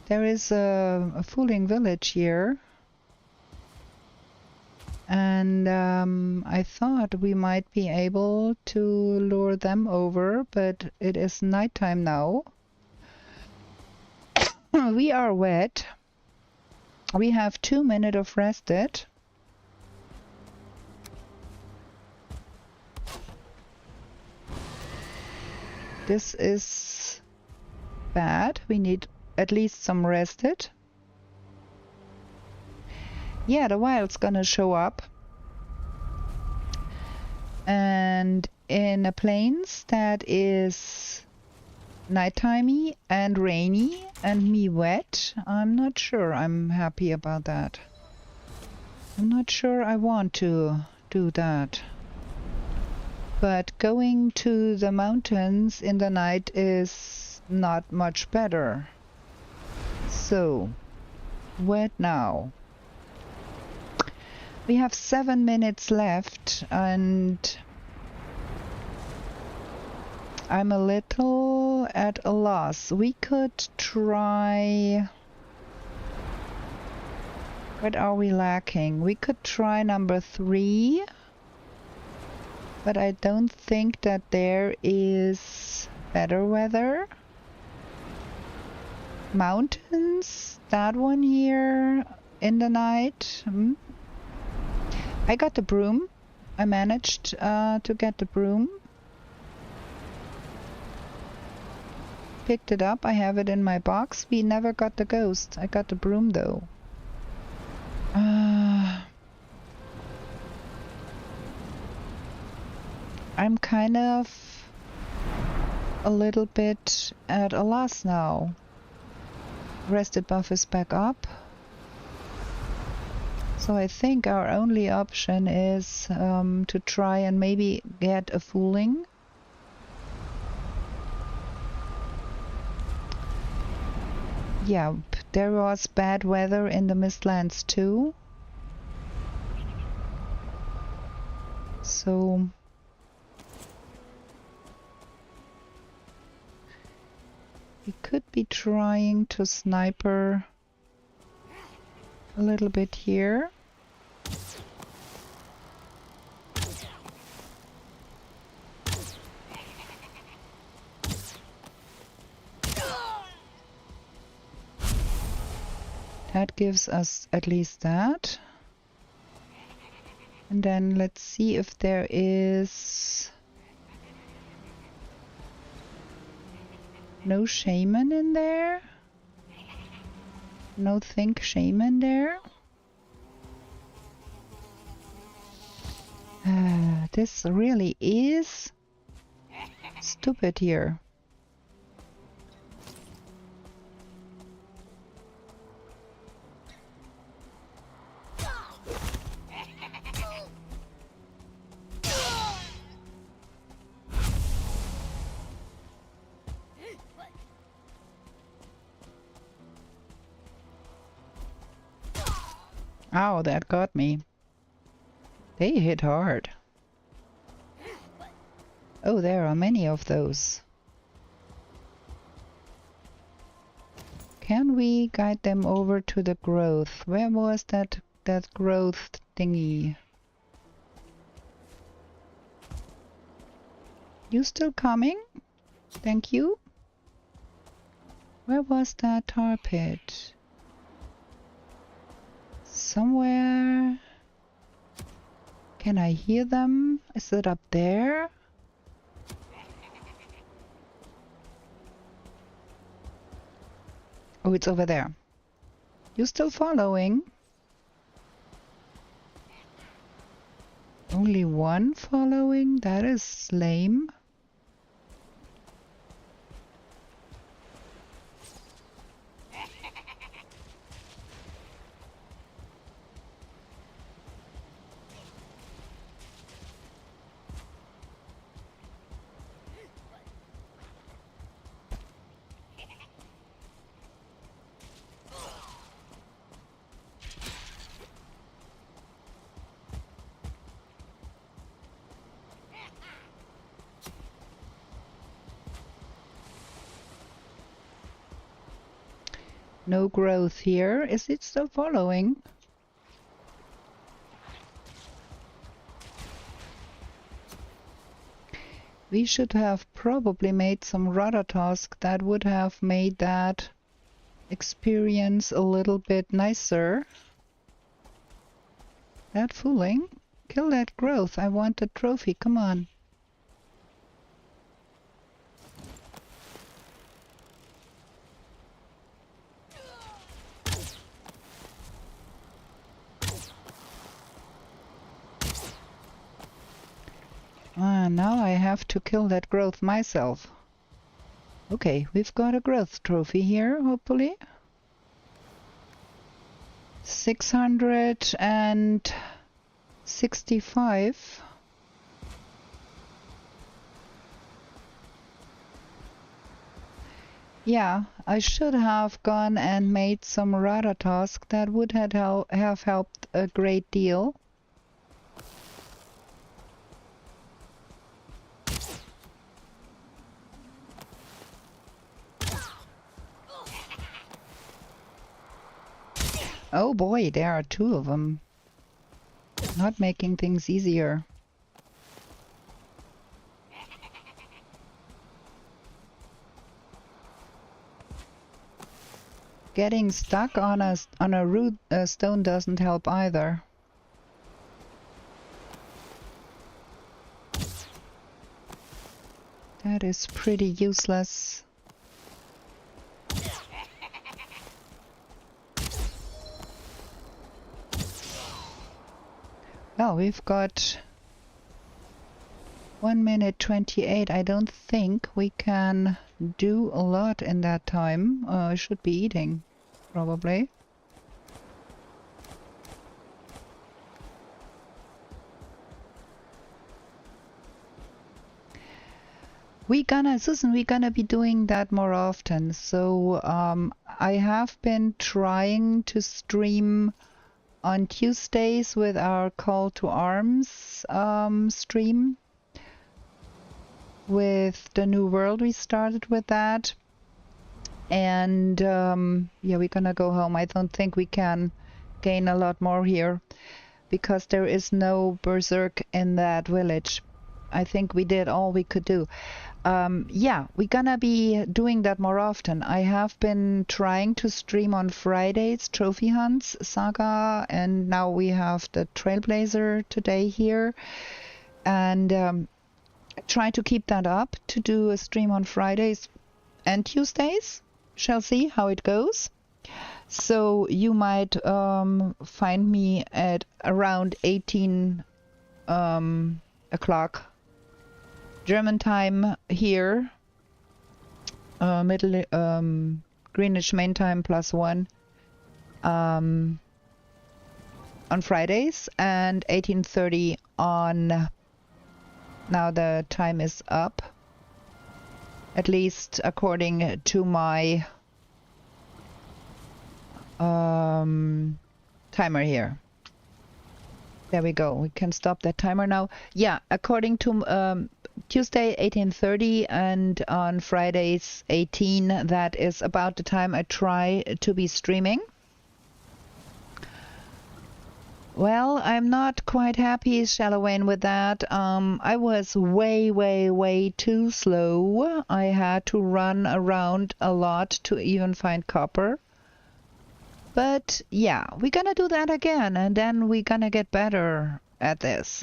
S2: There is a fooling village here, and I thought we might be able to lure them over, but it is nighttime now. We are wet. We have 2 minutes of rested. This is bad. We need at least some rested. Yeah, the wild's gonna show up. And in the plains that is nighttimey and rainy and me wet, I'm not sure I'm happy about that. I'm not sure I want to do that. But going to the mountains in the night is not much better. So, what now? We have 7 minutes left, and I'm a little at a loss. We could try... What are we lacking? We could try number 3, but I don't think that there is better weather. Mountains, that one here in the night. I got the broom. I managed to get the broom. Picked it up. I have it in my box. We never got the ghost. I got the broom though. I'm kind of a little bit at a loss now. Rested buff is back up. So I think our only option is to try and maybe get a fooling. Yeah, there was bad weather in the Mistlands too. So we could be trying to sniper a little bit here. That gives us at least that. And then let's see if there is no shaman in there. No think shaman there. This really is stupid here. Ow, that got me. They hit hard. Oh, there are many of those. Can we guide them over to the growth? Where was that growth thingy? You still coming? Thank you. Where was that tar pit? Somewhere. Can I hear them? Is it up there? Oh, it's over there. You still following? Only one following? That is lame. No growth here. Is it still following? We should have probably made some rudder task that would have made that experience a little bit nicer. That fooling. Kill that growth. I want the trophy. Come on. Now I have to kill that growth myself. Okay, we've got a growth trophy here, hopefully. 665. Yeah, I should have gone and made some rudder task. That would have helped a great deal. Oh boy, there are two of them. Not making things easier. Getting stuck on a root stone doesn't help either. That is pretty useless. Well, we've got 1 minute 28. I don't think we can do a lot in that time. I should be eating, probably. Susan, we're gonna be doing that more often. So I have been trying to stream on Tuesdays with our Call to Arms stream. With the new world, we started with that. And yeah, we're gonna go home. I don't think we can gain a lot more here because there is no berserk in that village. I think we did all we could do. Yeah, we're gonna be doing that more often. I have been trying to stream on Fridays, Trophy Hunts, Saga, and now we have the Trailblazer today here. And try to keep that up, to do a stream on Fridays and Tuesdays. Shall see how it goes. So you might find me at around 18 o'clock German time here, Greenwich Main Time +1 on Fridays, and 18:30 on. Now the time is up, at least according to my timer here. There we go. We can stop that timer now. Yeah, according to Tuesday 18:30 and on Fridays 18. That is about the time I try to be streaming. Well, I'm not quite happy, Shallowain, with that. I was way too slow. I had to run around a lot to even find copper. But yeah, we're gonna do that again, and then we're gonna get better at this.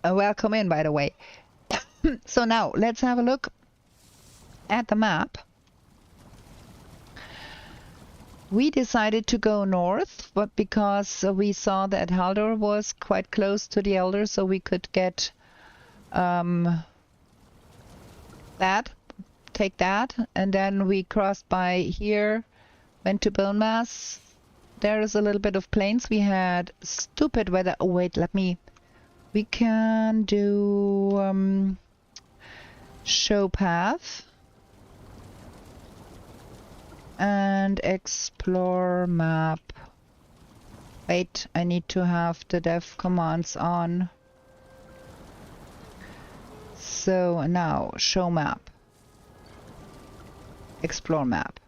S2: Welcome in, by the way. So now, let's have a look at the map. We decided to go north, but because we saw that Haldor was quite close to the Elder, so we could get take that, and then we crossed by here, went to Bone Mass. There is a little bit of plains. We had stupid weather. Oh wait, we can do show path. And explore map. Wait, I need to have the dev commands on. So now, show map. Explore map.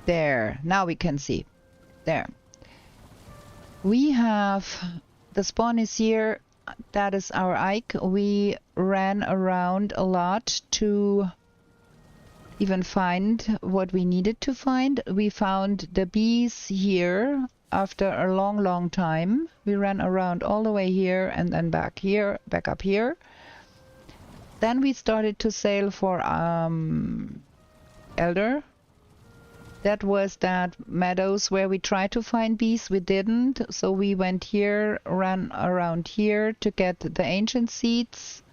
S2: There, now we can see. There. We have, the spawn is here. That is our Ike. We ran around a lot to even find what we needed to find. We found the bees here after a long time. We ran around all the way here and then back up here. Then we started to sail for Elder. That was that meadows where we tried to find bees. We didn't, so we went here, ran around here to get the ancient seeds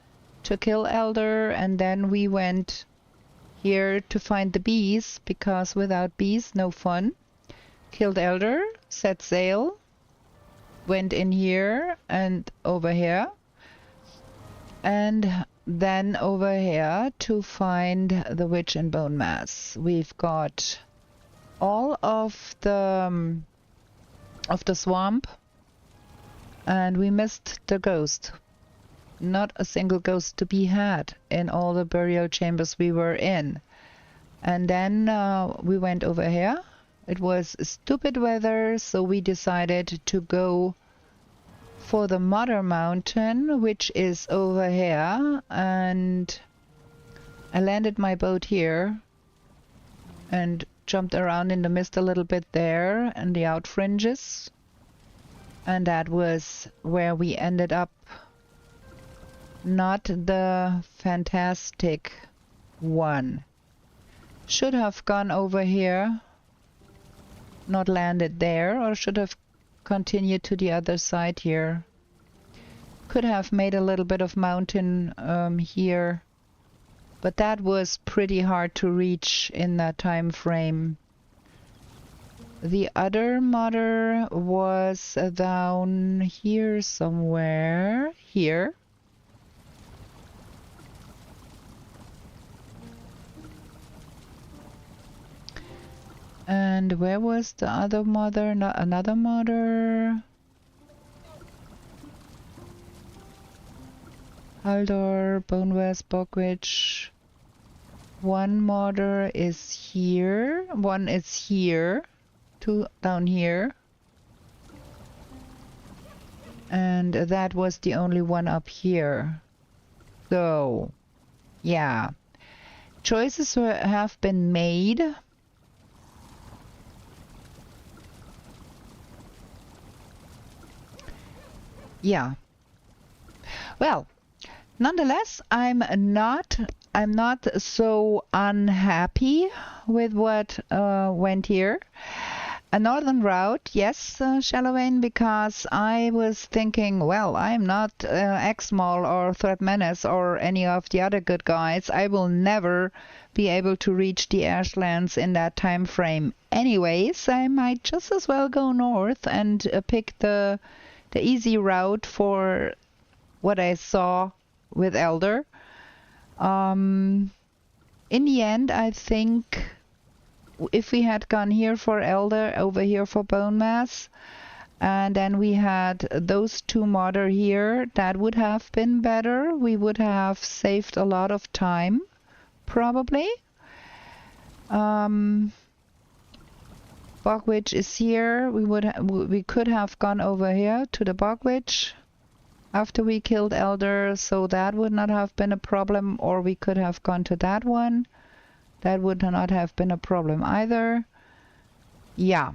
S2: to kill Elder, and then we went here to find the bees, because without bees, no fun. Killed Elder, set sail, went in here and over here, and then over here to find the witch in Bone Mass. We've got all of the swamp, and we missed the ghost. Not a single ghost to be had in all the burial chambers we were in. And then we went over here. It was stupid weather, so we decided to go for the Mother Mountain, which is over here, and I landed my boat here and jumped around in the mist a little bit there and the out fringes, and that was where we ended up. Not the fantastic one. Should have gone over here, not landed there, or should have continue to the other side here. Could have made a little bit of mountain here, but that was pretty hard to reach in that time frame. The other mother was down here somewhere. Here. And where was the other mother? Not another mother. Haldor, Bonewest, Bogwitch. One mother is here. One is here. Two down here. And that was the only one up here. So, yeah. Choices have been made. Yeah. Well, nonetheless, I'm not so unhappy with what went here. A northern route, yes, Shallowayne, because I was thinking, well, I'm not Exmol or Threat Menace or any of the other good guys. I will never be able to reach the Ashlands in that time frame. Anyways, I might just as well go north and pick the easy route for what I saw with Elder. In the end, I think if we had gone here for Elder, over here for Bone Mass, and then we had those two modder here, that would have been better. We would have saved a lot of time, probably. Bogwitch is here. We could have gone over here to the Bogwitch after we killed Elder, so that would not have been a problem, or we could have gone to that one. That would not have been a problem either. Yeah.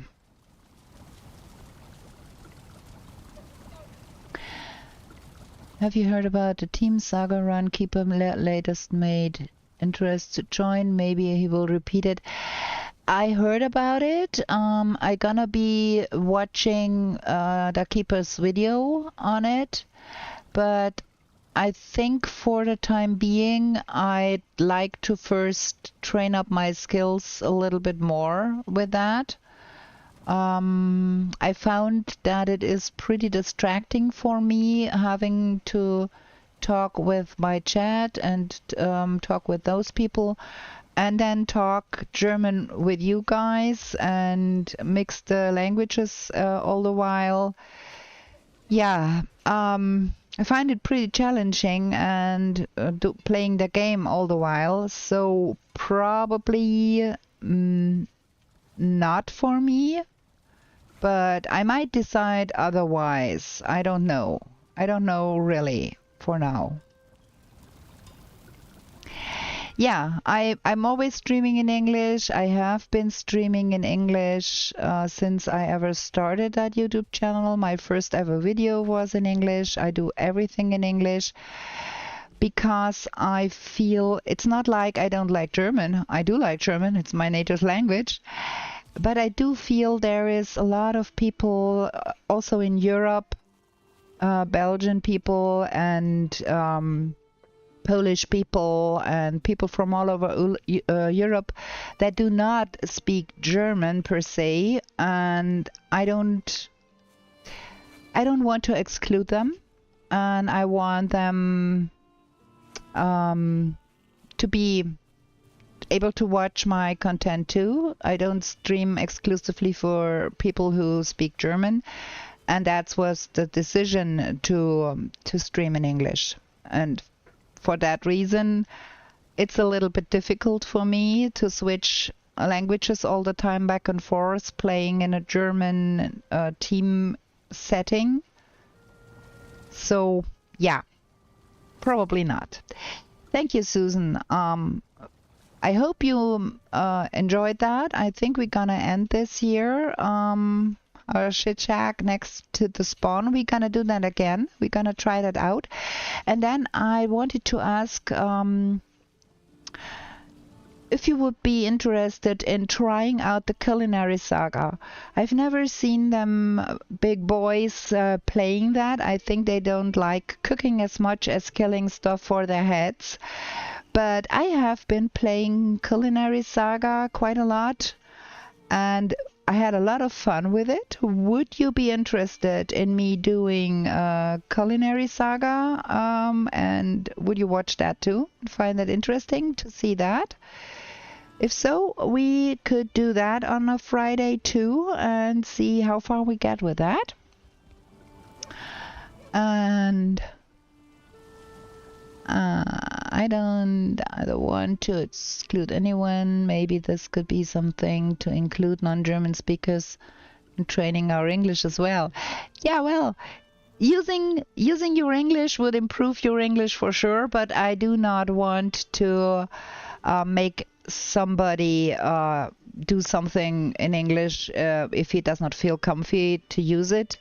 S2: Have you heard about the Team Saga run? Keeper latest made interest to join. Maybe he will repeat it. I heard about it. I gonna be watching the Keeper's video on it, but I think for the time being, I'd like to first train up my skills a little bit more with that. I found that it is pretty distracting for me having to talk with my chat and talk with those people, and then talk German with you guys and mix the languages all the while. Yeah, I find it pretty challenging and playing the game all the while, so probably not for me, but I might decide otherwise. I don't know. I don't know really for now. Yeah, I'm always streaming in English. I have been streaming in English since I ever started that YouTube channel. My first ever video was in English. I do everything in English because I feel it's not like I don't like German. I do like German. It's my native language. But I do feel there is a lot of people also in Europe, Belgian people and Polish people and people from all over Europe that do not speak German per se, and I don't want to exclude them, and I want them to be able to watch my content too. I don't stream exclusively for people who speak German, and that was the decision to stream in English. And for that reason, it's a little bit difficult for me to switch languages all the time back and forth, playing in a German team setting. So, yeah, probably not. Thank you, Susan. I hope you enjoyed that. I think we're gonna end this here. Our shit shack next to the spawn. We're gonna do that again. We're gonna try that out. And then I wanted to ask if you would be interested in trying out the Culinary Saga. I've never seen them big boys playing that. I think they don't like cooking as much as killing stuff for their heads. But I have been playing Culinary Saga quite a lot, and I had a lot of fun with it. Would you be interested in me doing Culinary Saga? And would you watch that too? Find that interesting to see that? If so, we could do that on a Friday too and see how far we get with that. And I don't want to exclude anyone. Maybe this could be something to include non-German speakers in training our English as well. Yeah, well, using your English would improve your English for sure, but I do not want to make somebody do something in English if he does not feel comfy to use it.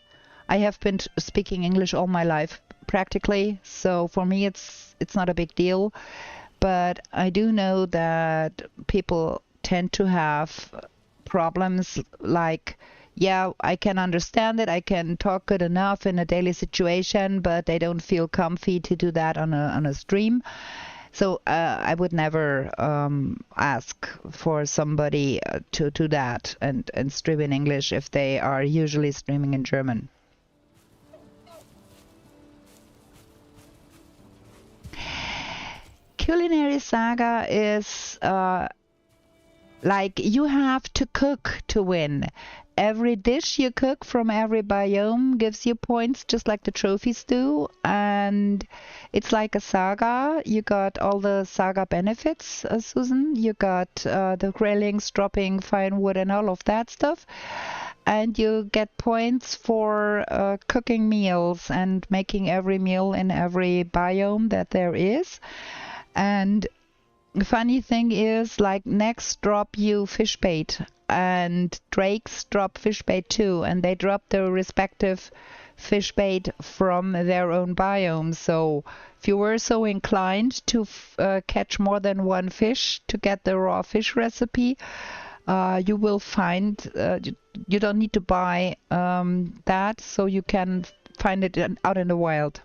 S2: I have been speaking English all my life practically, so for me it's not a big deal. But I do know that people tend to have problems like, yeah, I can understand it, I can talk good enough in a daily situation, but they don't feel comfy to do that on a stream. So I would never ask for somebody to do that and stream in English if they are usually streaming in German. Culinary Saga is like you have to cook to win. Every dish you cook from every biome gives you points, just like the trophies do. And it's like a saga. You got all the saga benefits, Susan. You got the grillings, dropping fine wood, and all of that stuff. And you get points for cooking meals and making every meal in every biome that there is. And the funny thing is, like, next drop you fish bait, and drakes drop fish bait too, and they drop their respective fish bait from their own biome. So if you were so inclined to catch more than one fish to get the raw fish recipe, you will find you don't need to buy that, so you can find it out in the wild.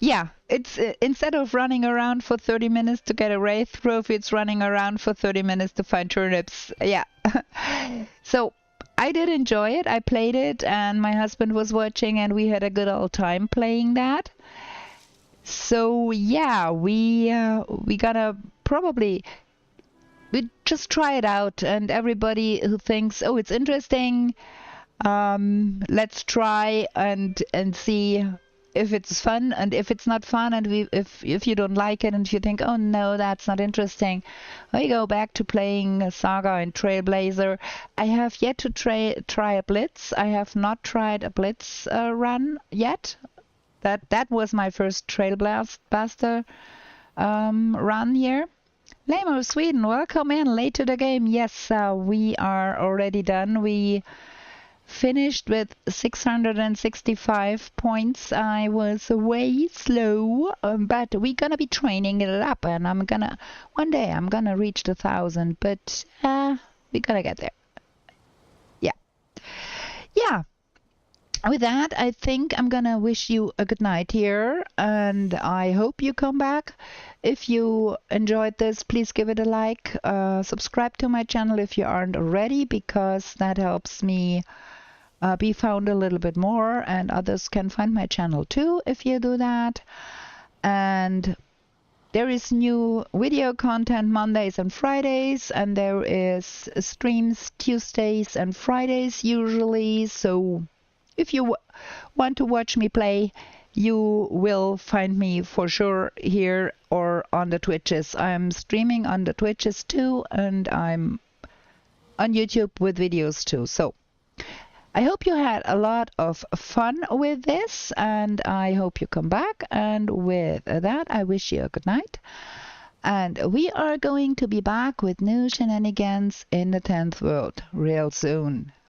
S2: Yeah, it's instead of running around for 30 minutes to get a wraith trophy, it's running around for 30 minutes to find turnips. Yeah. So I did enjoy it. I played it, and my husband was watching, and we had a good old time playing that. So yeah, we gotta probably we just try it out, and everybody who thinks, oh, it's interesting, let's try and see if it's fun. And if it's not fun, and if you don't like it, and if you think, oh no, that's not interesting, we go back to playing Saga and Trailblazer. I have yet to try a Blitz. I have not tried a Blitz run yet. That was my first Trailblazer run here. Lamo Sweden, welcome in late to the game. Yes, we are already done. We finished with 665 points. I was way slow, but we're gonna be training it up, and one day I'm gonna reach the 1,000, but we're gonna get there. Yeah. With that, I think I'm gonna wish you a good night here, and I hope you come back. If you enjoyed this, please give it a like. Subscribe to my channel if you aren't already, because that helps me be found a little bit more, and others can find my channel too if you do that. And there is new video content Mondays and Fridays, and there is streams Tuesdays and Fridays usually. So if you want to watch me play, you will find me for sure here or on the Twitches. I'm streaming on the Twitches too, and I'm on YouTube with videos too. So I hope you had a lot of fun with this, and I hope you come back. And with that, I wish you a good night. And we are going to be back with new shenanigans in the 10th world real soon.